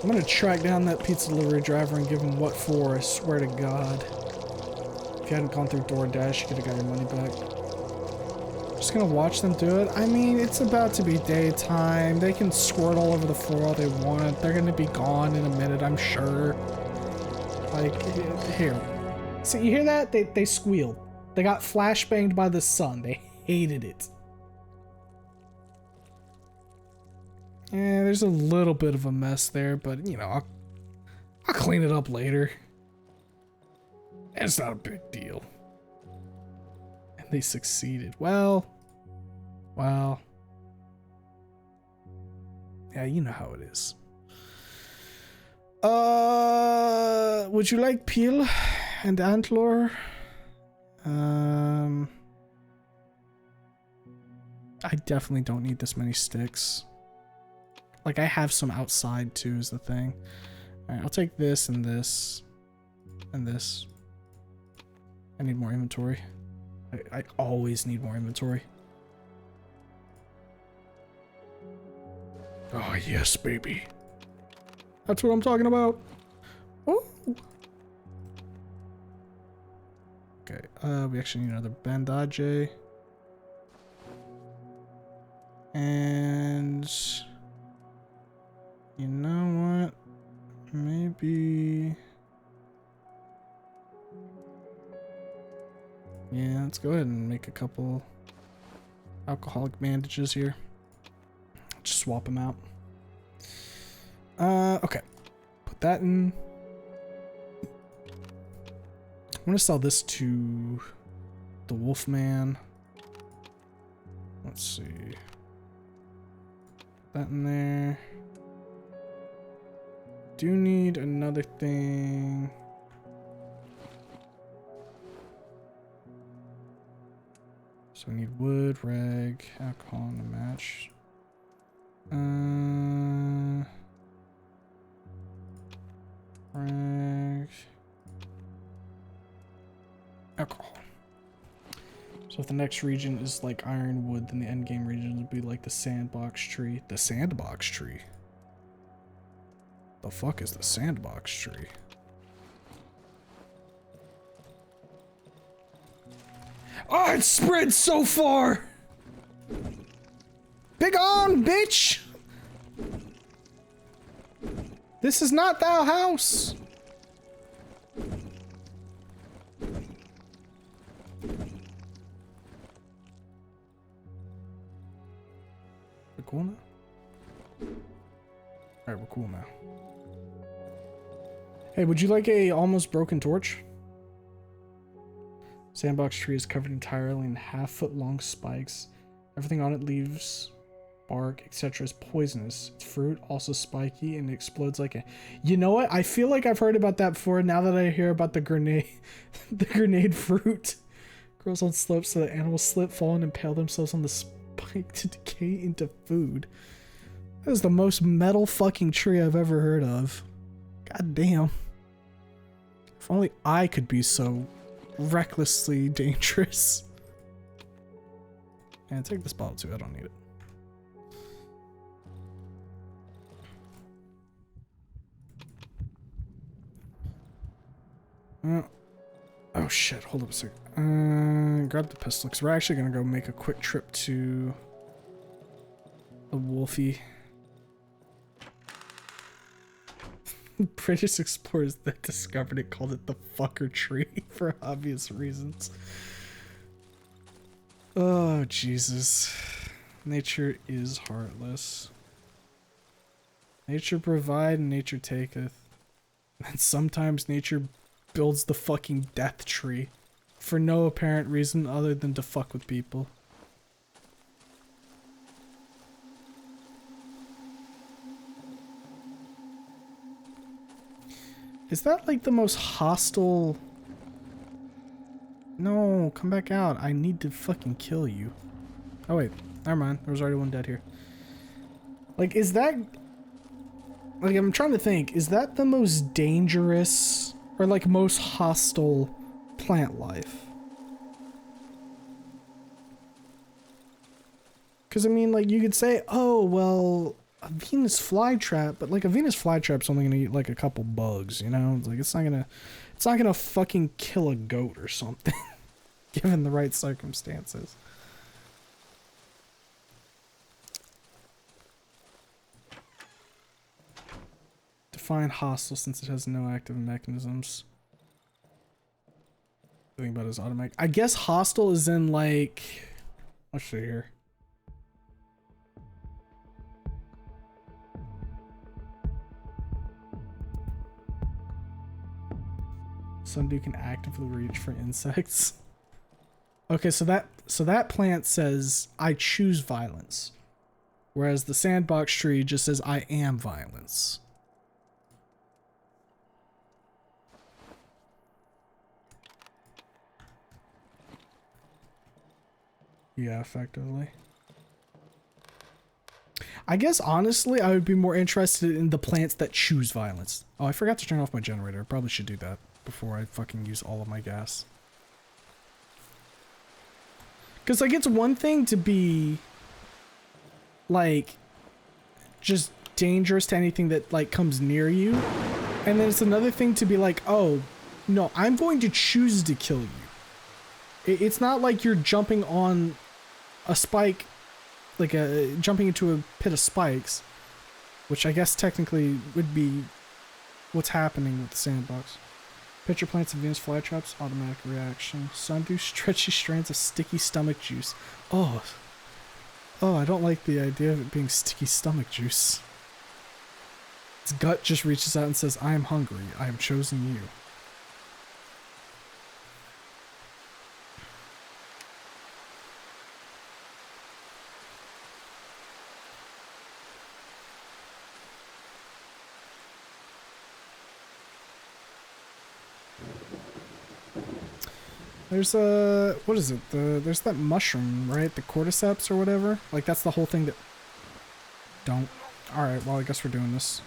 I'm gonna track down that pizza delivery driver and give him what for, I swear to God. If you hadn't gone through DoorDash, you could've got your money back. Just gonna watch them do it. I mean, it's about to be daytime. They can squirt all over the floor all they want. They're gonna be gone in a minute, I'm sure. Like, here. See, you hear that? They squealed. They got flashbanged by the sun. They hated it. Yeah, there's a little bit of a mess there, but, you know, I'll clean it up later. It's not a big deal. And they succeeded. Well. Yeah, you know how it is. Would you like peel and antler? I definitely don't need this many sticks. Like, I have some outside too, is the thing. Alright, I'll take this and this. And this. I need more inventory. I always need more inventory. Oh, yes, baby. That's what I'm talking about. Oh. Okay, we actually need another bandage. And you know what? Maybe. Yeah, let's go ahead and make a couple alcoholic bandages here. Just swap them out. Okay. Put that in. I'm gonna sell this to the Wolfman. Let's see. That in there. Do need another thing. So we need wood, rag, alcohol, and a match. Rag. Alcohol. So if the next region is like ironwood, then the endgame region would be like the sandbox tree. The sandbox tree? The fuck is the sandbox tree? Oh, it spread so far! Big on, bitch! This is not thou house! We're cool now? Alright, we're cool now. Hey, would you like a almost broken torch? Sandbox tree is covered entirely in half-foot-long spikes. Everything on it, leaves, bark, etc. is poisonous. Its fruit also spiky and it explodes like a... You know what? I feel like I've heard about that before now that I hear about the grenade... the grenade fruit. Grows on slopes so that animals slip, fall, and impale themselves on the spike to decay into food. That is the most metal fucking tree I've ever heard of. God damn. If only I could be so recklessly dangerous. And take this bottle too, I don't need it. Oh shit, hold up a sec. Grab the pistol, because we're actually gonna go make a quick trip to the Wolfie. British explorers that discovered it called it the fucker tree for obvious reasons. Oh, Jesus. Nature is heartless. Nature provide and nature taketh. And sometimes nature builds the fucking death tree for no apparent reason other than to fuck with people. Is that like the most hostile... No, come back out. I need to fucking kill you. Oh wait, never mind. There was already one dead here. Like, is that... Like, I'm trying to think. Is that the most dangerous or like most hostile plant life? Because I mean, like, you could say, oh, well... a Venus flytrap, but like a Venus flytrap's only gonna eat like a couple bugs, you know? It's like it's not gonna fucking kill a goat or something, given the right circumstances. define hostile since it has no active mechanisms. Think about his automatic. I guess hostile is in like, let's see here. Sundew can actively reach for insects. Okay, so that plant says I choose violence, whereas the sandbox tree just says I am violence. Yeah, effectively. I guess honestly, I would be more interested in the plants that choose violence. Oh, I forgot to turn off my generator. Probably should do that before I fucking use all of my gas. Because, like, it's one thing to be, like, just dangerous to anything that, like, comes near you. And then it's another thing to be like, oh, no, I'm going to choose to kill you. It's not like you're jumping on a spike, like jumping into a pit of spikes, which I guess technically would be what's happening with the sandbox. Pitcher plants of Venus flytraps, automatic reaction. Sundew stretchy strands of sticky stomach juice. Oh, I don't like the idea of it being sticky stomach juice. Its gut just reaches out and says, I am hungry. I have chosen you. There's what is it? There's that mushroom, right? The cordyceps or whatever. Like that's the whole thing that. Don't. All right. Well, I guess we're doing this.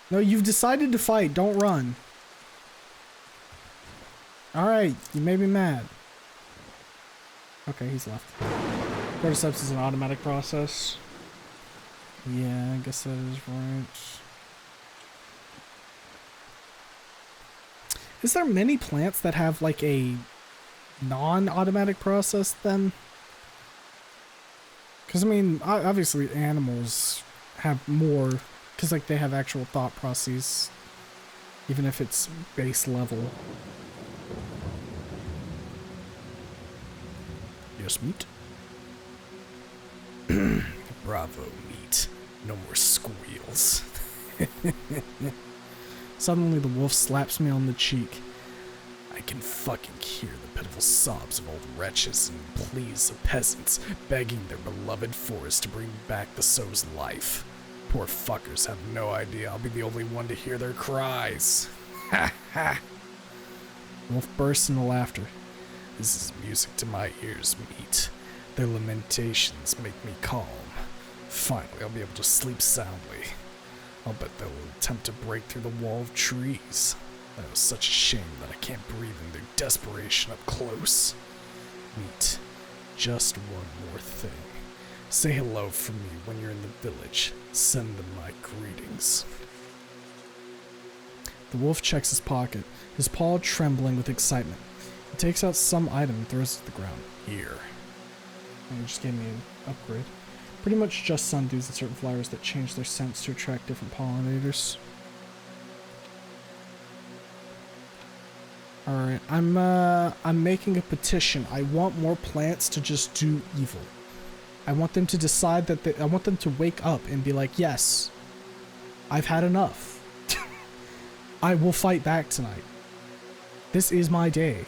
No, you've decided to fight. Don't run. All right. You made me mad. Okay, he's left. Cordyceps is an automatic process. Yeah, I guess that is right. Is there many plants that have like a non-automatic process then? Because I mean, obviously animals have more, because like they have actual thought processes, even if it's base level. Yes, meat. Bravo, meat. No more squeals. Suddenly the wolf slaps me on the cheek. I can fucking hear the pitiful sobs of old wretches and pleas of peasants begging their beloved forest to bring back the sow's life. Poor fuckers have no idea I'll be the only one to hear their cries. Ha ha! Wolf bursts into laughter. This is music to my ears, meat. Their lamentations make me calm. Finally, I'll be able to sleep soundly. I'll bet they'll attempt to break through the wall of trees. That was such a shame that I can't breathe in their desperation up close. Meat, just one more thing. Say hello from me when you're in the village. Send them my greetings. The wolf checks his pocket, his paw trembling with excitement. He takes out some item and throws it to the ground. Here. And he just gave me an upgrade. Pretty much just sundews and certain flowers that change their scents to attract different pollinators. Alright, I'm making a petition. I want more plants to just do evil. I want them to decide that I want them to wake up and be like, yes, I've had enough. I will fight back tonight. This is my day.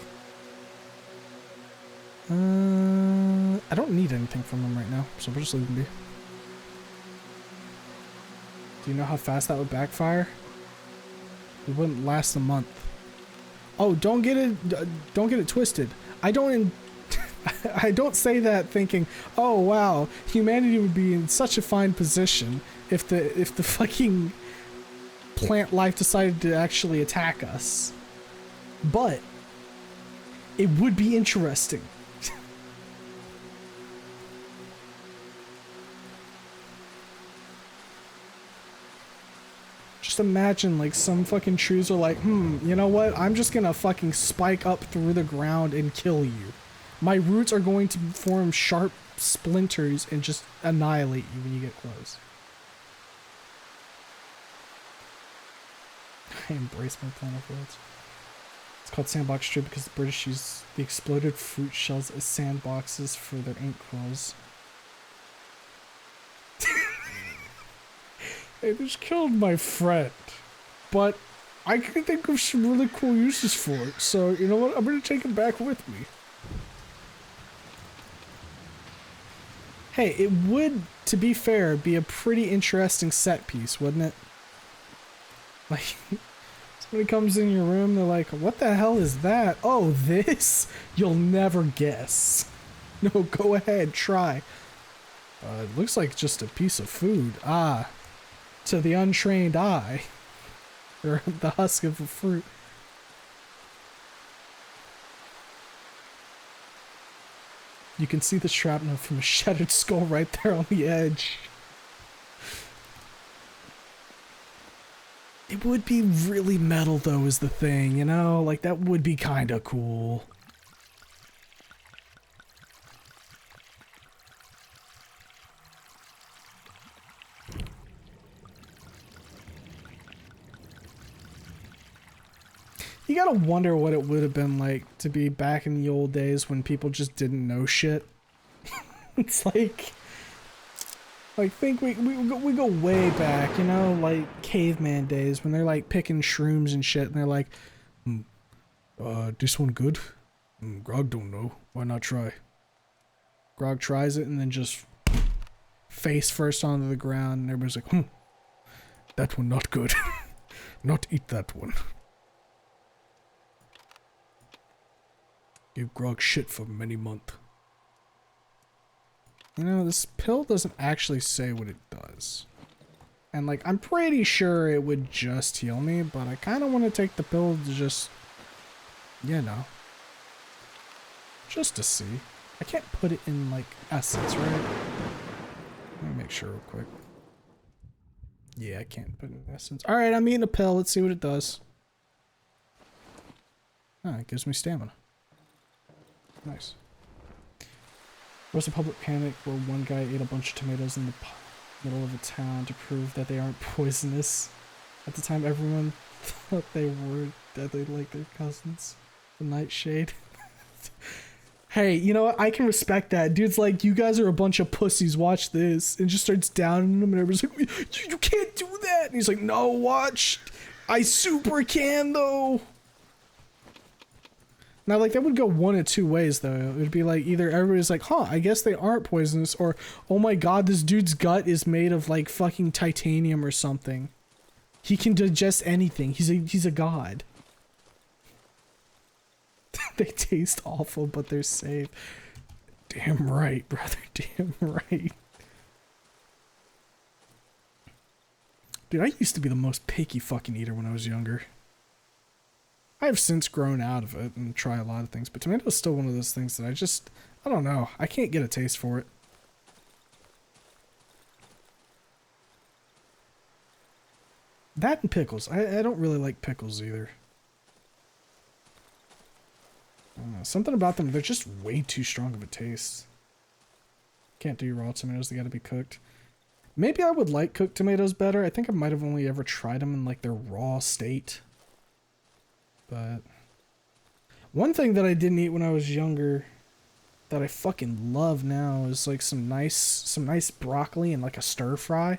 I don't need anything from them right now, so we'll just leave them be. Do you know how fast that would backfire? It wouldn't last a month. Oh, don't get it twisted. I don't say that thinking, oh wow, humanity would be in such a fine position if the fucking plant life decided to actually attack us. But it would be interesting. Just imagine like some fucking trees are like, you know what? I'm just gonna fucking spike up through the ground and kill you. My roots are going to form sharp splinters and just annihilate you when you get close. I embrace my planet worlds. It's called Sandbox Street because the British use the exploded fruit shells as sandboxes for their ink quills. They just killed my friend. But I can think of some really cool uses for it, so you know what? I'm gonna take it back with me. Hey, it would, to be fair, be a pretty interesting set piece, wouldn't it? Like, somebody comes in your room, they're like, what the hell is that? Oh, this? You'll never guess. No, go ahead, try. It looks like just a piece of food. Ah, to the untrained eye. Or the husk of a fruit. You can see the shrapnel from a shattered skull right there on the edge. It would be really metal though is the thing, you know? Like that would be kinda cool. You gotta wonder what it would have been like to be back in the old days when people just didn't know shit. It's like think we go way back, you know, like caveman days when they're like picking shrooms and shit, and they're like, this one good? Grog don't know. Why not try? Grog tries it and then just face first onto the ground, and everybody's like, that one not good. Not eat that one. Give Grog shit for many months. You know, this pill doesn't actually say what it does. And like, I'm pretty sure it would just heal me, but I kind of want to take the pill to just, you know, just to see. I can't put it in like essence, right? Let me make sure real quick. Yeah, I can't put it in essence. Alright, I'm eating a pill. Let's see what it does. Oh, it gives me stamina. Nice. There was a public panic where one guy ate a bunch of tomatoes in the middle of a town to prove that they aren't poisonous. At the time, everyone thought they were deadly like their cousins. The nightshade. Hey, you know what? I can respect that. Dude's like, you guys are a bunch of pussies, watch this. And just starts downing them, and everybody's like, you can't do that! And he's like, no, watch! I super can, though! Now, like, that would go one of two ways, though. It would be like, either everybody's like, huh, I guess they aren't poisonous, or, oh my god, this dude's gut is made of, like, fucking titanium or something. He can digest anything. He's a god. They taste awful, but they're safe. Damn right, brother. Damn right. Dude, I used to be the most picky fucking eater when I was younger. I have since grown out of it and try a lot of things, but tomato is still one of those things that I don't know. I can't get a taste for it. That and pickles. I don't really like pickles either. I don't know. Something about them, they're just way too strong of a taste. Can't do raw tomatoes, they gotta be cooked. Maybe I would like cooked tomatoes better. I think I might have only ever tried them in like their raw state. But one thing that I didn't eat when I was younger that I fucking love now is like some nice broccoli and like a stir fry.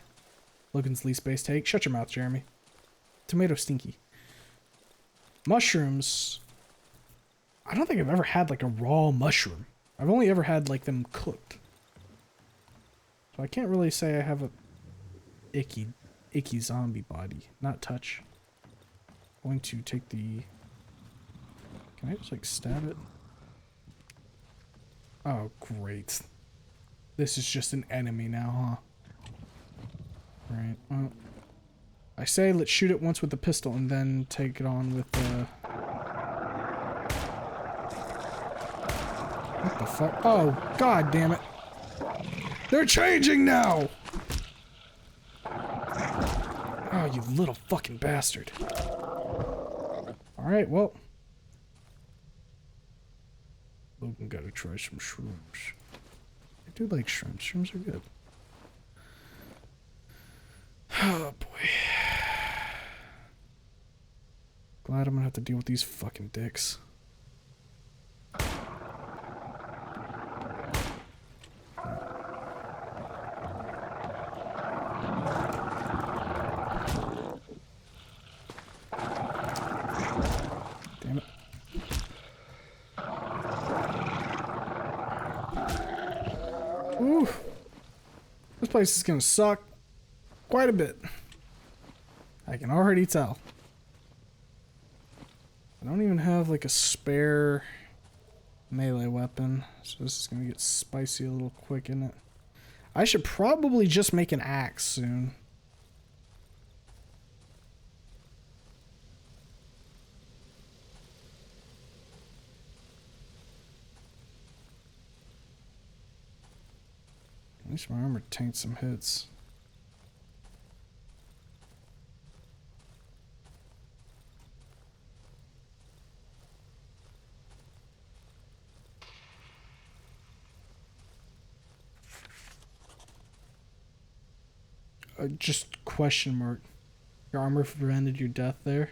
Logan's least base take. Shut your mouth, Jeremy. Tomato stinky. Mushrooms. I don't think I've ever had like a raw mushroom. I've only ever had like them cooked. So I can't really say I have a icky zombie body. Not touch. Going to take the... Can I just like stab it? Oh, great. This is just an enemy now, huh? Right. Well, I say let's shoot it once with the pistol and then take it on with the... What the fuck? Oh, god damn it. They're changing now! Oh, you little fucking bastard. Alright, well. Logan gotta try some shrooms. I do like shrooms. Shrooms are good. Oh boy. Glad I'm gonna have to deal with these fucking dicks. Damn it. Ooh. This place is gonna suck quite a bit. I can already tell. I don't even have like a spare melee weapon, so this is gonna get spicy a little quick, isn't it? I should probably just make an axe soon. At least my armor tanked some hits. Just question mark. Your armor prevented your death there?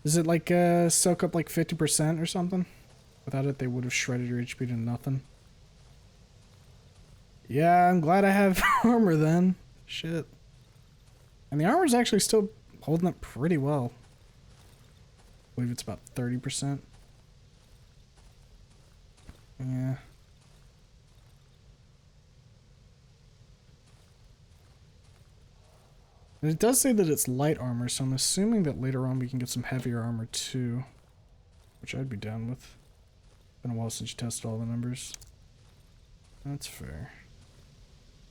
Does it like soak up like 50% or something? Without it, they would have shredded your HP to nothing. Yeah, I'm glad I have armor then. Shit. And the armor's actually still holding up pretty well. I believe it's about 30%. Yeah. And it does say that it's light armor, so I'm assuming that later on we can get some heavier armor too. Which I'd be down with. Been a while since you tested all the numbers. That's fair.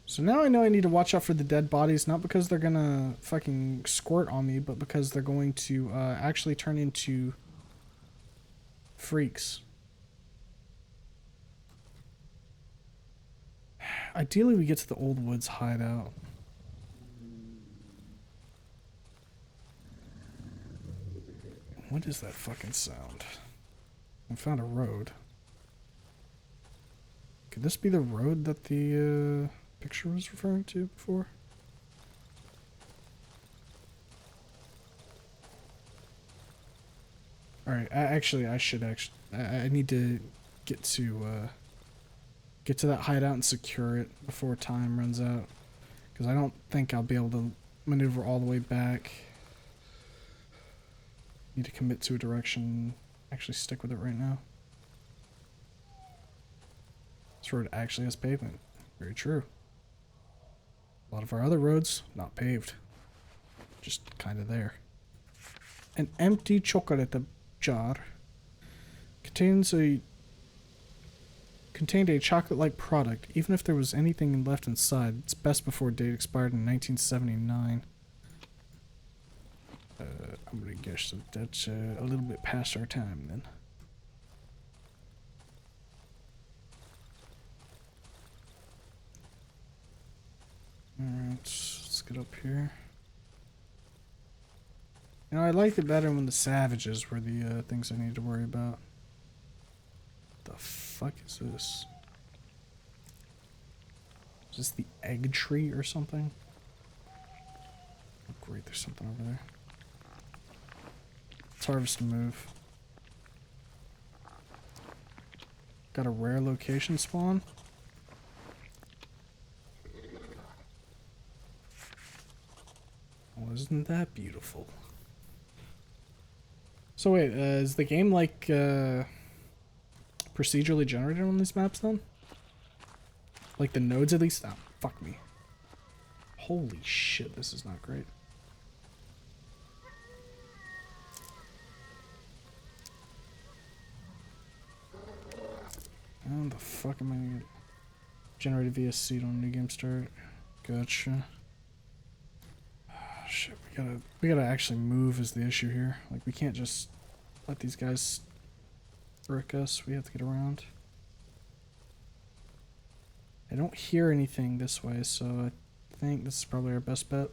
So now I know I need to watch out for the dead bodies, not because they're gonna fucking squirt on me, but because they're going to actually turn into freaks. Ideally we get to the Old Woods hideout. What is that fucking sound? I found a road. Could this be the road that the picture was referring to before? Alright, I need to get to that hideout and secure it before time runs out. Because I don't think I'll be able to maneuver all the way back. Need to commit to a direction, actually stick with it right now. This road actually has pavement. Very true. A lot of our other roads, not paved. Just kind of there. An empty chocolate jar contained a chocolate-like product. Even if there was anything left inside, its best before date expired in 1979. I'm gonna guess that that's a little bit past our time then. Alright, let's get up here. You know, I liked it better when the savages were the things I need to worry about. The fuck is this? Is this the egg tree or something? Oh great, there's something over there. Let's harvest and move. Got a rare location spawn. Wasn't that beautiful? So wait, is the game like procedurally generated on these maps then? Like the nodes at least? Oh, fuck me. Holy shit, this is not great. How the fuck am I gonna get generated via seed on new game start? Gotcha. Shit, we gotta actually move is the issue here. Like we can't just let these guys brick us. We have to get around. I don't hear anything this way, so I think this is probably our best bet.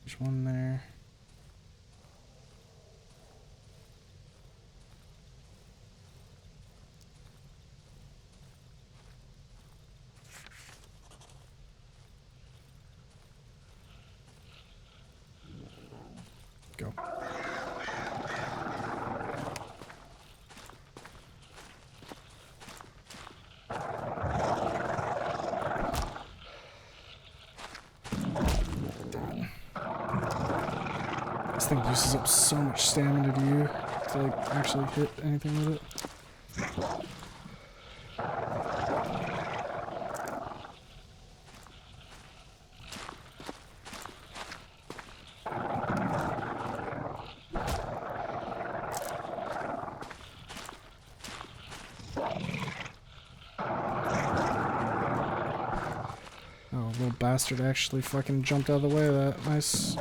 There's one there. Go. This thing uses up so much stamina to you to like actually hit anything with it. Oh, little bastard actually fucking jumped out of the way of that. Nice.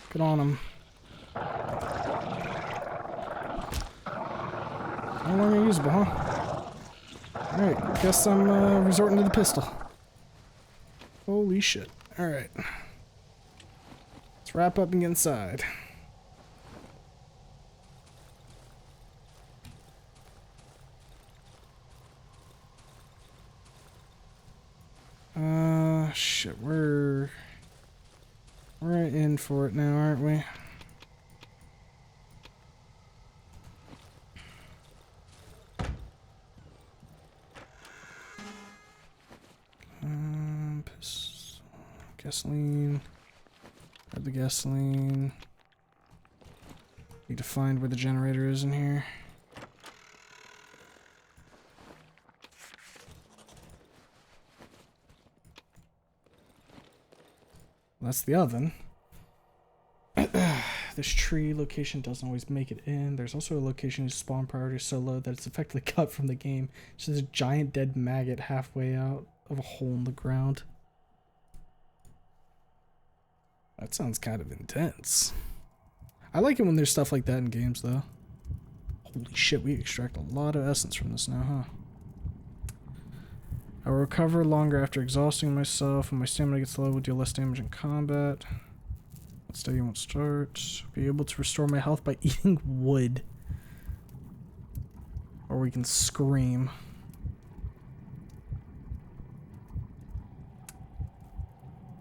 Good on him. No longer usable, huh? Alright, guess I'm resorting to the pistol. Holy shit. Alright. Let's wrap up and get inside. Shit, we're in for it now, aren't we? Gasoline. Grab the gasoline. Need to find where the generator is in here. That's the oven. This tree location doesn't always make it in. There's also a location whose spawn priority is so low that it's effectively cut from the game. It's just a giant dead maggot halfway out of a hole in the ground. That sounds kind of intense. I like it when there's stuff like that in games, though. Holy shit, we extract a lot of essence from this now, huh? I will recover longer after exhausting myself. When my stamina gets low, will deal less damage in combat. Steady won't start. Be able to restore my health by eating wood. Or we can scream.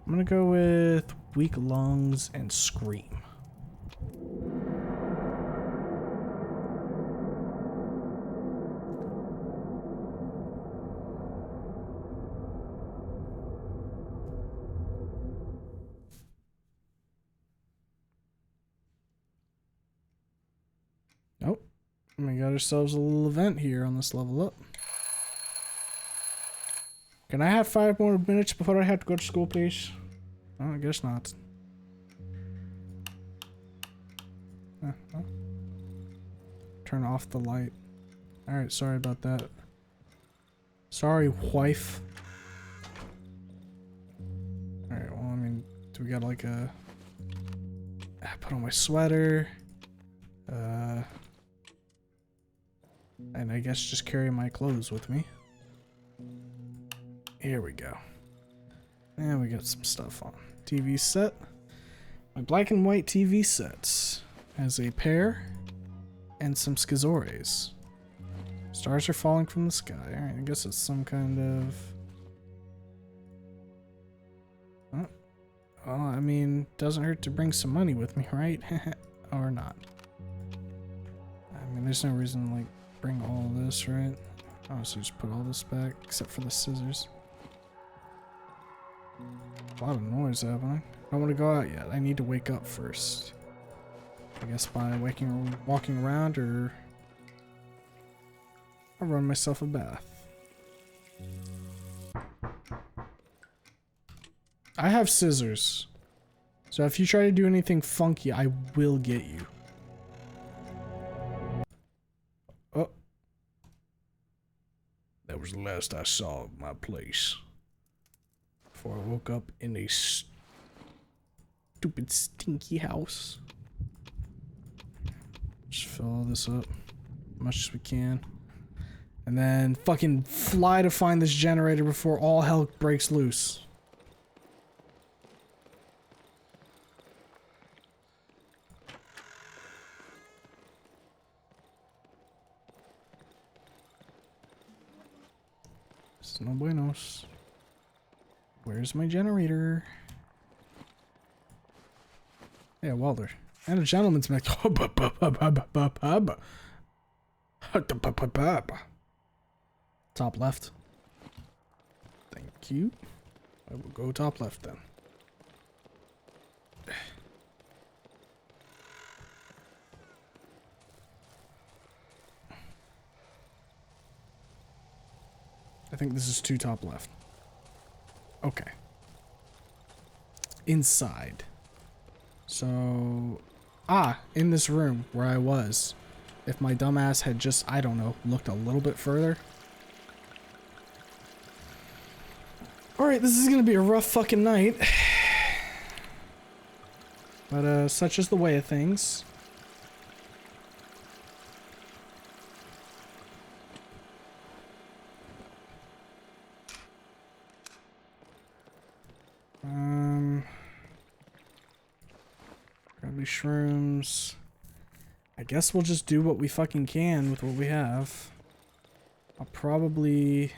I'm gonna go with weak lungs and scream. Nope. We got ourselves a little event here on this level up. Can I have 5 more minutes before I have to go to school, please? Oh, I guess not. Oh. Turn off the light. Alright, sorry about that. Sorry, wife. Alright, well, I mean, do we got like a... put on my sweater. And I guess just carry my clothes with me. Here we go. And we got some stuff on. TV set. My black and white TV set has a pair and some schizores. Stars are falling from the sky. Alright, I guess it's some kind of... Well, I mean, doesn't hurt to bring some money with me, right? Or not. I mean, there's no reason to, like, bring all this, right? Oh, so just put all this back, except for the scissors. A lot of noise happening. I don't want to go out yet. I need to wake up first. I guess by walking around, or I'll run myself a bath. I have scissors. So if you try to do anything funky, I will get you. Oh. That was the last I saw of my place. Before I woke up in a stupid stinky house. Just fill all this up as much as we can. And then fucking fly to find this generator before all hell breaks loose. This is no buenos. Where's my generator? Yeah, welder. And a gentleman's mix. Top left. Thank you. I will go top left then. I think this is 2 top left. Okay. Inside. So... in this room where I was. If my dumbass had just, I don't know, looked a little bit further. Alright, this is gonna be a rough fucking night. But, such is the way of things. Grab these shrooms. I guess we'll just do what we fucking can with what we have. I'll probably...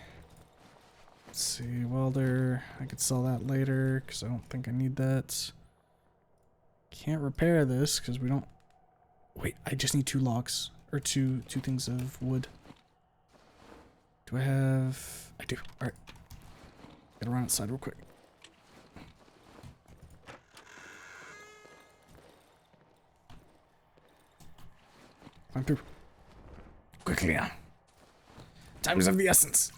Let's see, welder. I could sell that later, because I don't think I need that. Can't repair this, because we don't... Wait, I just need 2 logs. Or two things of wood. Do I have... I do. Alright. Gotta run outside real quick. I'm through. Quickly now. Time is of the essence.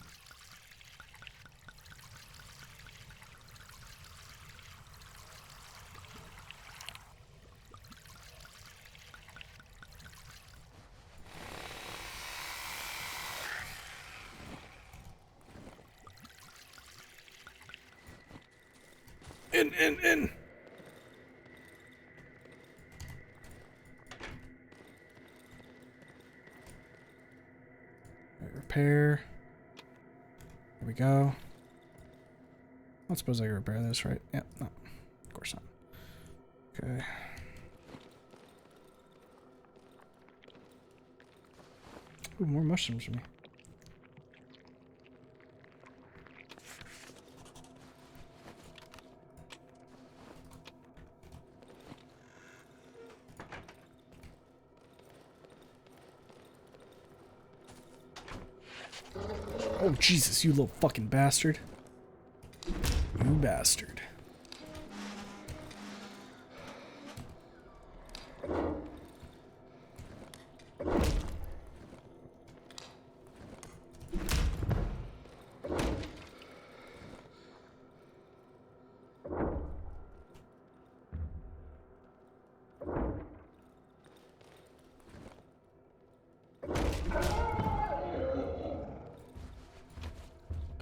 In. Repair. There we go. I don't suppose I can repair this, right? Yeah, no. Of course not. Okay. Ooh, more mushrooms for me. Oh, Jesus, you little fucking bastard. You bastard.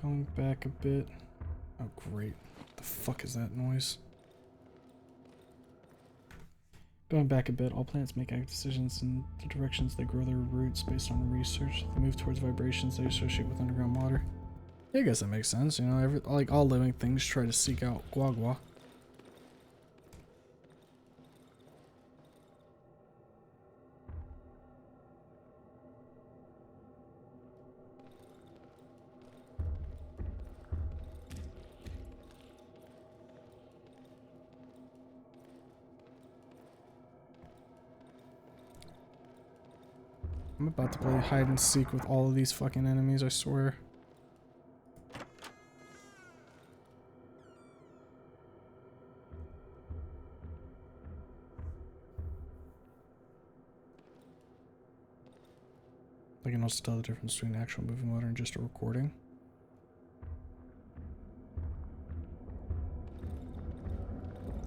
Going back a bit. Oh, great. What the fuck is that noise? Going back a bit, all plants make active decisions in the directions they grow their roots based on research. They move towards vibrations they associate with underground water. Yeah, I guess that makes sense. You know, like all living things try to seek out guagua. I'm about to play hide and seek with all of these fucking enemies, I swear. I can also tell the difference between an actual movie motor and just a recording.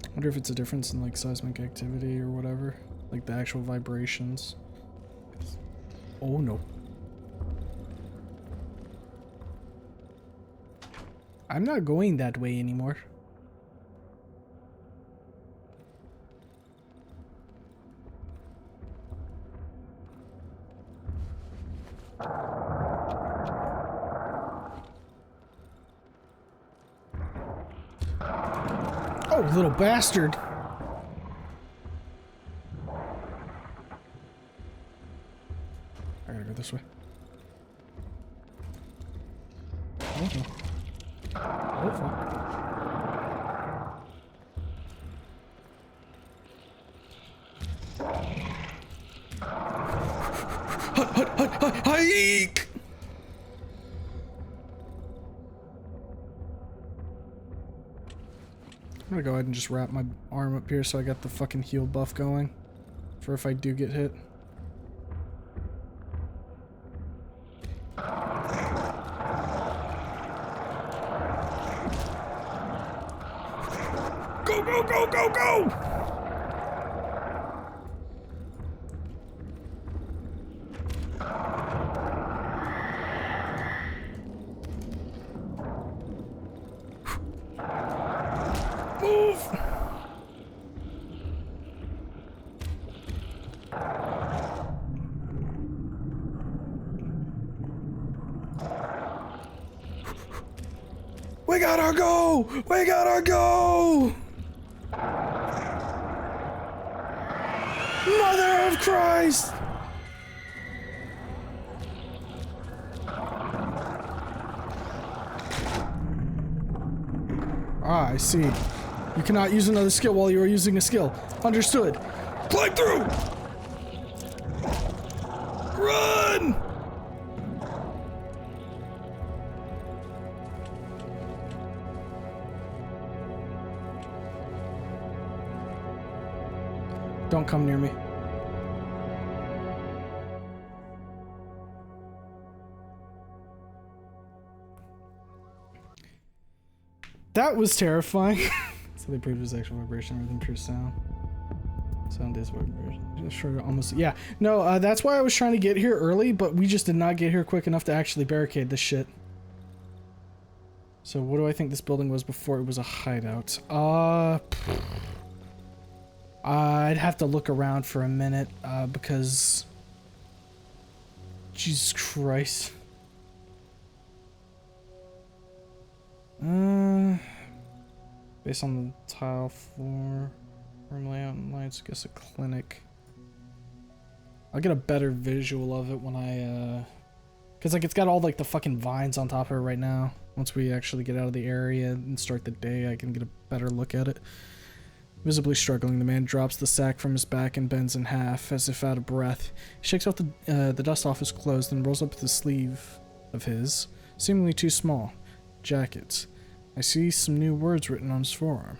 I wonder if it's a difference in like seismic activity or whatever, like the actual vibrations. Oh no. I'm not going that way anymore. Oh, little bastard. I gotta go this way. Okay. Oh, fuck. Hike! I'm gonna go ahead and just wrap my arm up here so I got the fucking heal buff going for if I do get hit. Go, go, go, go, go! Move! We gotta go! We gotta go! Mother of Christ! Ah, I see. You cannot use another skill while you are using a skill. Understood. Climb through! Run! Don't come near me. That was terrifying. So they proved his actual vibration within pure sound. Sound is vibration. Just sure, almost. Yeah. No, that's why I was trying to get here early, but we just did not get here quick enough to actually barricade this shit. So what do I think this building was before it was a hideout? I'd have to look around for a minute, because... Jesus Christ. Based on the tile floor, room layout and lights, I guess a clinic. I'll get a better visual of it when I, cause like it's got all like the fucking vines on top of it right now. Once we actually get out of the area and start the day, I can get a better look at it. Visibly struggling, the man drops the sack from his back and bends in half, as if out of breath. He shakes off the dust off his clothes, then rolls up the sleeve of his, seemingly too small, jacket. I see some new words written on his forearm.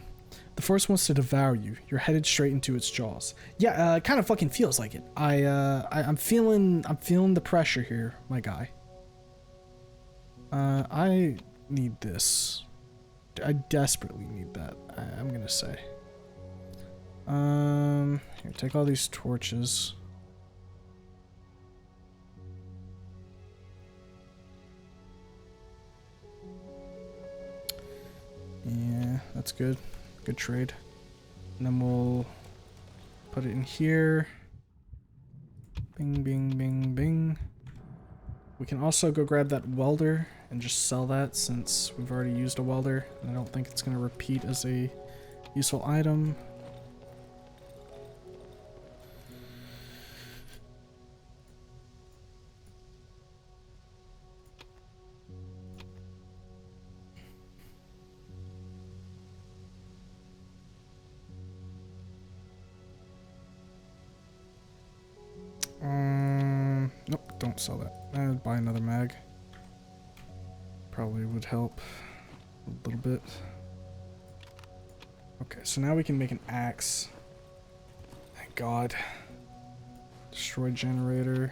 The force wants to devour you. You're headed straight into its jaws. Yeah, it kind of fucking feels like it. I'm feeling the pressure here, my guy. I need this. I desperately need that. I'm gonna say. Here, take all these torches. Yeah, that's good. Good trade. And then we'll put it in here. Bing, bing, bing, bing. We can also go grab that welder and just sell that since we've already used a welder. And I don't think it's going to repeat as a useful item. Nope, don't sell that. I'd buy another mag. Probably would help a little bit. Okay, so now we can make an axe. Thank God. Destroy generator.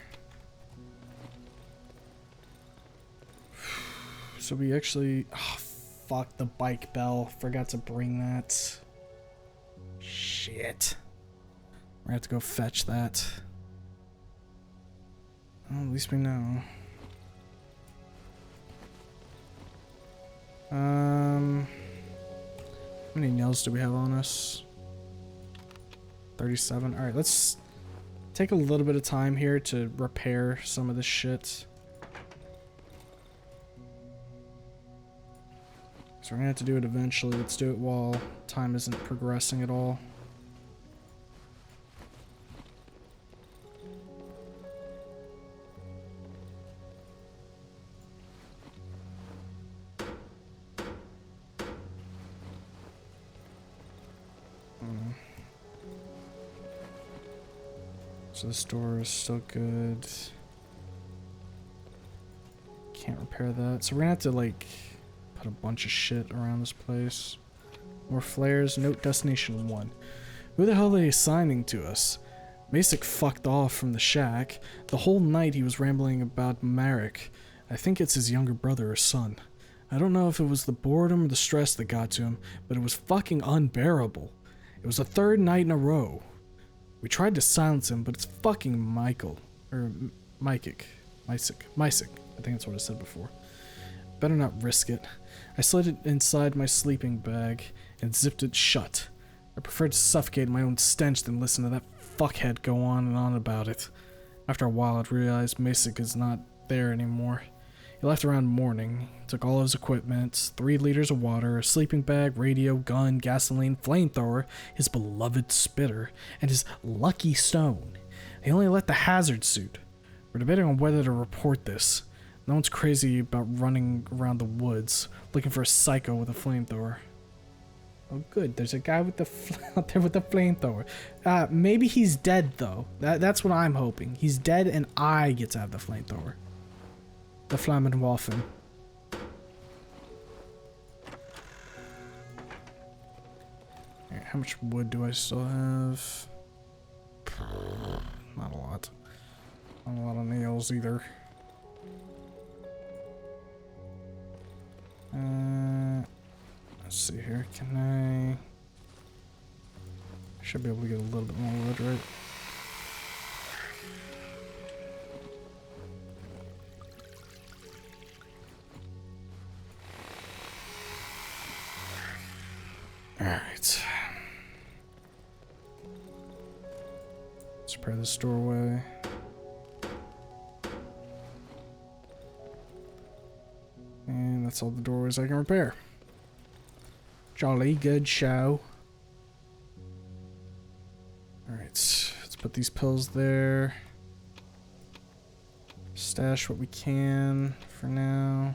So we actually... Oh, fuck, the bike bell. Forgot to bring that. Shit. We're gonna have to go fetch that. Well, at least we know. How many nails do we have on us? 37. Alright, let's take a little bit of time here to repair some of this shit. So we're gonna have to do it eventually. Let's do it while time isn't progressing at all. So this door is still good. Can't repair that. So we're gonna have to like put a bunch of shit around this place. More flares. Note destination 1. Who the hell are they assigning to us? Masick fucked off from the shack. The whole night he was rambling about Marek. I think it's his younger brother or son. I don't know if it was the boredom or the stress that got to him, but it was fucking unbearable. It was the 3rd night in a row. We tried to silence him, but it's fucking Michael. Or Mysick. I think that's what I said before. Better not risk it. I slid it inside my sleeping bag and zipped it shut. I preferred to suffocate my own stench than listen to that fuckhead go on and on about it. After a while, I'd realized Masick is not there anymore. He left around morning, took all his equipment, 3 liters of water, a sleeping bag, radio, gun, gasoline, flamethrower, his beloved spitter, and his lucky stone. He only left the hazard suit. We're debating on whether to report this. No one's crazy about running around the woods, looking for a psycho with a flamethrower. Oh good, there's a guy with out there with the flamethrower. Maybe he's dead though. That's what I'm hoping. He's dead and I get to have the flamethrower. The Flammenwaffen. Alright, how much wood do I still have? Not a lot. Not a lot of nails either. Let's see here. Can I should be able to get a little bit more wood, right? Alright. Let's repair this doorway. And that's all the doorways I can repair. Jolly good show. Alright, let's put these pills there. Stash what we can for now.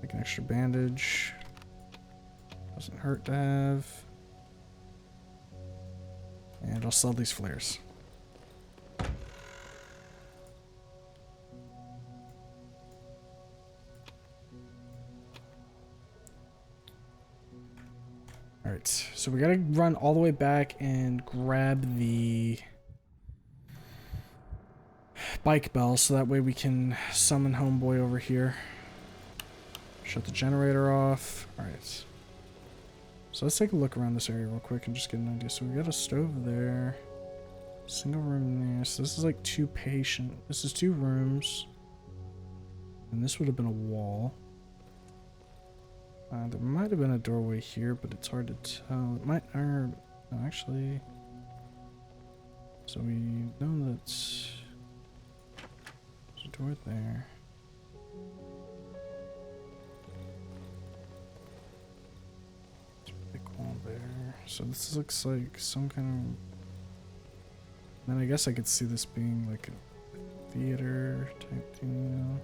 Make an extra bandage. Doesn't hurt to have. And I'll sell these flares. Alright, so we gotta run all the way back and grab the bike bell so that way we can summon homeboy over here. Shut the generator off. Alright. So let's take a look around this area real quick and just get an idea. So we got a stove there. Single room there. So this is like this is 2 rooms. And this would have been a wall. There might have been a doorway here, but it's hard to tell. It might, no, actually. So we know that there's a door there. There's a big wall there. So this looks like some kind of. Then I guess I could see this being like a theater type thing, you know?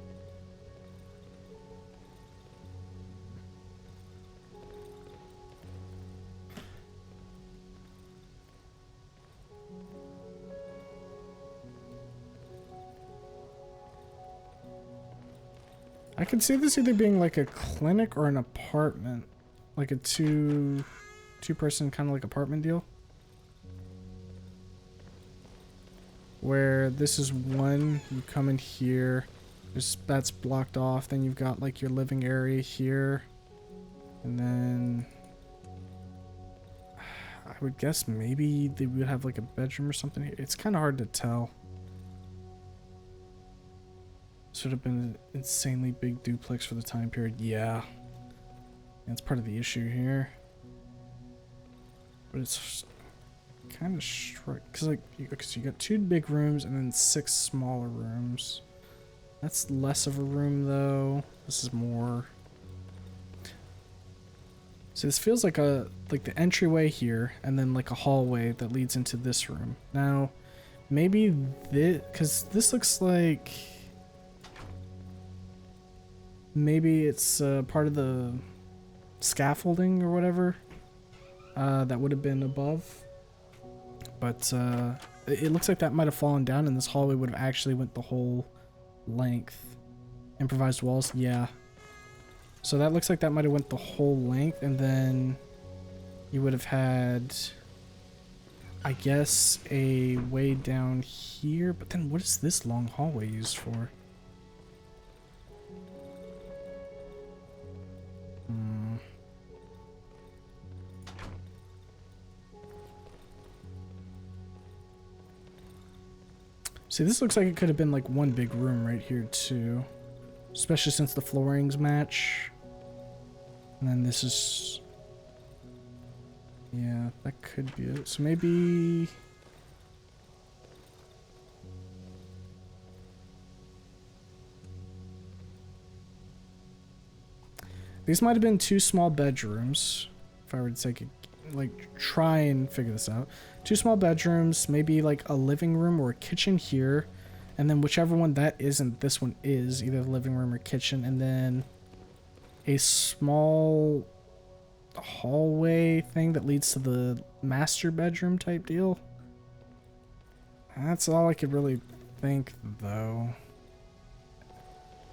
I could see this either being like a clinic or an apartment. Like a two-person kind of like apartment deal. Where this is one, you come in here, that's blocked off, then you've got like your living area here. And then I would guess maybe they would have like a bedroom or something here. It's kind of hard to tell. Should have been an insanely big duplex for the time period. Yeah. That's part of the issue here. But it's kind of short. Because like, you got 2 big rooms and then 6 smaller rooms. That's less of a room though. This is more. So this feels like the entryway here and then like a hallway that leads into this room. Now, maybe this, because this looks like. Maybe it's part of the scaffolding or whatever that would have been above. But it looks like that might have fallen down and this hallway would have actually went the whole length. Improvised walls, yeah. So that looks like that might have went the whole length, and then you would have had, I guess, a way down here. But then what is this long hallway used for? See, this looks like it could have been like one big room right here too. Especially since the floorings match. And then this is... yeah, that could be it. So maybe... these might have been 2 small bedrooms. If I were to take a... like, try and figure this out. 2 small bedrooms, maybe like a living room or a kitchen here. And then whichever one that isn't, this one is. Either the living room or kitchen. And then a small hallway thing that leads to the master bedroom type deal. That's all I could really think, though.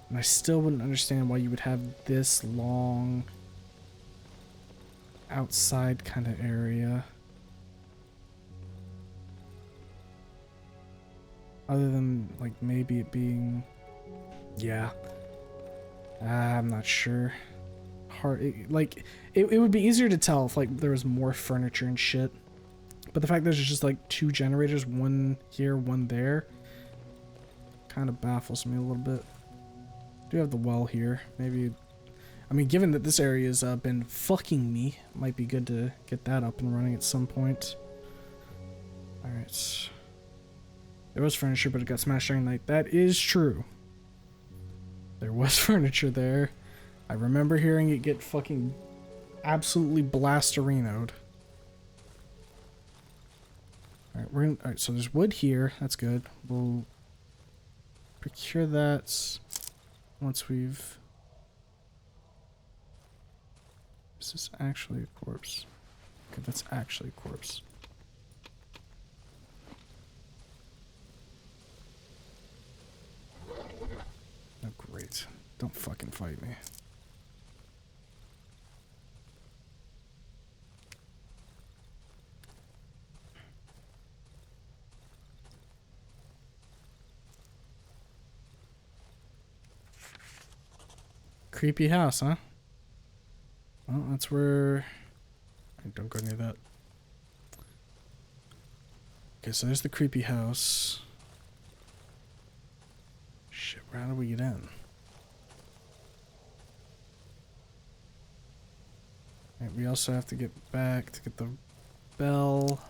And I still wouldn't understand why you would have this long outside kind of area. Other than, like, maybe it being... yeah. I'm not sure. It would be easier to tell if, like, there was more furniture and shit. But the fact that there's just, like, 2 generators, one here, one there, kind of baffles me a little bit. Do have the well here. Maybe... I mean, given that this area has been fucking me, might be good to get that up and running at some point. Alright. There was furniture, but it got smashed during the night. That is true. There was furniture there. I remember hearing it get fucking absolutely blastarinoed. Alright, so there's wood here. That's good. We'll procure that once we've... is this actually a corpse? Okay, that's actually a corpse. Oh, great. Don't fucking fight me. Creepy house, huh? Well, that's where... don't go near that. Okay, so there's the creepy house. Shit, how do we get in? Right, we also have to get back to get the bell.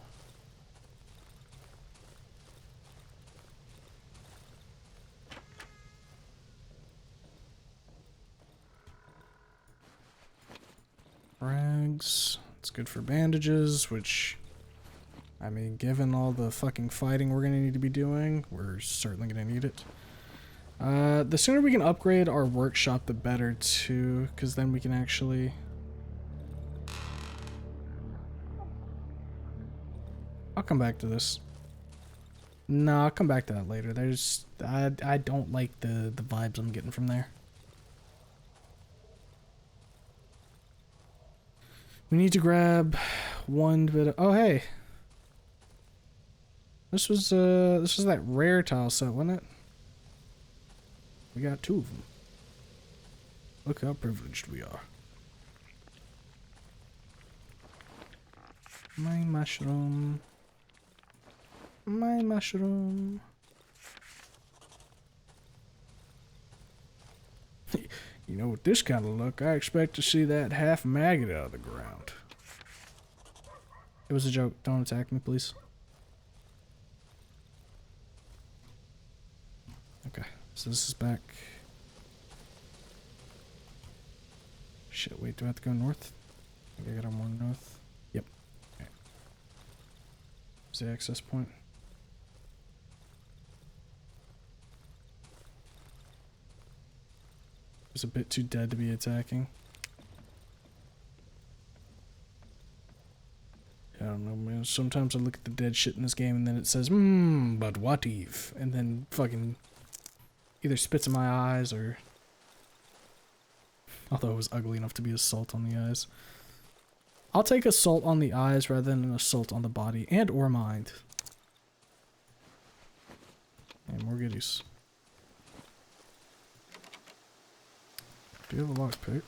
Rags. It's good for bandages, which, I mean, given all the fucking fighting we're gonna need to be doing, we're certainly gonna need it. The sooner we can upgrade our workshop, the better, too, because then we can actually... I'll come back to this. No, I'll come back to that later. There's... I don't like the vibes I'm getting from there. We need to grab one bit of... oh, hey! This was that rare tile set, wasn't it? We got 2 of them. Look how privileged we are. My mushroom. My mushroom. You know, with this kind of luck, I expect to see that half maggot out of the ground. It was a joke. Don't attack me, please. Okay, so this is back. Shit, wait, do I have to go north? I think I gotta more north. Yep. Okay. Is the access point? It's a bit too dead to be attacking. Yeah, don't know, man. Sometimes I look at the dead shit in this game and then it says, but what if? And then fucking either spits in my eyes or... Although it was ugly enough to be assault on the eyes. I'll take assault on the eyes rather than an assault on the body and or mind. And more goodies. Do you have a lockpick?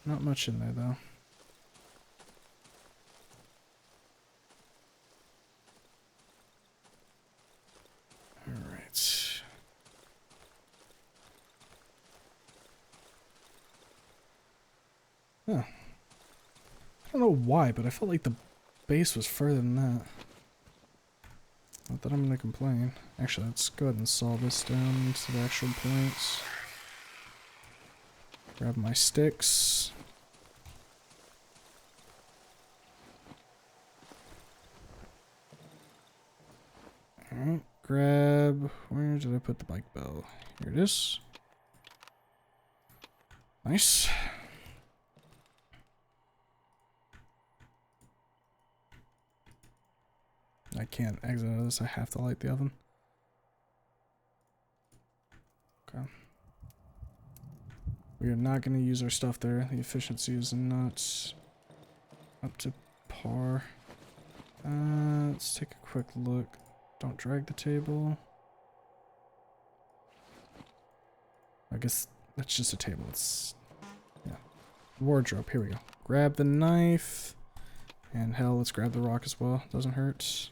Not much in there though. Alright. Huh. I don't know why, but I felt like the base was further than that. Not that I'm gonna complain. Actually, let's go ahead and solve this down to the actual points. Grab my sticks. Alright, grab... Where did I put the bike bell? Here it is. Nice. I can't exit out of this, I have to light the oven. Okay. We are not going to use our stuff there. The efficiency is not up to par. Let's take a quick look. Don't drag the table. I guess that's just a table. It's, yeah. Wardrobe, here we go. Grab the knife. And hell, let's grab the rock as well. Doesn't hurt.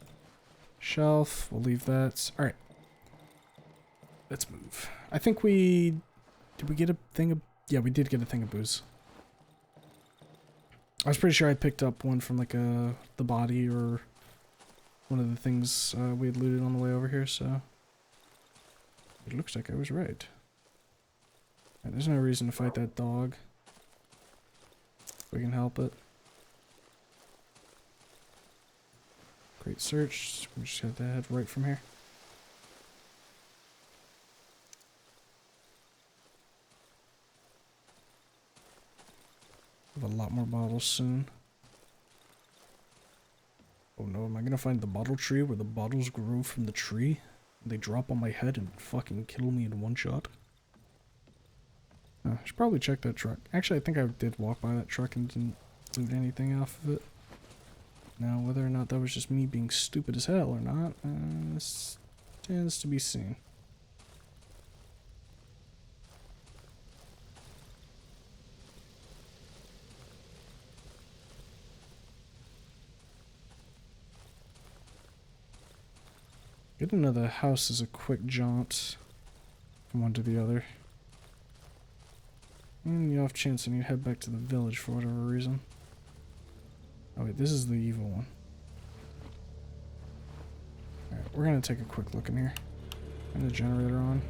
Shelf, we'll leave that. Alright. Let's move. I think we... Did we get a thing of... Yeah, we did get a thing of booze. I was pretty sure I picked up one from like the body or one of the things we had looted on the way over here, so... It looks like I was right. Yeah, there's no reason to fight that dog. If we can help it. Great search. We just have to head right from here. Have a lot more bottles soon. Oh no, am I gonna find the bottle tree where the bottles grow from the tree? And they drop on my head and fucking kill me in one shot? I should probably check that truck. Actually, I think I did walk by that truck and didn't loot anything off of it. Now, whether or not that was just me being stupid as hell or not, stands to be seen. Getting to the house is a quick jaunt from one to the other. And the off chance I need to head back to the village for whatever reason. Oh wait, this is the evil one. Alright, we're gonna take a quick look in here. Turn the generator on.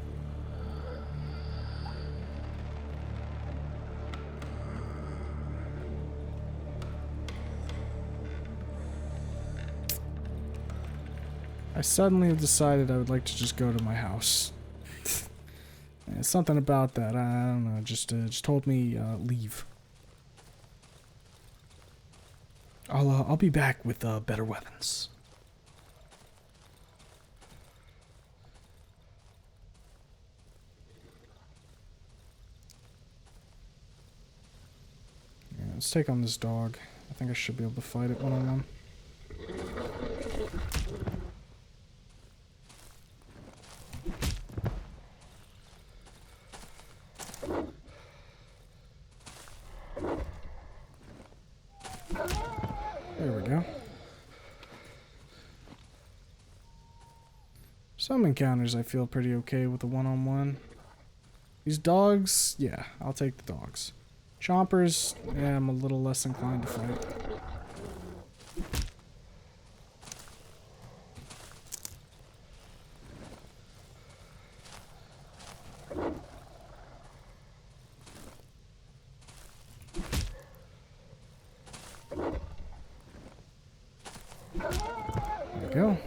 I suddenly have decided I would like to just go to my house. Something about that, I don't know, just told me leave. I'll be back with better weapons. Yeah, let's take on this dog. I think I should be able to fight it one-on-one. There we go. Some encounters I feel pretty okay with the one-on-one. These dogs, yeah, I'll take the dogs. Chompers, yeah, I'm a little less inclined to fight. There we go.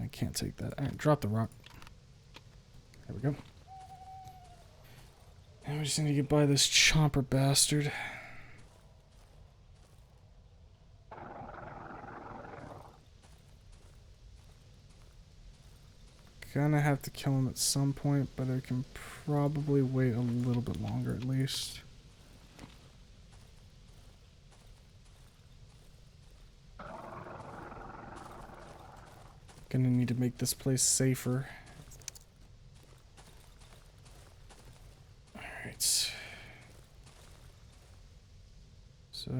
I can't take that. Alright, drop the rock. There we go. And we just need to get by this chomper bastard. gonna have to kill him at some point, but I can probably wait a little bit longer at least. Gonna need to make this place safer. Alright. So,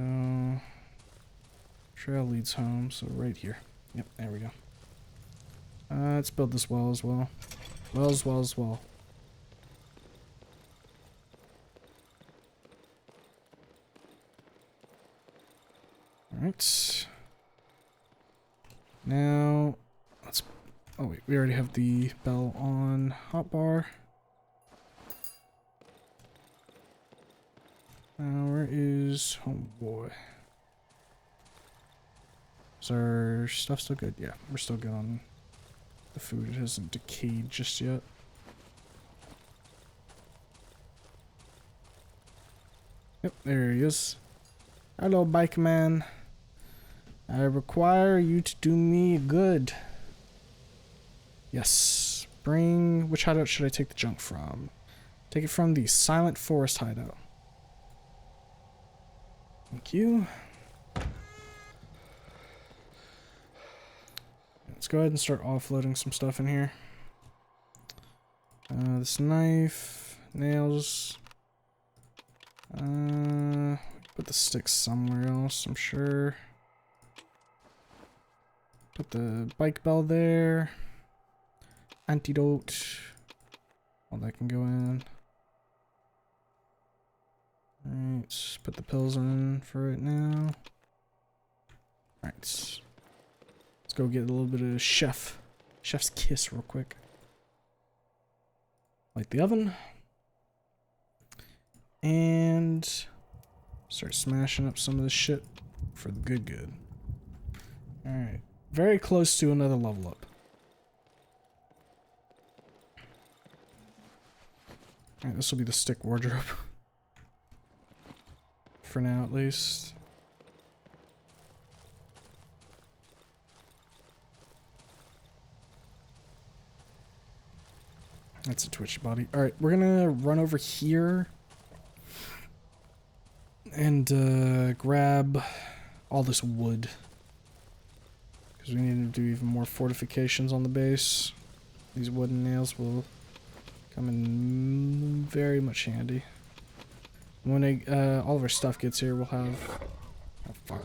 trail leads home, so right here. Yep, there we go. Let's build this well as well. Well. Alright. Now, let's... Oh wait, we already have the bell on hotbar. Now, where is homeboy? Is our stuff still good? Yeah, we're still good on the food. It hasn't decayed just yet. Yep, there he is. Hello, bike man. I require you to do me good. Yes. Bring... Which hideout should I take the junk from? Take it from the Silent Forest hideout. Thank you. Let's go ahead and start offloading some stuff in here. This knife, nails. Put the sticks somewhere else, I'm sure. Put the bike bell there. Antidote. All that can go in. Alright, put the pills in for right now. Alright. Let's go get a little bit of chef's kiss real quick. Light the oven. And start smashing up some of this shit for the good. Alright. Very close to another level up. Alright, this will be the stick wardrobe. For now, at least. That's a twitchy body. Alright, we're gonna run over here and grab all this wood. Because we need to do even more fortifications on the base. These wooden nails will come in very much handy. When all of our stuff gets here, we'll have... Oh, fuck.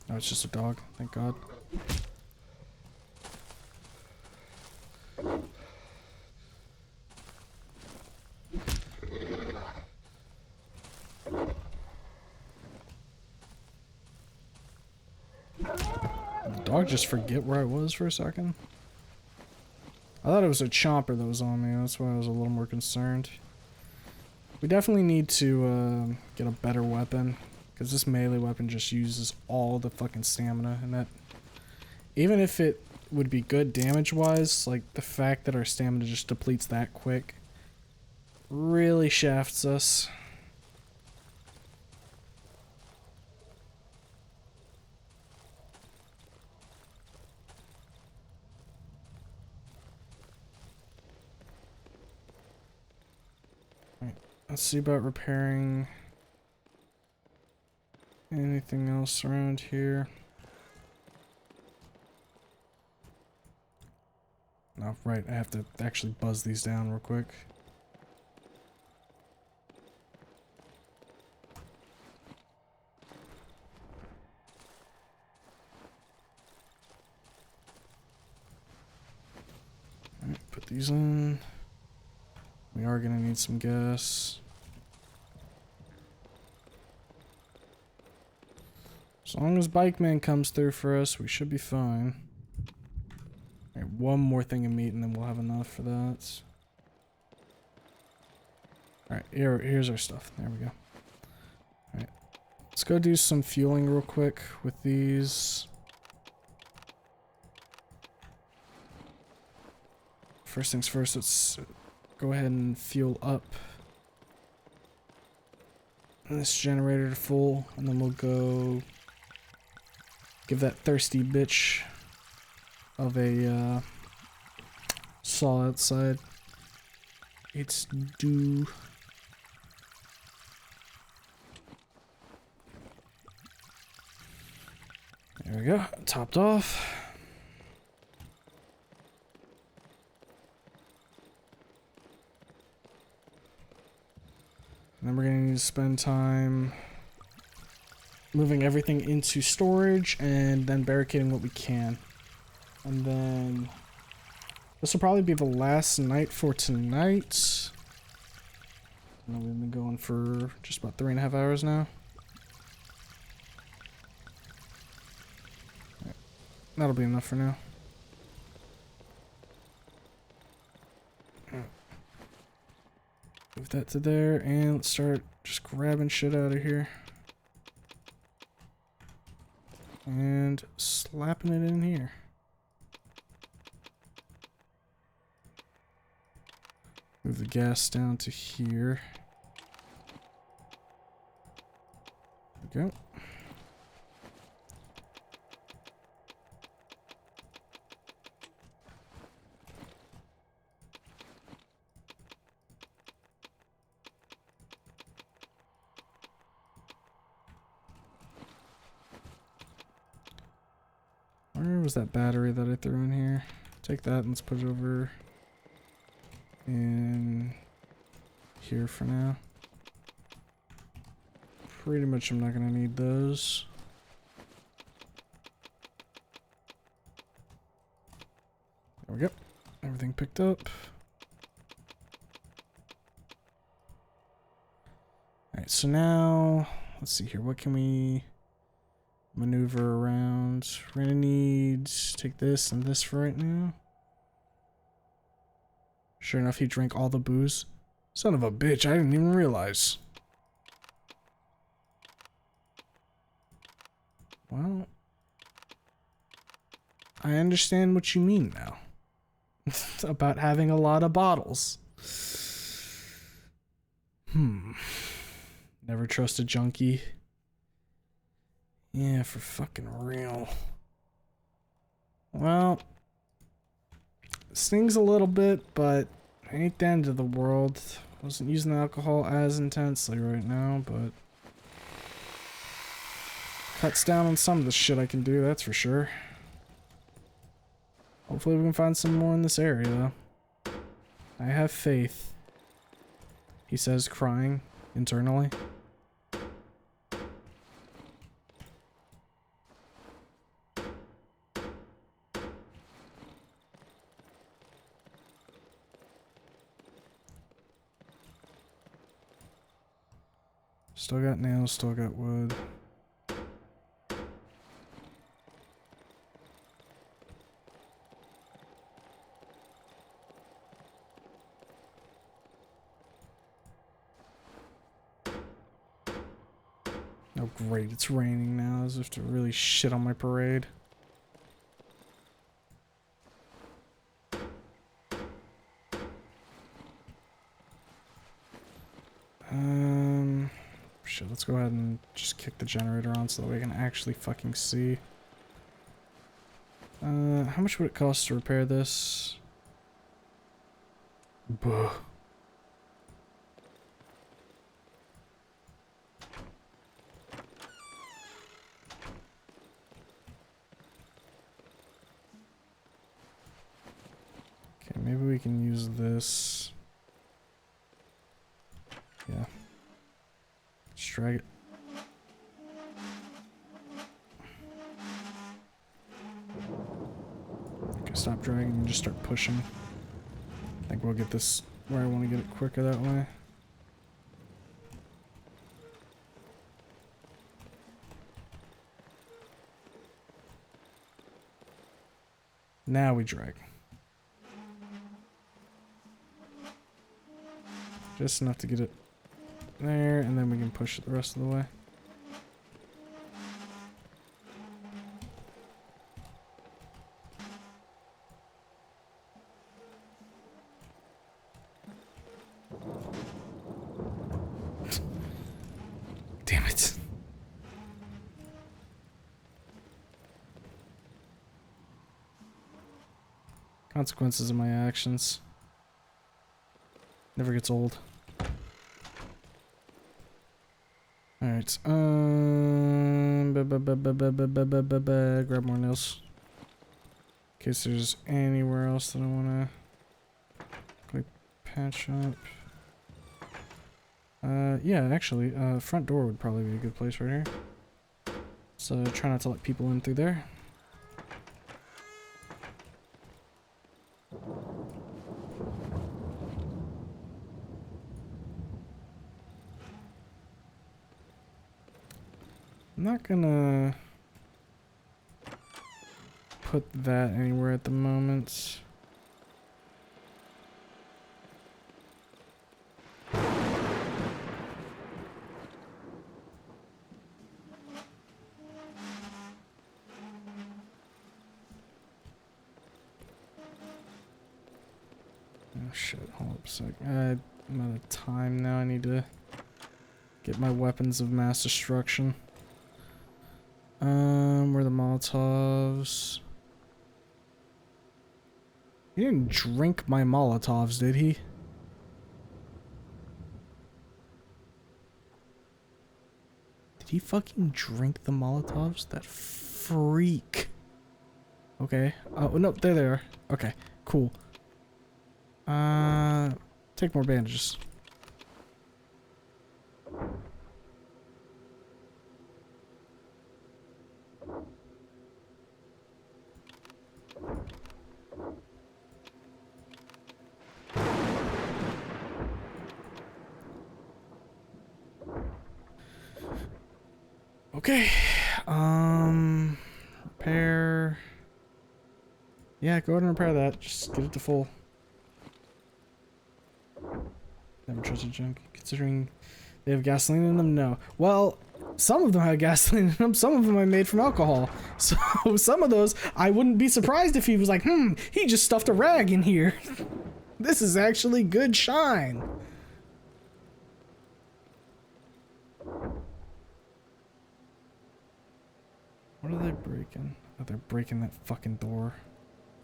Oh, it's just a dog. Thank God. Did the dog just forget where I was for a second? I thought it was a chomper that was on me, that's why I was a little more concerned. We definitely need to get a better weapon, because this melee weapon just uses all the fucking stamina, and that... Even if it would be good damage-wise, like, the fact that our stamina just depletes that quick really shafts us. Let's see about repairing anything else around here. Oh, right, I have to actually buzz these down real quick. Alright, put these in. We are gonna need some gas. As long as Bikeman comes through for us, we should be fine. Alright, one more thing of meat and then we'll have enough for that. Alright, here's our stuff. There we go. Alright, let's go do some fueling real quick with these. First things first, let's go ahead and fuel up this generator to full, and then we'll go Give that thirsty bitch of a saw outside. It's due. There we go. Topped off. And then we're going to need to spend time moving everything into storage and then barricading what we can. And then this will probably be the last night for tonight. I know we've been going for just about 3.5 hours now. Right. That'll be enough for now. Move that to there, and let's start just grabbing shit out of here. And slapping it in here. Move the gas down to here. There we go. Where was that battery that I threw in here? Take that and let's put it over in here for now. Pretty much I'm not going to need those. There we go. Everything picked up. Alright, so now, let's see here. What can we maneuver around? We're gonna need to take this and this for right now. Sure enough, he drank all the booze. Son of a bitch, I didn't even realize. Well, I understand what you mean now. About having a lot of bottles. Never trust a junkie. Yeah, for fucking real. Well, stings a little bit, but ain't the end of the world. Wasn't using alcohol as intensely right now, but cuts down on some of the shit I can do, that's for sure. Hopefully we can find some more in this area, though. I have faith. He says, crying internally. Still got nails, still got wood. Oh great, it's raining now. I have to really shit on my parade. Shit, let's go ahead and just kick the generator on so that we can actually fucking see. How much would it cost to repair this? Buh. Okay, maybe we can use this. Yeah. Just drag it. Okay, stop dragging and just start pushing. I think we'll get this where I want to get it quicker that way. Now we drag. Just enough to get it there, and then we can push it the rest of the way. Damn it. Consequences of my actions. Never gets old. Alright, grab more nails. In case there's anywhere else that I wanna quick patch up. Yeah, actually, front door would probably be a good place right here. So try not to let people in through there. I'm not gonna put that anywhere at the moment. Oh shit, hold up a sec. I'm out of time now. I need to get my weapons of mass destruction. Where are the Molotovs? He didn't drink my Molotovs, did he? Did he fucking drink the Molotovs? That freak. Okay. Oh, no, there they are. Okay, cool. Take more bandages. Okay. Repair. Yeah, go ahead and repair that. Just get it to full. Never trusted junk. Considering they have gasoline in them, no. Well, some of them have gasoline in them. Some of them I made from alcohol. So some of those, I wouldn't be surprised if he was like, he just stuffed a rag in here. This is actually good shine. What are they breaking? Oh, they're breaking that fucking door.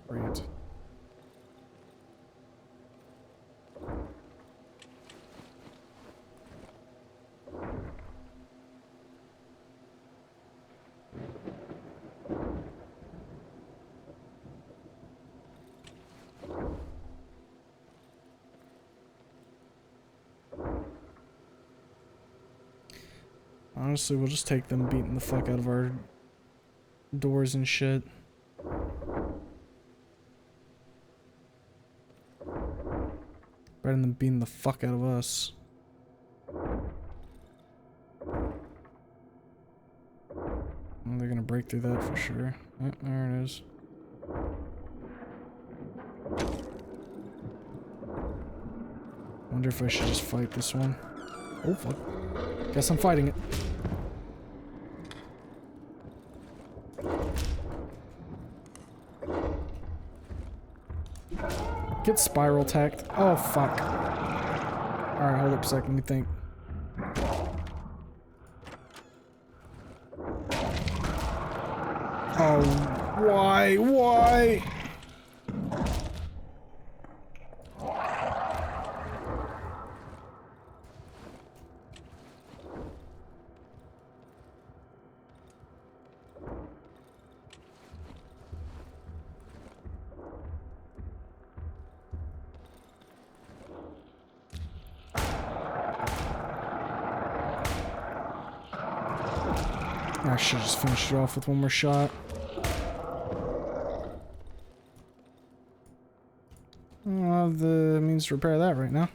Great. Honestly, we'll just take them beating the fuck out of our doors and shit. Rather than beating the fuck out of us. Oh, they're gonna break through that for sure. Oh, there it is. Wonder if I should just fight this one. Oh fuck. Guess I'm fighting it. Get spiral tacked. Oh fuck. Alright, hold up a second, let me think. Oh, why? Why? I should just finish it off with one more shot. I don't have the means to repair that right now.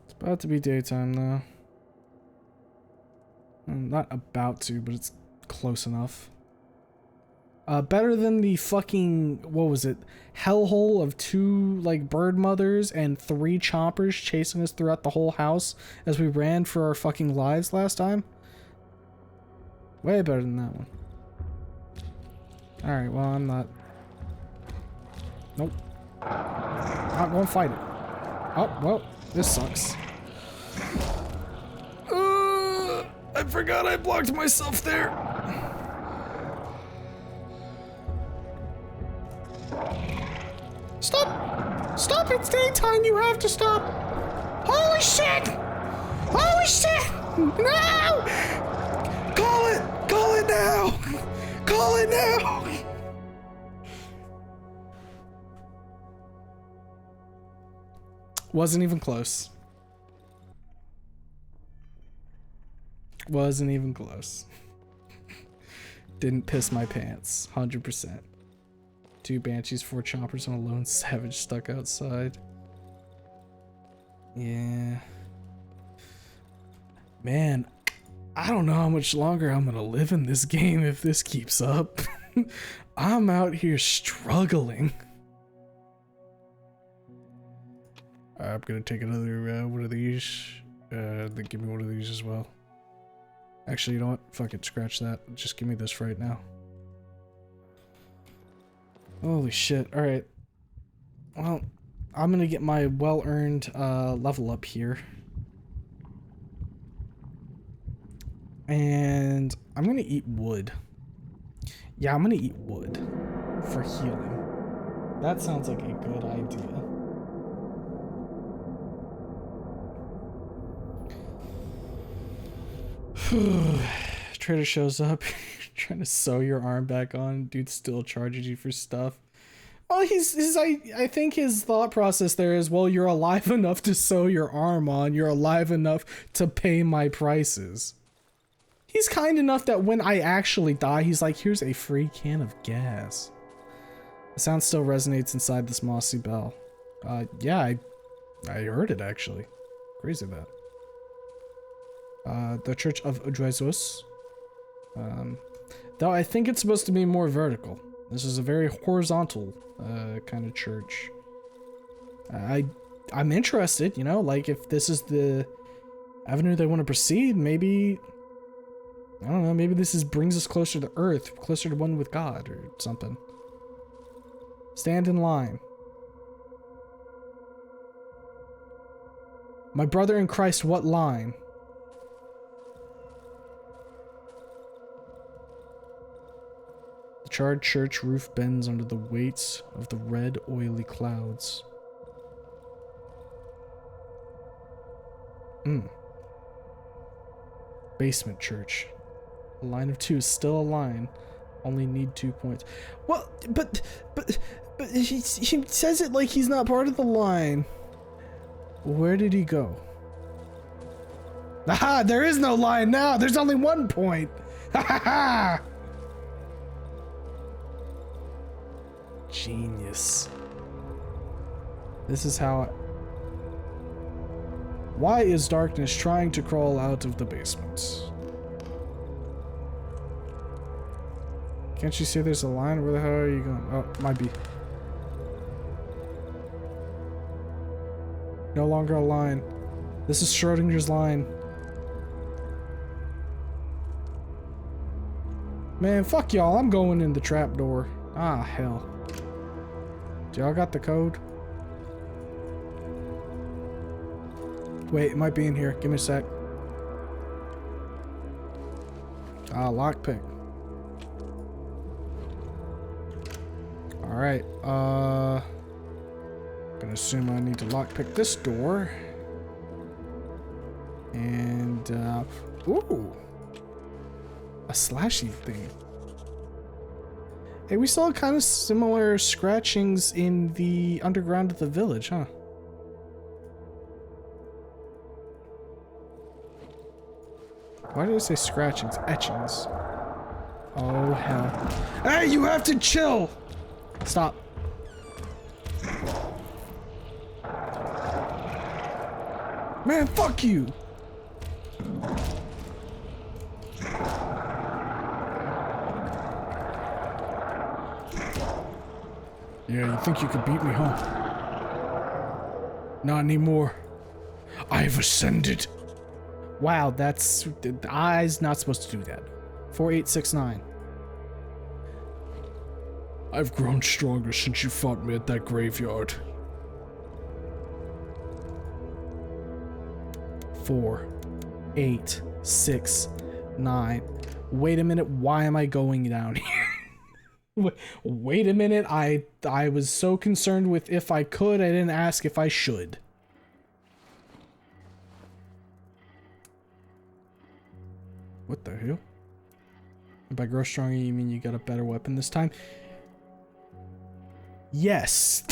It's about to be daytime though. Not about to, but it's close enough. Better than the fucking, what was it, hellhole of 2, like, bird mothers and 3 chompers chasing us throughout the whole house as we ran for our fucking lives last time. Way better than that one. Alright, well, I'm not... Nope. Not gonna fight it. Oh, well, this sucks. I forgot I blocked myself there. Stop! Stop! It's daytime. You have to stop. Holy shit! Holy shit! No! Call it! Call it now! Call it now! Wasn't even close. Wasn't even close. Didn't piss my pants. 100%. 2 banshees, 4 chompers, and a lone savage stuck outside. Yeah. Man, I don't know how much longer I'm gonna live in this game if this keeps up. I'm out here struggling. I'm gonna take another one of these. Then give me one of these as well. Actually, you know what? Fuck it, scratch that. Just give me this right now. Holy shit. Alright. Well, I'm gonna get my well-earned level up here. And I'm gonna eat wood. Yeah, I'm gonna eat wood for healing. That sounds like a good idea. Trader shows up, trying to sew your arm back on. Dude still charges you for stuff. Well, I think his thought process there is, well, you're alive enough to sew your arm on. You're alive enough to pay my prices. He's kind enough that when I actually die, he's like, here's a free can of gas. The sound still resonates inside this mossy bell. Yeah, I heard it actually. Crazy that. The Church of Jesus. Though I think it's supposed to be more vertical. This is a very horizontal kind of church. I'm interested, you know, like if this is the avenue they want to proceed, maybe, I don't know, maybe this brings us closer to Earth, closer to one with God or something. Stand in line. My brother in Christ, what line? The charred church roof bends under the weights of the red, oily clouds. Basement church. A line of 2 is still a line. Only need 2 points. Well, but he says it like he's not part of the line. Where did he go? Aha! There is no line now! There's only 1 point! Ha ha ha! Genius. This is how... Why is darkness trying to crawl out of the basement? Can't you see there's a line? Where the hell are you going? Oh, might be. No longer a line. This is Schrodinger's line. Man, fuck y'all. I'm going in the trapdoor. Ah, hell. Y'all got the code? Wait, it might be in here. Give me a sec. Ah, lockpick. Alright, gonna assume I need to lockpick this door. And, ooh! A slashy thing. Hey, we saw kind of similar scratchings in the underground of the village, huh? Why did I say scratchings? Etchings. Oh, hell. Hey, you have to chill! Stop. Man, fuck you! Yeah, you think you could beat me, huh? Not anymore. I've ascended. Wow, that's... The eye's not supposed to do that. 4869. I've grown stronger since you fought me at that graveyard. 4, 8, 6, 9. Wait a minute, why am I going down here? Wait a minute, I was so concerned with if I could, I didn't ask if I should. What the hell? And by grow stronger, you mean you got a better weapon this time? Yes.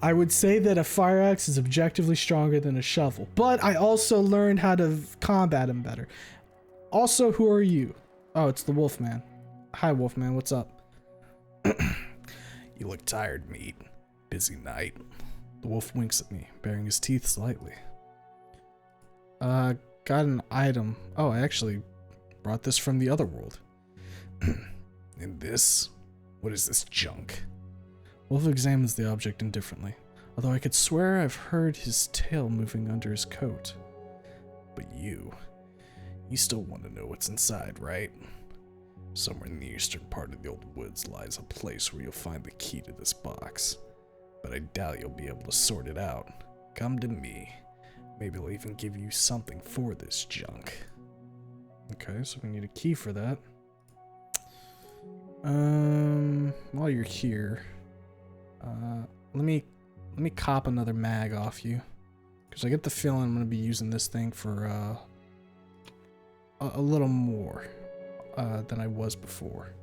I would say that a fire axe is objectively stronger than a shovel, but I also learned how to combat him better. Also, who are you? Oh, it's the Wolfman. Hi, Wolfman, what's up? You look tired, mate. Busy night. The wolf winks at me, baring his teeth slightly. Got an item. Oh, I actually brought this from the other world. And this? What is this junk? Wolf examines the object indifferently, although I could swear I've heard his tail moving under his coat. But you still want to know what's inside, right? Somewhere in the eastern part of the old woods lies a place where you'll find the key to this box. But I doubt you'll be able to sort it out. Come to me. Maybe I'll even give you something for this junk. Okay, so we need a key for that. While you're here, let me cop another mag off you, because I get the feeling I'm gonna be using this thing for a little more than I was before.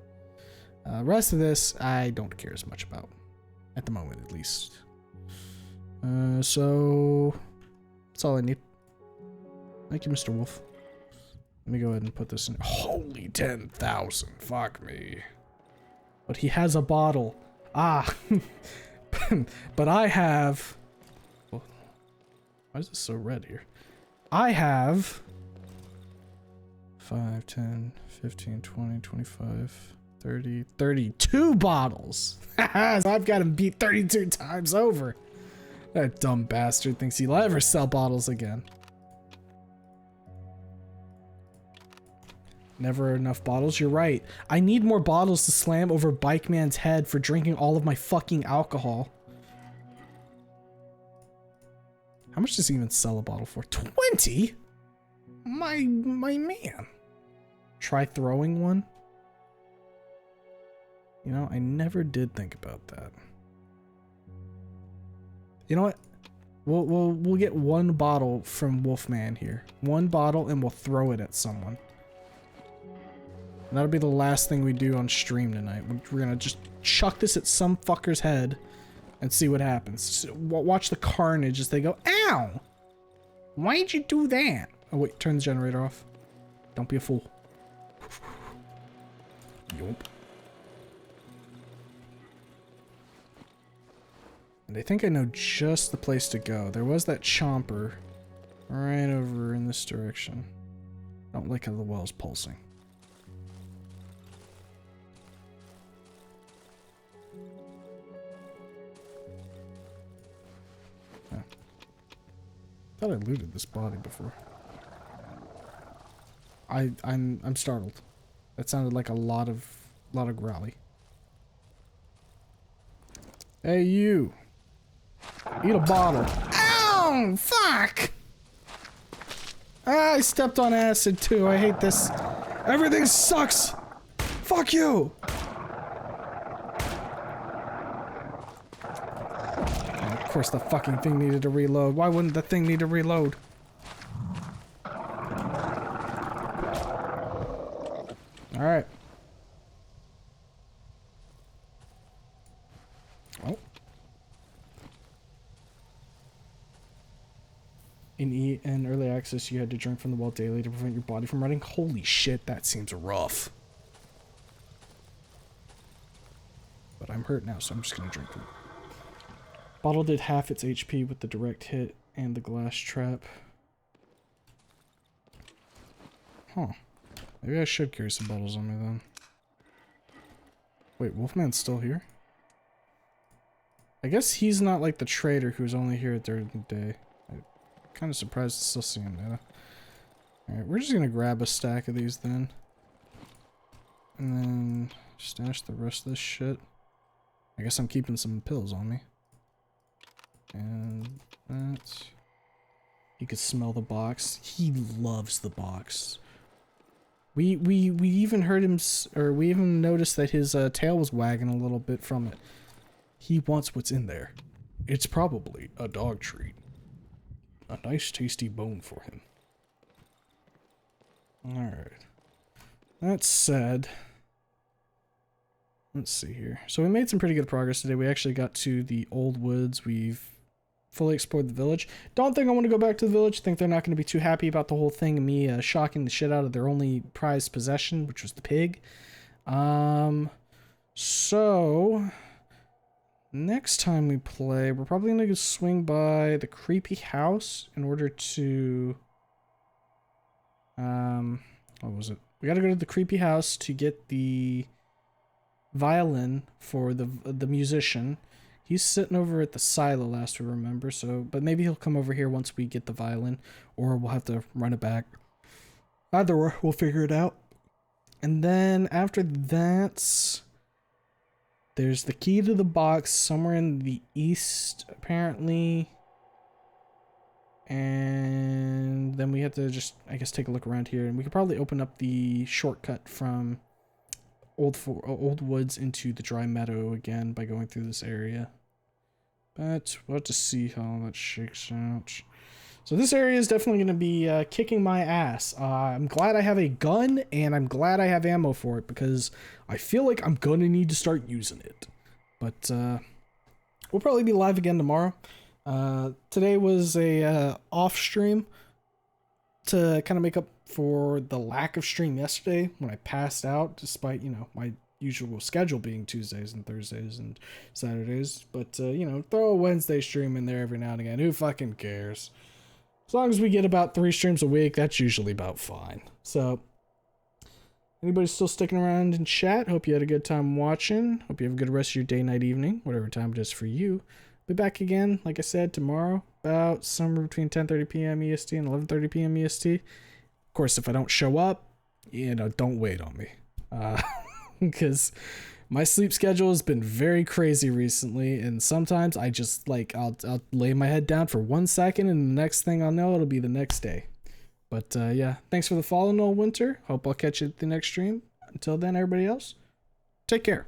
Rest of this I don't care as much about at the moment, at least. So that's all I need. Thank you, Mr. Wolf. Let me go ahead and put this in. Holy 10,000! Fuck me. But he has a bottle. Ah. But I have. Well, why is this so red here? I have 5, 10, 15, 20, 25, 30, 32 bottles. So I've got him beat 32 times over. That dumb bastard thinks he'll ever sell bottles again. Never enough bottles? You're right. I need more bottles to slam over Bike Man's head for drinking all of my fucking alcohol. How much does he even sell a bottle for? 20? My man. Try throwing one? You know, I never did think about that. You know what? We'll get one bottle from Wolfman here. One bottle and we'll throw it at someone. And that'll be the last thing we do on stream tonight. We're gonna just chuck this at some fucker's head and see what happens. So, watch the carnage as they go, ow! Why'd you do that? Oh wait, turn the generator off. Don't be a fool. Yup. And I think I know just the place to go. There was that chomper right over in this direction. I don't like how the well's pulsing. I thought I looted this body before. I'm startled. That sounded like a lot of growly. Hey you! Eat a bottle. Ow! Fuck! Ah, I stepped on acid too. I hate this. Everything sucks! Fuck you! Of course the fucking thing needed to reload. Why wouldn't the thing need to reload? Alright. Oh. In early access, you had to drink from the well daily to prevent your body from rotting. Holy shit, that seems rough. But I'm hurt now, so I'm just gonna drink from it. Bottle did half its HP with the direct hit and the glass trap. Huh. Maybe I should carry some bottles on me then. Wait, Wolfman's still here? I guess he's not like the trader who's only here during the day. I'm kind of surprised to still see him there. Alright, we're just gonna grab a stack of these then. And then stash the rest of this shit. I guess I'm keeping some pills on me. And that. He could smell the box. He loves the box. We even heard him, or we even noticed that his tail was wagging a little bit from it. He wants what's in there. It's probably a dog treat. A nice tasty bone for him. Alright. That said, let's see here. So we made some pretty good progress today. We actually got to the old woods. We've fully explored the village. Don't think I want to go back to the village. Think they're not going to be too happy about the whole thing and me shocking the shit out of their only prized possession, which was the pig. So next time we play, we're probably going to swing by the creepy house in order to what was it? We got to go to the creepy house to get the violin for the musician. He's sitting over at the silo, last we remember, so, but maybe he'll come over here once we get the violin, or we'll have to run it back. Either way, we'll figure it out. And then after that, there's the key to the box somewhere in the east, apparently. And then we have to just, I guess, take a look around here, and we could probably open up the shortcut from Old Woods into the Dry Meadow again by going through this area. But we'll have to see how that shakes out. So this area is definitely going to be kicking my ass. I'm glad I have a gun, and I'm glad I have ammo for it, because I feel like I'm going to need to start using it. But we'll probably be live again tomorrow. Today was a off stream to kind of make up for the lack of stream yesterday when I passed out, despite, you know, my usual schedule being Tuesdays and Thursdays and Saturdays. But, you know, throw a Wednesday stream in there every now and again. Who fucking cares? As long as we get about 3 streams a week, that's usually about fine. So, anybody still sticking around in chat? Hope you had a good time watching. Hope you have a good rest of your day, night, evening, whatever time it is for you. Be back again, like I said, tomorrow, about somewhere between 10:30 p.m. EST and 11:30 p.m. EST. Of course, if I don't show up, you know, don't wait on me. Because my sleep schedule has been very crazy recently, and sometimes I just, like, I'll lay my head down for 1 second, and the next thing I'll know, it'll be the next day. But, yeah, thanks for the follow, Noel Winter. Hope I'll catch you at the next stream. Until then, everybody else, take care.